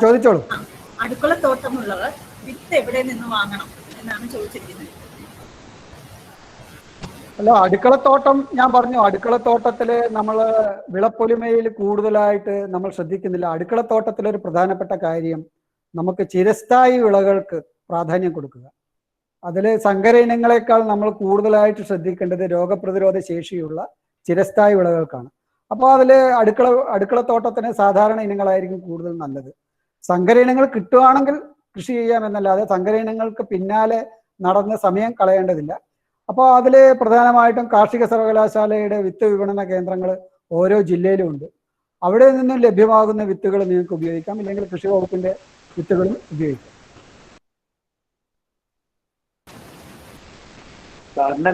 ചോദിച്ചോളൂ. അടുക്കളത്തോട്ടമുള്ളവർ വിത്ത് എവിടെ നിന്ന് വാങ്ങണം എന്നാണ് ചോദിച്ചിരിക്കുന്നത്. അല്ല, അടുക്കളത്തോട്ടം ഞാൻ പറഞ്ഞു, അടുക്കളത്തോട്ടത്തില് നമ്മൾ വിളപ്പൊലിമയിൽ കൂടുതലായിട്ട് നമ്മൾ ശ്രദ്ധിക്കുന്നില്ല. അടുക്കളത്തോട്ടത്തിലൊരു പ്രധാനപ്പെട്ട കാര്യം നമുക്ക് ചിരസ്ഥായി വിളകൾക്ക് പ്രാധാന്യം കൊടുക്കുക. അതിൽ സങ്കര ഇനങ്ങളെക്കാൾ നമ്മൾ കൂടുതലായിട്ട് ശ്രദ്ധിക്കേണ്ടത് രോഗപ്രതിരോധ ശേഷിയുള്ള ചിരസ്ഥായി വിളകൾക്കാണ്. അപ്പോൾ അതിൽ അടുക്കളത്തോട്ടത്തിന് സാധാരണ ഇനങ്ങളായിരിക്കും കൂടുതൽ നല്ലത്. സങ്കര ഇനങ്ങൾ കിട്ടുകയാണെങ്കിൽ കൃഷി ചെയ്യാമെന്നല്ലാതെ സങ്കര ഇനങ്ങൾക്ക് പിന്നാലെ നടന്ന് സമയം കളയേണ്ടതില്ല. അപ്പോൾ അതിൽ പ്രധാനമായിട്ടും കാർഷിക സർവകലാശാലയുടെ വിത്ത് വിപണന കേന്ദ്രങ്ങൾ ഓരോ ജില്ലയിലും ഉണ്ട്. അവിടെ നിന്നും ലഭ്യമാകുന്ന വിത്തുകൾ നിങ്ങൾക്ക് ഉപയോഗിക്കാം, ഇല്ലെങ്കിൽ കൃഷി വകുപ്പിന്റെ വിത്തുകളും ഉപയോഗിക്കാം.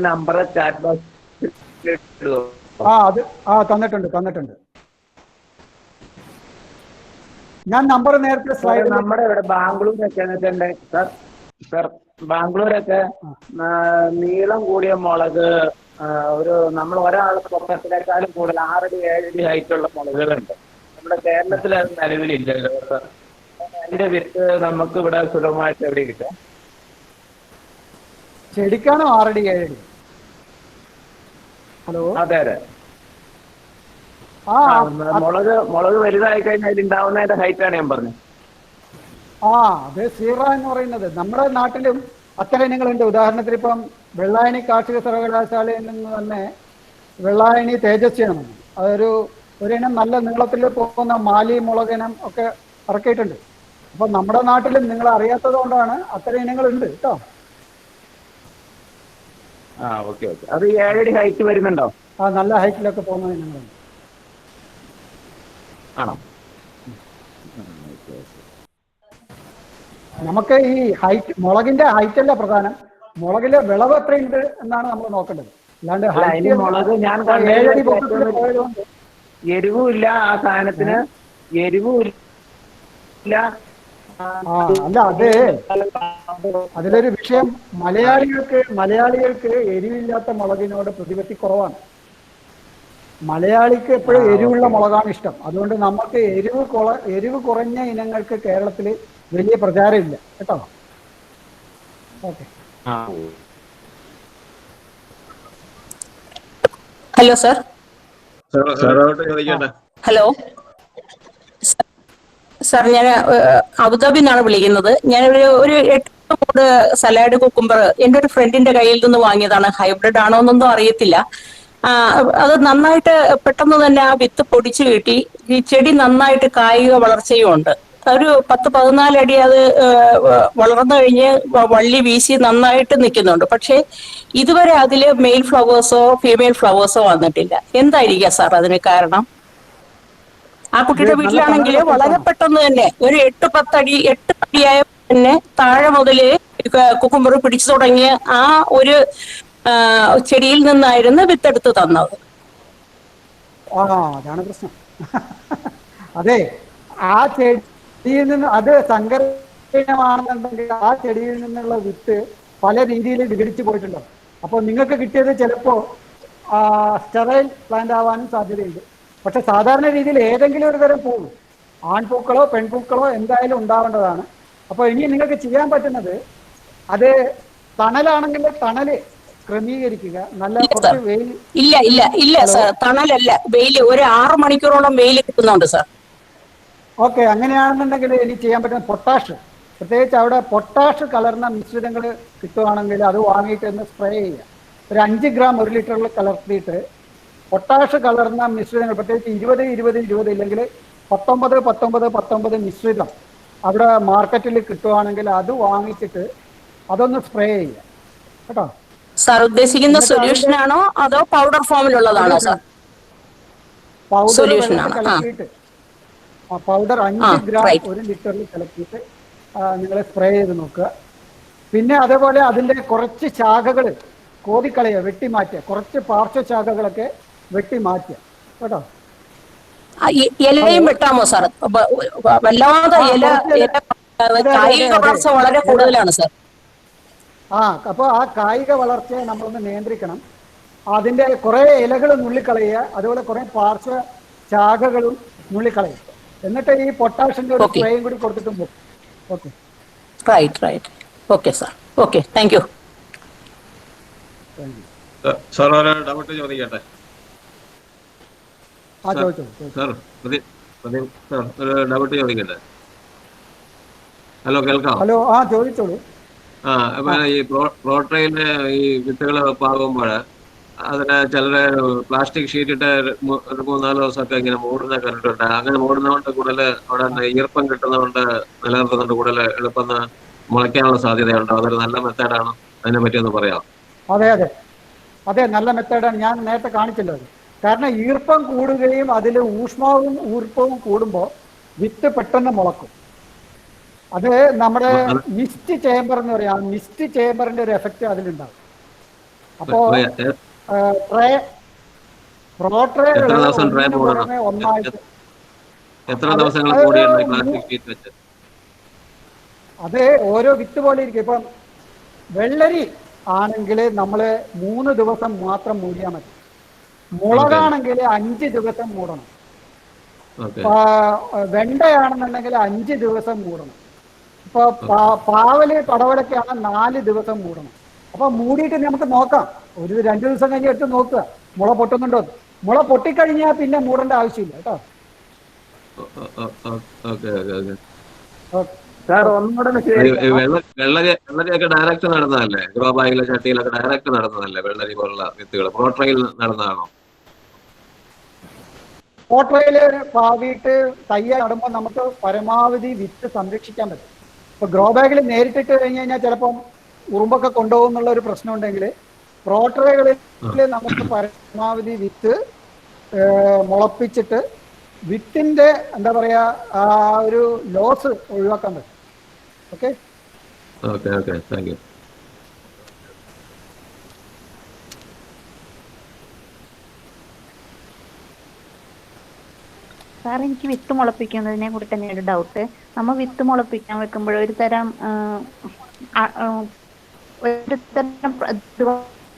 നമ്പർ ചാറ്റ് ബോക്സ് തന്നിട്ടുണ്ട്. ഞാൻ നമ്പർ നേരത്തെ സ്ലൈഡ് നമ്മുടെ ഇവിടെ ബാംഗ്ലൂരൊക്കെ സർ ബാംഗ്ലൂരൊക്കെ നീളം കൂടിയ മുളക് ഒരു നമ്മൾ ഒരാളുടെ പൊക്കത്തിനേക്കാളും കൂടുതൽ 6 അടി 7 അടി ഹൈറ്റുള്ള മുളകുകളുണ്ട്. നമ്മുടെ കേരളത്തിൽ അത് നിലവിലില്ലല്ലോ സർ. അതിന്റെ വിത്ത് നമുക്ക് ഇവിടെ സുലഭമായിട്ട് എവിടെ കിട്ടാം? ചെടിക്കാണോ 6 അടി 7 അടി? ഹലോ, അതെ. മുളക് വലുതായി കഴിഞ്ഞാൽ ഉണ്ടാവുന്നതിന്റെ ഹൈറ്റാണ് ഞാൻ പറഞ്ഞത്. അത് സീറ എന്ന് പറയുന്നത് നമ്മുടെ നാട്ടിലും അത്തരം ഇനങ്ങളുണ്ട്. ഉദാഹരണത്തിന് ഇപ്പം വെള്ളായണി കാർഷിക സർവകലാശാലയിൽ നിന്ന് തന്നെ വെള്ളായണി തേജസ്വിയാണ്. അതൊരു ഇനം നല്ല നീളത്തിൽ പോകുന്ന മാലി മുളകിനം ഒക്കെ ഇറക്കിയിട്ടുണ്ട്. അപ്പൊ നമ്മുടെ നാട്ടിലും നിങ്ങൾ അറിയാത്തത് കൊണ്ടാണ് അത്തരം ഇനങ്ങളുണ്ട് കേട്ടോ. ഓക്കെ. അത് 7 അടി ഹൈറ്റ് വരുന്നുണ്ടോ? നല്ല ഹൈറ്റിലൊക്കെ പോകുന്ന ഇനങ്ങളുണ്ട്. ആണോ? നമുക്ക് ഈ ഹൈറ്റ്, മുളകിന്റെ ഹൈറ്റ് അല്ല പ്രധാനം, മുളകിലെ വിളവ് എത്രയുണ്ട് എന്നാണ് നമ്മൾ നോക്കേണ്ടത്. അല്ലാണ്ട് മുളക് ഞാൻ എരിവുമില്ല, ആ സാധനത്തിന് എരിവുമില്ല. അല്ല, അതിലൊരു വിഷയം, മലയാളികൾക്ക് എരിവില്ലാത്ത മുളകിനോട് പ്രതിപത്തി കുറവാണ്. മലയാളിക്ക് എപ്പോഴും എരിവുള്ള മുളകാണ് ഇഷ്ടം. അതുകൊണ്ട് നമുക്ക് എരിവ് കുറഞ്ഞ ഇനങ്ങൾക്ക് കേരളത്തിൽ വലിയ പ്രചാരമില്ല കേട്ടോ. Okay. Hello sir. Hello sir, ഞാൻ അബുദാബിയിൽ നിന്നാണ് വിളിക്കുന്നത്. ഞാൻ ഒരു 8 മൂട് സലാഡ് കുക്കുംബർ എൻ്റെ ഒരു ഫ്രണ്ടിന്റെ കയ്യിൽ നിന്ന് വാങ്ങിയതാണ്. ഹൈബ്രിഡ് ആണോ എന്നൊന്നും അറിയത്തില്ല. അത് നന്നായിട്ട് പെട്ടെന്ന് തന്നെ ആ വിത്ത് പൊടിച്ചു കിട്ടി. ഈ ചെടി നന്നായിട്ട് കായിക വളർച്ചയും ഉണ്ട്. ഒരു 10-14 അടി അത് വളർന്നു കഴിഞ്ഞ് വള്ളി വീശി നന്നായിട്ട് നിൽക്കുന്നുണ്ട്. പക്ഷെ ഇതുവരെ അതിൽ മെയിൽ ഫ്ലവേഴ്സോ ഫീമെയിൽ ഫ്ലവേഴ്സോ വന്നിട്ടില്ല. എന്തായിരിക്കാം സാർ അതിന് കാരണം? ആ കുട്ടിയുടെ വീട്ടിലാണെങ്കിൽ വളരെ പെട്ടെന്ന് തന്നെ ഒരു 8 അടിയായ തന്നെ താഴെ മുതല് കുക്കുംബർ പിടിച്ചു തുടങ്ങിയ ആ ഒരു ചെടിയിൽ നിന്നായിരുന്നു വിത്തെടുത്ത് തന്നത്. അതാണ് പ്രശ്നം. അതെ, ആ ചെടിയിൽ നിന്ന്, അത് സങ്കരമാണെന്നുണ്ടെങ്കിൽ ആ ചെടിയിൽ നിന്നുള്ള വിത്ത് പല രീതിയിൽ വിഘടിച്ചു പോയിട്ടുണ്ടാവും. അപ്പോൾ നിങ്ങൾക്ക് കിട്ടിയത് ചിലപ്പോൾ സ്റ്റെറൈൽ പ്ലാന്റ് ആവാനും സാധ്യതയുണ്ട്. പക്ഷെ സാധാരണ രീതിയിൽ ഏതെങ്കിലും ഒരു തരം പൂവ്, ആൺപൂക്കളോ പെൺപൂക്കളോ എന്തായാലും ഉണ്ടാവേണ്ടതാണ്. അപ്പോൾ ഇനി നിങ്ങൾക്ക് ചെയ്യാൻ പറ്റുന്നത്, അത് തണലാണെങ്കിൽ തണല് ക്രമീകരിക്കുക. നല്ല കുറച്ച് വെയിൽ. ഇല്ല സാർ, തണലല്ല, വെയിൽ. ഒരു 6 മണിക്കൂറോളം വെയിൽ കിട്ടുന്നുണ്ട് സാർ. ഓക്കെ, അങ്ങനെയാണെന്നുണ്ടെങ്കിൽ ഇനി ചെയ്യാൻ പറ്റുന്ന പൊട്ടാഷ്, പ്രത്യേകിച്ച് അവിടെ പൊട്ടാഷ് കലർന്ന മിശ്രിതങ്ങൾ കിട്ടുകയാണെങ്കിൽ അത് വാങ്ങിയിട്ട് ഒന്ന് സ്പ്രേ ചെയ്യുക. ഒരു 5 ഗ്രാം 1 ലിറ്ററിൽ കലർത്തിയിട്ട് പൊട്ടാഷ് കലർന്ന മിശ്രിതങ്ങൾ, പ്രത്യേകിച്ച് 20-20-20 ഇല്ലെങ്കിൽ 19-19-19 മിശ്രിതം അവിടെ മാർക്കറ്റിൽ കിട്ടുകയാണെങ്കിൽ അത് വാങ്ങിച്ചിട്ട് അതൊന്ന് സ്പ്രേ ചെയ്യുക കേട്ടോ. സാർ ഉദ്ദേശിക്കുന്ന സൊല്യൂഷൻ ആണോ അതോ പൗഡർ ഫോമിലുള്ളതാണോ സാർ? പൗഡർ കലക്കിയിട്ട്, പൗഡർ 5 ഗ്രാം 1 ലിറ്ററിൽ കലക്കിയിട്ട് നിങ്ങൾ സ്പ്രേ ചെയ്ത് നോക്കുക. പിന്നെ അതേപോലെ അതിൻ്റെ കുറച്ച് ശാഖകൾ കോതിക്കളയുക, വെട്ടിമാറ്റുക. കുറച്ച് പാർശ്വശാഖകളൊക്കെ വെട്ടിമാറ്റുക കേട്ടോ. ഇലയും വെട്ടാമോ സാർ? വല്ലാതെ കായിക വളർച്ച വളരെ കൂടുതലാണ് സാർ. അപ്പോൾ ആ കായിക വളർച്ചയെ നമ്മളൊന്ന് നിയന്ത്രിക്കണം. അതിൻ്റെ കുറേ ഇലകൾ നുള്ളിക്കളയുക, അതുപോലെ കുറേ പാർശ്വ ശാഖകളും നുള്ളിക്കളയുക. എന്നിട്ട് ഈ പൊട്ടാഷിന്റെ ഒരു സ്പ്രേയും കൂടി കൊടുത്തിട്ടും പോകും. Okay, right. Okay sir. Okay, thank you. Sir ഒരു ഡൗട്ട് ചോദിക്കട്ടെ? സാർ ഒരു ഡൗട്ട് ചോദിക്കട്ടെ? ഹലോ, കേൾക്കാം? ഹലോ, ചോദിച്ചോളൂ. അപ്പൊ ഈ പ്രോട്രെയിന് ഈ വിത്തുകൾ പാകുമ്പോൾ അതിന് ചിലര് പ്ലാസ്റ്റിക് ഷീറ്റ് ഇട്ട് ഒരു 3-4 ദിവസമൊക്കെ ഇങ്ങനെ മൂടുന്ന കണ്ടിട്ടുണ്ട്. അങ്ങനെ മൂടുന്നതുകൊണ്ട് കൂടുതൽ അവിടെ ഈർപ്പം കിട്ടുന്നതുകൊണ്ട് നിലനിർത്തുന്നുണ്ട്, കൂടുതൽ എളുപ്പം മുളയ്ക്കാനുള്ള സാധ്യതയുണ്ടോ? അതൊരു നല്ല മെത്തേഡാണോ? അതിനെ പറ്റി ഒന്ന് പറയാം. അതെ, നല്ല മെത്തേഡാണ്. ഞാൻ നേരത്തെ കാണിച്ചല്ലോ അത്. കാരണം ഈർപ്പം കൂടുകയും അതിൽ ഊഷ്മാവും ഈർപ്പവും കൂടുമ്പോൾ വിത്ത് പെട്ടെന്ന് മുളക്കും. അത് നമ്മുടെ മിസ്റ്റ് ചേംബർ എന്ന് പറയാം. മിസ്റ്റ് ചേംബറിന്റെ ഒരു എഫക്റ്റ് അതിലുണ്ടാവും. അപ്പോ അത് ഓരോ വിത്ത് പോലെ ഇരിക്കും. ഇപ്പം വെള്ളരി ആണെങ്കിൽ നമ്മൾ 3 ദിവസം മാത്രം മൂടിയാൽ മതി. മുളകാണെങ്കിൽ 5 ദിവസം മൂടണം. വെണ്ടയാണെന്നുണ്ടെങ്കിൽ 5 ദിവസം മൂടണം. ഇപ്പൊ പാവല് പടവലൊക്കെയാണ് 4 ദിവസം മൂടണം. അപ്പൊ മൂടിയിട്ട് നമുക്ക് നോക്കാം. ഒരു 2 ദിവസം കഴിഞ്ഞ് എടുത്ത് നോക്കുക മുള പൊട്ടുന്നുണ്ടോ. മുള പൊട്ടിക്കഴിഞ്ഞാൽ പിന്നെ മൂടേണ്ട ആവശ്യമില്ല കേട്ടോ. വെള്ളരിയൊക്കെ ഡയറക്റ്റ് നടന്നതല്ലേ? ഗ്രോ ബാഗിലെ ചട്ടിയിലൊക്കെ ഡയറക്റ്റ് നടന്നതല്ലേ വെള്ളരി പോലുള്ള വിത്തുകൾ? പ്രോട്രെയിൽ നടന്നതാണോ? പ്രോട്രെയില് പാവിയിട്ട് തയ്യ നടുമ്പോൾ നമുക്ക് പരമാവധി വിത്ത് സംരക്ഷിക്കാൻ പറ്റും. ഇപ്പൊ ഗ്രോ ബാഗിൽ നേരിട്ടിട്ട് കഴിഞ്ഞ് കഴിഞ്ഞാൽ ചിലപ്പം ഉറുമ്പൊക്കെ കൊണ്ടുപോകും എന്നുള്ള ഒരു പ്രശ്നം ഉണ്ടെങ്കിൽ പ്രോട്രെകളിൽ നമുക്ക് പരമാവധി വിത്ത് മുളപ്പിച്ചിട്ട് വിത്തിന്റെ എന്താ പറയാ ആ ഒരു ലോസ് ഒഴിവാക്കാൻ പറ്റും. Okay, thank you. സാർ, എനിക്ക് വിത്ത് മുളപ്പിക്കുന്നതിനെ കുറിച്ച് തന്നെ ഒരു ഡൗട്ട്. നമ്മൾ വിത്ത് മുളപ്പിക്കാൻ വെക്കുമ്പോൾ ഒരു തരം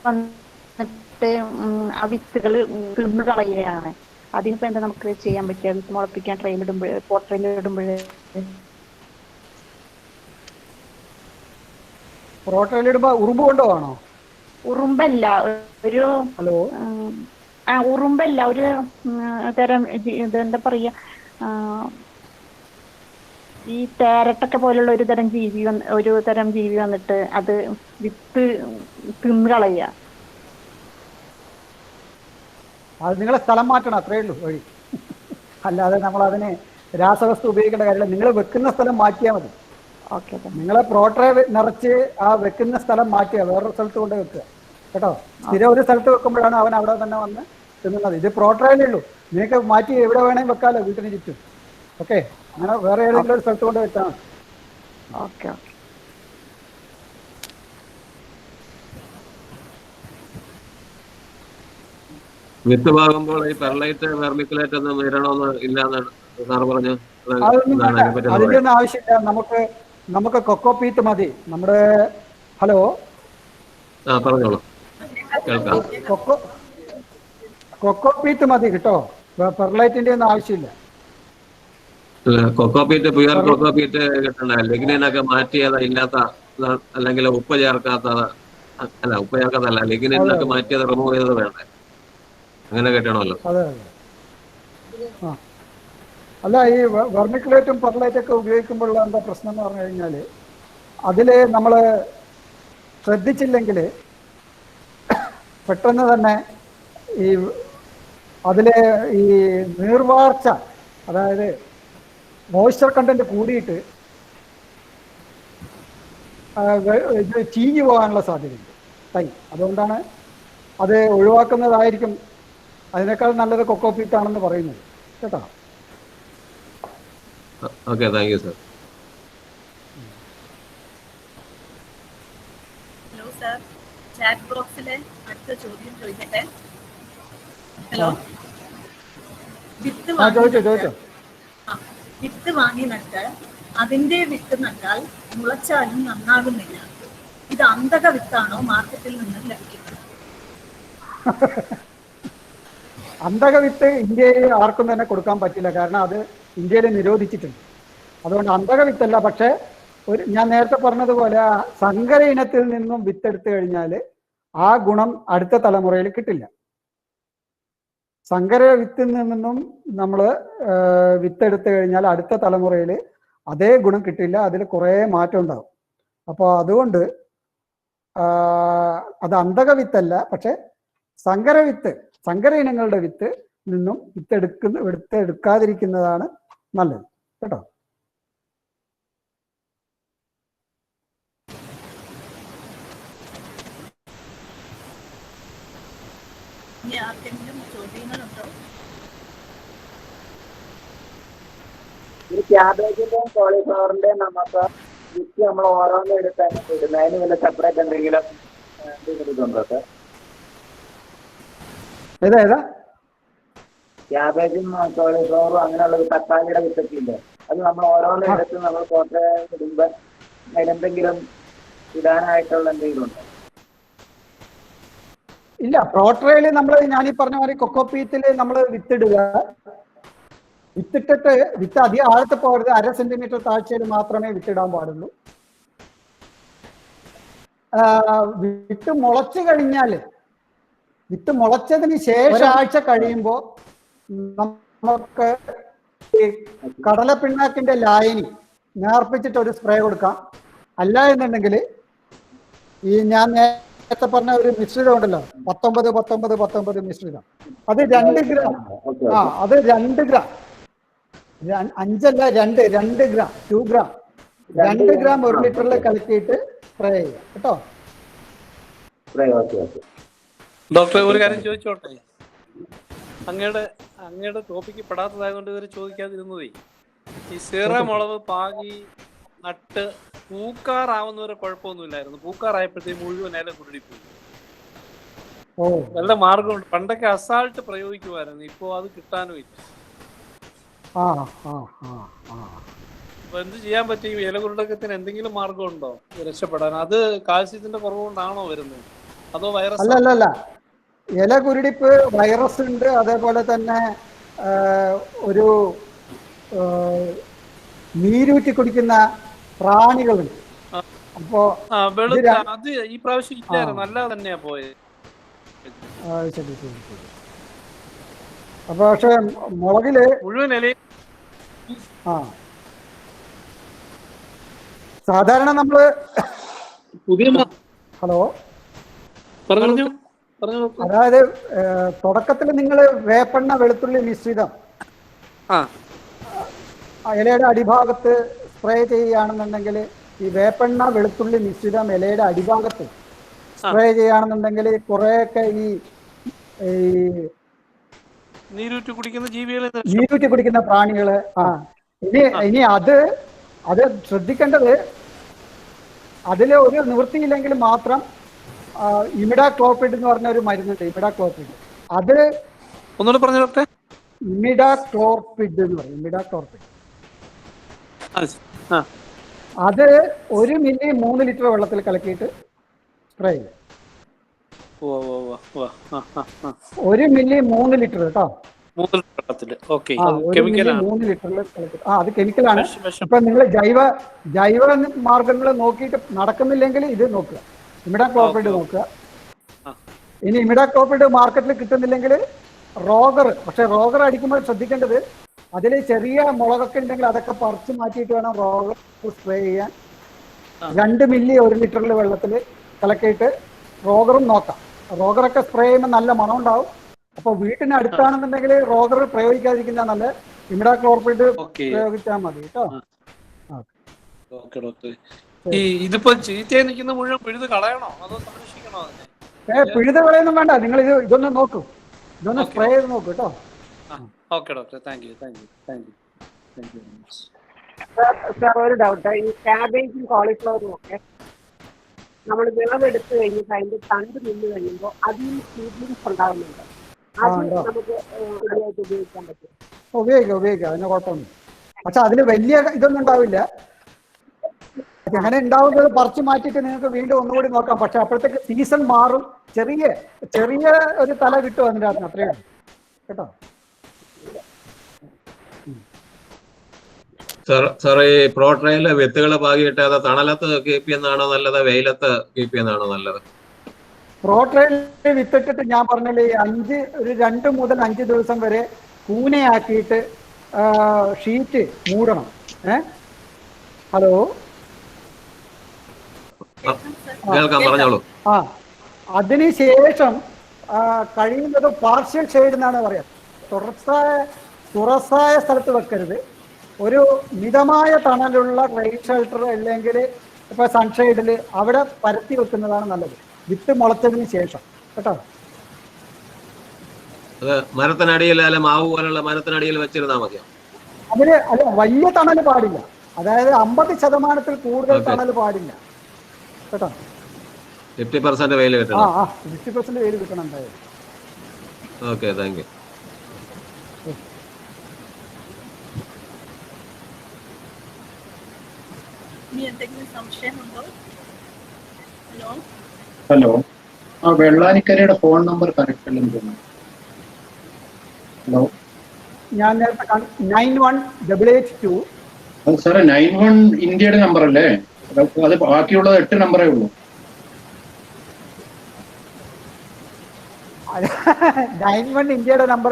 വന്നിട്ട് ആ വിത്തുകൾ തിന്നു കളയുകയാണ്. അതിനിപ്പോ എന്താ നമുക്ക് ചെയ്യാൻ പറ്റുക? വിത്ത് മുളപ്പിക്കാൻ പോട്രെയിലിടുമ്പോൾ ഉറുമ്പ് കൊണ്ടുപോകണോ? ഉറുമ്പല്ല, ഒരു ഉറുമ്പല്ല, ഒരു തരം ഇതെന്താ പറയാ, ഈ തേരട്ടൊക്കെ പോലുള്ള ഒരു തരം ജീവി വന്നിട്ട് അത് വിത്ത് തിന്നു കളയുക. അത് നിങ്ങളെ സ്ഥലം മാറ്റണം, അത്രേ ഉള്ളൂ വഴി. അല്ലാതെ നമ്മൾ അതിന് രാസവസ്തു ഉപയോഗിക്കേണ്ട കാര്യമില്ല. നിങ്ങൾ വെക്കുന്ന സ്ഥലം മാറ്റിയാൽ മതി. നിങ്ങളെ പ്രോട്രെ നിറച്ച് ആ വെക്കുന്ന സ്ഥലം മാറ്റുക, വേറൊരു സ്ഥലത്ത് കൊണ്ട് വെക്കുക കേട്ടോ. സ്ഥിരം ഒരു സ്ഥലത്ത് വെക്കുമ്പോഴാണ് അവൻ അവിടെ തന്നെ വന്ന് തിന്നുന്നത്. ഇത് പ്രോട്രയിലേ ഉള്ളൂ, നിങ്ങൾക്ക് മാറ്റി എവിടെ വേണമെങ്കിൽ വെക്കാമല്ലോ വീട്ടിന് ചുറ്റും. ഓക്കെ, അങ്ങനെ വേറെ ഏതെങ്കിലും ഒരു സ്ഥലത്ത് കൊണ്ട് വെച്ചാൽ മതി. ഓക്കെ. വിത്ത് പാകുമ്പോൾ ഈ പെർലൈറ്റ് വെർമിക്കുലേറ്റ് ഒന്നും ഇടണമെന്ന് ഇല്ലാന്നാണ് സാർ പറഞ്ഞു. അതിന്റെ ഒന്നും ആവശ്യമില്ല. നമുക്ക് കൊക്കോപീറ്റ് മതി. നമ്മുടെ ഹലോ പറഞ്ഞോളൂ, കൊക്കോപീറ്റ് മതി കേട്ടോ. പെർലൈറ്റിന്റെ ഒന്നും ആവശ്യമില്ല. കൊക്കോപീറ്റ് പ്യുവർ കൊക്കോപീറ്റ് കിട്ടണ ലിഗ്നിനൊക്കെ മാറ്റിയത് ഇല്ലാത്ത, അല്ലെങ്കിൽ ഉപ്പ് ചേർക്കാത്തത്, അല്ല ഉപ്പ് ചേർക്കാത്തല്ല, ലിഗ്നിനൊക്കെ മാറ്റിയത് റിമൂവ് ചെയ്തത് വേണ്ടേ? അങ്ങനെ കിട്ടണമല്ലോ. അതെ, അല്ല ഈ വെർമിക്കുലേറ്റും പെർലൈറ്റൊക്കെ ഉപയോഗിക്കുമ്പോഴുള്ള എന്താ പ്രശ്നം എന്ന് പറഞ്ഞു കഴിഞ്ഞാൽ അതിൽ നമ്മൾ ശ്രദ്ധിച്ചില്ലെങ്കിൽ പെട്ടെന്ന് തന്നെ ഈ അതിലെ ഈ നീർവാർച്ച, അതായത് മോയ്സ്ചർ കണ്ടന്റ് കൂടിയിട്ട് ഇത് ചീഞ്ഞു പോകാനുള്ള സാധ്യതയുണ്ട് തൈ. അതുകൊണ്ടാണ് അത് ഒഴിവാക്കുന്നതായിരിക്കും അതിനേക്കാൾ നല്ലത് കൊക്കോപീറ്റാണെന്ന് പറയുന്നത് കേട്ടോ. Okay, thank you sir. Hello sir, chat ബോക്സിലെ അടുത്ത ചോദ്യം ചോദിക്കട്ടെ. ഹലോ, വിത്ത് വാങ്ങി നട്ട് അതിന്റെ വിത്ത് നട്ടാൽ മുളച്ചാലും നന്നാകുന്നില്ല. ഇത് അന്ധക വിത്താണോ മാർക്കറ്റിൽ നിന്ന് ലഭിക്കുന്നത്? അന്ധക വിത്ത് ഇന്ത്യയിൽ ആർക്കും തന്നെ കൊടുക്കാൻ പറ്റില്ല, കാരണം അത് ഇന്ത്യയിൽ നിരോധിച്ചിട്ടുണ്ട്. അതുകൊണ്ട് അന്ധക വിത്തല്ല. പക്ഷെ ഞാൻ നേരത്തെ പറഞ്ഞതുപോലെ സങ്കര ഇനത്തിൽ നിന്നും വിത്തെടുത്തു കഴിഞ്ഞാൽ ആ ഗുണം അടുത്ത തലമുറയിൽ കിട്ടില്ല. സങ്കര വിത്തിൽ നിന്നും നമ്മൾ വിത്തെടുത്തു കഴിഞ്ഞാൽ അടുത്ത തലമുറയിൽ അതേ ഗുണം കിട്ടില്ല, അതിൽ കുറേ മാറ്റം ഉണ്ടാവും. അപ്പോൾ അതുകൊണ്ട് അത് അന്ധക വിത്തല്ല, പക്ഷെ സങ്കര വിത്ത്, സങ്കര ഇനങ്ങളുടെ വിത്ത് നിന്നും വിത്തെടുക്കാതിരിക്കുന്നതാണ് നല്ലത് കേട്ടോ. ഈ ക്യാബേജിന്റെയും കോളിഫ്ലവറിന്റെയും നമുക്ക് വിത്ത് നമ്മൾ ഓരോന്നും എടുത്താണ് ഇടുന്നത്. അതിന് വല്ല സെപ്പറേറ്റ് എന്തെങ്കിലും ഇതുണ്ടോ സാർ? ഏതാ ക്യാബേജും കോളിഫ്ലവറും അങ്ങനെയുള്ള തക്കാളിയുടെ വിത്തൊക്കെ ഇല്ലേ, അത് നമ്മൾ ഓരോന്നും എടുത്ത് നമ്മൾ കോട്ട ഇടുമ്പോൾ അതിനെന്തെങ്കിലും ഇടാനായിട്ടുള്ള എന്തെങ്കിലും ഉണ്ടോ? ഇല്ല, പ്രോട്രയിൽ ഞാനീ പറഞ്ഞ മാതിരി കൊക്കോപീറ്റിൽ നമ്മൾ വിത്തിടുക. വിത്തിട്ടിട്ട് വിത്ത് അധികം ആഴത്ത് പോകരുത്, 1/2 സെന്റിമീറ്റർ താഴ്ചയിൽ മാത്രമേ വിത്തിടാൻ പാടുള്ളൂ. വിത്ത് മുളച്ചു കഴിഞ്ഞാൽ, വിത്ത് മുളച്ചതിന് ശേഷം ഒരാഴ്ച കഴിയുമ്പോൾ നമുക്ക് ഈ കടലപ്പിണ്ണാക്കിന്റെ ലായനി നേർപ്പിച്ചിട്ട് ഒരു സ്പ്രേ കൊടുക്കാം. അല്ല എന്നുണ്ടെങ്കിൽ ഈ ഞാൻ നേരത്തെ പറഞ്ഞ ഒരു മിശ്രിതം ഉണ്ടല്ലോ, 19-19-19 മിശ്രിതം, അത് 2 ഗ്രാം. അത് 2 ഗ്രാം, 5 അല്ല 2 ഗ്രാം, 2 ഗ്രാം, 2 ഗ്രാം 1 ലിറ്ററിൽ കലക്കിയിട്ട് സ്പ്രേ ചെയ്യാം കേട്ടോ. ഡോക്ടറെ ഒരു കാര്യം ചോദിച്ചോട്ടെ, അങ്ങയുടെ ടോപ്പിക്ക് പെടാത്തതായതുകൊണ്ട് ഇവരെ ചോദിക്കാതിരുന്നതേ, ഈ സീറ മുളക് പാകി നട്ട് പൂക്കാറാവുന്നവരെ കുഴപ്പമൊന്നുമില്ലായിരുന്നു, പൂക്കാറായപ്പോഴത്തേക്ക് മുഴുവൻ ഇല കുരുടിപ്പോയി. നല്ല മാർഗമുണ്ട്. പണ്ടൊക്കെ അസാൾട്ട് പ്രയോഗിക്കുമായിരുന്നു, ഇപ്പോ അത് കിട്ടാനും ഇല്ല. അപ്പൊ എന്ത് ചെയ്യാൻ പറ്റും? ഇല കുരുടക്കത്തിന് എന്തെങ്കിലും മാർഗമുണ്ടോ രക്ഷപ്പെടാൻ? അത് കാൽസ്യത്തിന്റെ കുറവുകൊണ്ടാണോ വരുന്നത്, അതോ വൈറസ്? അല്ല, ഇല കുരുടിപ്പ് വൈറസ് ഉണ്ട്. അതേപോലെ തന്നെ ഒരു നീരൂറ്റി കുടിക്കുന്ന പ്രാണികളുണ്ട്. അപ്പോ അത് ഈ പ്രാവശ്യം ഇല്ലായിരുന്നു, നല്ല തന്നെയാ പോയത്. ശരി. അപ്പൊ പക്ഷെ മുളകില് മുഴുവൻ ഇല സാധാരണ നമ്മള് പുതിയ ഹലോ പറഞ്ഞു. അതായത് തുടക്കത്തിൽ നിങ്ങൾ വേപ്പെണ്ണ വെളുത്തുള്ളി മിശ്രിതം ഇലയുടെ അടിഭാഗത്ത് സ്പ്രേ ചെയ്യുകയാണെന്നുണ്ടെങ്കിൽ, ഈ വേപ്പെണ്ണ വെളുത്തുള്ളി മിശ്രിതം ഇലയുടെ അടിഭാഗത്ത് സ്പ്രേ ചെയ്യുകയാണെന്നുണ്ടെങ്കിൽ കുറെയൊക്കെ ഈ നീരൂറ്റി കുടിക്കുന്ന ജീവികളെ, നീരൂറ്റി കുടിക്കുന്ന പ്രാണികള് ഇനി അത് ശ്രദ്ധിക്കേണ്ടത്, അതിൽ ഒരു നിവൃത്തിയില്ലെങ്കിൽ മാത്രം ഇമിഡാക്ലോപിഡ് എന്ന് പറഞ്ഞ ഒരു മരുന്നുണ്ട്. ഇമിഡാക്ലോപിഡ്, അത് ഒന്നുകൂടെ പറഞ്ഞു ഡോക്ടറെ. ഇമിഡാക്ലോപിഡ് എന്ന് പറയും. ഇമിഡാക്ലോപിഡ് അത് 1 മില്ലി 3 ലിറ്റർ വെള്ളത്തിൽ കലക്കിയിട്ട് സ്പ്രേ ചെയ്യും. 1 മില്ലി 3 ലിറ്റർ കേട്ടോ, 3 ലിറ്റർ. 3 ലിറ്ററിൽ കലക്കിയിട്ട്. അത് കെമിക്കലാണ്. ഇപ്പൊ നിങ്ങൾ ജൈവ മാർഗങ്ങൾ നോക്കിയിട്ട് നടക്കുന്നില്ലെങ്കിൽ ഇത് നോക്കുക, ഇമിഡാക്ലോപിഡ് നോക്കുക. ഇനി ഇമിഡാക്ലോപിഡ് മാർക്കറ്റിൽ കിട്ടുന്നില്ലെങ്കിൽ റോഗർ. പക്ഷെ റോഗർ അടിക്കുമ്പോൾ ശ്രദ്ധിക്കേണ്ടത്, അതിൽ ചെറിയ മുളകൊക്കെ ഉണ്ടെങ്കിൽ അതൊക്കെ പറിച്ച് മാറ്റിയിട്ട് വേണം റോഗർ സ്പ്രേ ചെയ്യാൻ. 2 മില്ലി 1 ലിറ്ററിൽ വെള്ളത്തിൽ കലക്കിയിട്ട് റോഗറും നോക്കാം. റോഗറൊക്കെ സ്പ്രേ ചെയ്യുമ്പോൾ നല്ല മണം ഉണ്ടാവും. അപ്പോൾ വീട്ടിന് അടുത്താണെന്നുണ്ടെങ്കിൽ റോഗർ പ്രയോഗിക്കാതിരിക്കുന്ന നല്ല, ഇമിഡാക്ലോപിഡ് പ്രയോഗിച്ചാൽ മതി കേട്ടോ. ഇതിപ്പോ ചീത്തയായി നിൽക്കുന്ന മുഴുവൻ പിഴുത് കളയണോ അതോ സംരക്ഷിക്കണോ? പിഴുത് കളയൊന്നും വേണ്ട, നിങ്ങൾ ഇതൊന്ന് നോക്കൂ, ഇതൊന്ന് സ്പ്രേ ചെയ്ത് നോക്കൂ കേട്ടോ. Okay doctor, thank you very much. Sir ഒരു ഡൗട്ട്, ഈ ക്യാബേജും കോളിഫ്ലവറും ഒക്കെ നമ്മൾ വിളവെടുത്ത് കഴിഞ്ഞിട്ട് അതിന്റെ തണ്ട് നിന്ന് കഴിയുമ്പോൾ അതിൽ സീഡ്ലിങ്സ് ഉണ്ടാകുന്നുണ്ട്. അത് നമുക്ക് ഇതിനായിട്ട് ഉപയോഗിക്കാൻ പറ്റും? ഉപയോഗിക്കാം, അതിന് കുഴപ്പമൊന്നും. പക്ഷെ അതിന് വലിയ ഇതൊന്നും ഉണ്ടാവില്ല. അങ്ങനെ ഉണ്ടാവുന്നത് പറിച്ചു മാറ്റിയിട്ട് നിങ്ങൾക്ക് വീണ്ടും ഒന്നുകൂടി നോക്കാം. പക്ഷെ അപ്പോഴത്തേക്ക് സീസൺ മാറും. ചെറിയ ചെറിയ ഒരു തല കിട്ടും അതിൻ്റെ അകത്ത്, അത്രയാണ് കേട്ടോ. സാർ ഈ പ്രോട്രയിലെ വിത്തുകൾ പാകിയിട്ട് അത് തണലത്ത് കീപ്പ് ചെയ്യുന്നതാണോ നല്ലത്, വെയിലത്ത് കീപ്പ് ചെയ്യുന്നതാണോ നല്ലത്? പ്രോട്രയിൽ വിത്തിട്ടിട്ട് ഞാൻ പറഞ്ഞില്ലേ, ഒരു 2 മുതൽ 5 ദിവസം വരെ കൂനയാക്കിയിട്ട് ഷീറ്റ് മൂടണം. ഹലോ, കേൾക്കാം, പറഞ്ഞോളൂ. അതിനുശേഷം കഴിയുന്നത് പാർഷ്യൽ ഷെയ്ഡ് എന്നാണ് പറയാം. തുറസായ സ്ഥലത്ത് വെക്കരുത്. ഒരു മിതമായ തണലുള്ള റെയിൻ ഷെൽട്ടർ അല്ലെങ്കിൽ ഇപ്പൊ സൺഷെയ്ഡിൽ അവിടെ പരത്തി വെക്കുന്നതാണ് നല്ലത്, വിത്ത് മുളച്ചതിന് ശേഷം കേട്ടോ. അത് മരത്തിനടിയിൽ അല്ലെ മാവ് പോലുള്ള മരത്തിനടിയിൽ വെച്ചിരുന്നാൽ മതിയോ? അതിന് അല്ല, വലിയ തണൽ പാടില്ല. അതായത് 50% കൂടുതൽ തണൽ പാടില്ല കേട്ടോ. 50% വെയിൽ കിട്ടണം. 50% വെയിൽ കിട്ടണം എന്തായാലും. Okay, thank U. ഇനി എന്തെങ്കിലും സംശയമുണ്ടോ? ഹലോ ഹലോ, ആ വെള്ളാനിക്കരയുടെ ഫോൺ നമ്പർ കറക്റ്റ് അല്ലെന്ന് തോന്നുന്നു. ഹലോ, ഞാൻ നേരത്തെ 9182. അത് സാറേ 91 ഇന്ത്യയുടെ നമ്പർ അല്ലേ? അത് ബാക്കിയുള്ളത് 8 നമ്പറേ ഉള്ളൂ. 91 ഇന്ത്യയുടെ നമ്പർ.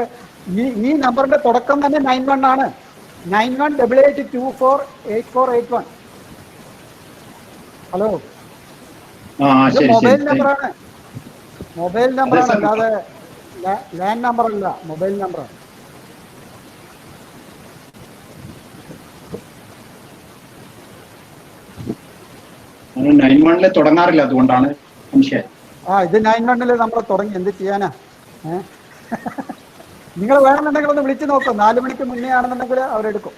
ഈ നമ്പറിന്റെ തുടക്കം തന്നെ 91 ആണ്. 9188248481. ഹലോ, മൊബൈൽ നമ്പറാണ്. മൊബൈൽ നമ്പറാണ്, അല്ലാതെ ലാൻഡ് നമ്പർ അല്ല, മൊബൈൽ നമ്പറാണ്. അത് 91 തുടങ്ങാറില്ല, അതുകൊണ്ടാണ് സംശയം. ഇത് 91 നമ്മൾ തുടങ്ങി. എന്ത് ചെയ്യാനാ? നിങ്ങൾ വേണമെന്നുണ്ടെങ്കിൽ ഒന്ന് വിളിച്ചു നോക്കും. 4 മണിക്ക് മുന്നേ ആണെന്നുണ്ടെങ്കിൽ അവരെടുക്കും.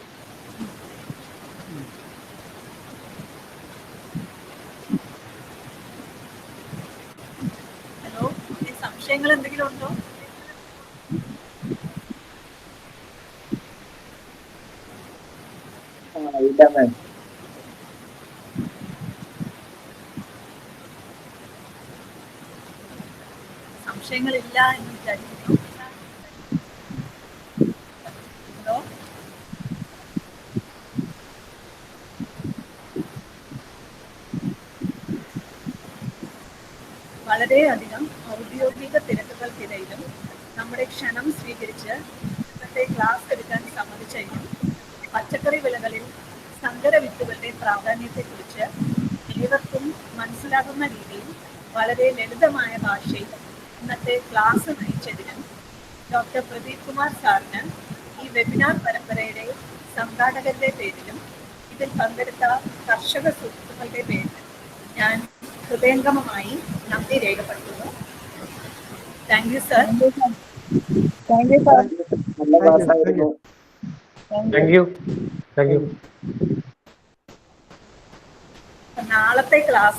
ഹലോ, സംശയങ്ങൾ എന്തെങ്കിലും ഉണ്ടോ? ഇല്ല മാം. സംശയങ്ങളില്ല എന്ന് വിചാരിക്കുന്നു. ഹലോ, വളരെയധികം ഔദ്യോഗിക തിരക്കുകൾക്കിടയിലും നമ്മുടെ ക്ഷണം സ്വീകരിച്ച് ഇന്നത്തെ ക്ലാസ് എടുക്കാൻ സമ്മതിച്ചതിനും പച്ചക്കറി വിളകളിൽ സങ്കര വിത്തുകളുടെ പ്രാധാന്യത്തെക്കുറിച്ച് ഏവർക്കും മനസ്സിലാകുന്ന രീതിയിൽ വളരെ ലളിതമായ ഭാഷയിൽ ഇന്നത്തെ ക്ലാസ് നയിച്ചതിനും ഡോക്ടർ പ്രദീപ് കുമാർ സാറിന് ഈ വെബിനാർ പരമ്പരയുടെ സംഘാടകരുടെ പേരിലും ഇതിൽ പങ്കെടുത്ത കർഷക സുഹൃത്തുക്കളുടെ പേരിലും ഞാൻ ഹൃദയംഗമമായി നന്ദി രേഖപ്പെടുത്തുന്നു. Thank you sir. Thank you sir. നല്ല ക്ലാസ്സായിരുന്നു. Thank you. നാളത്തെ ക്ലാസ്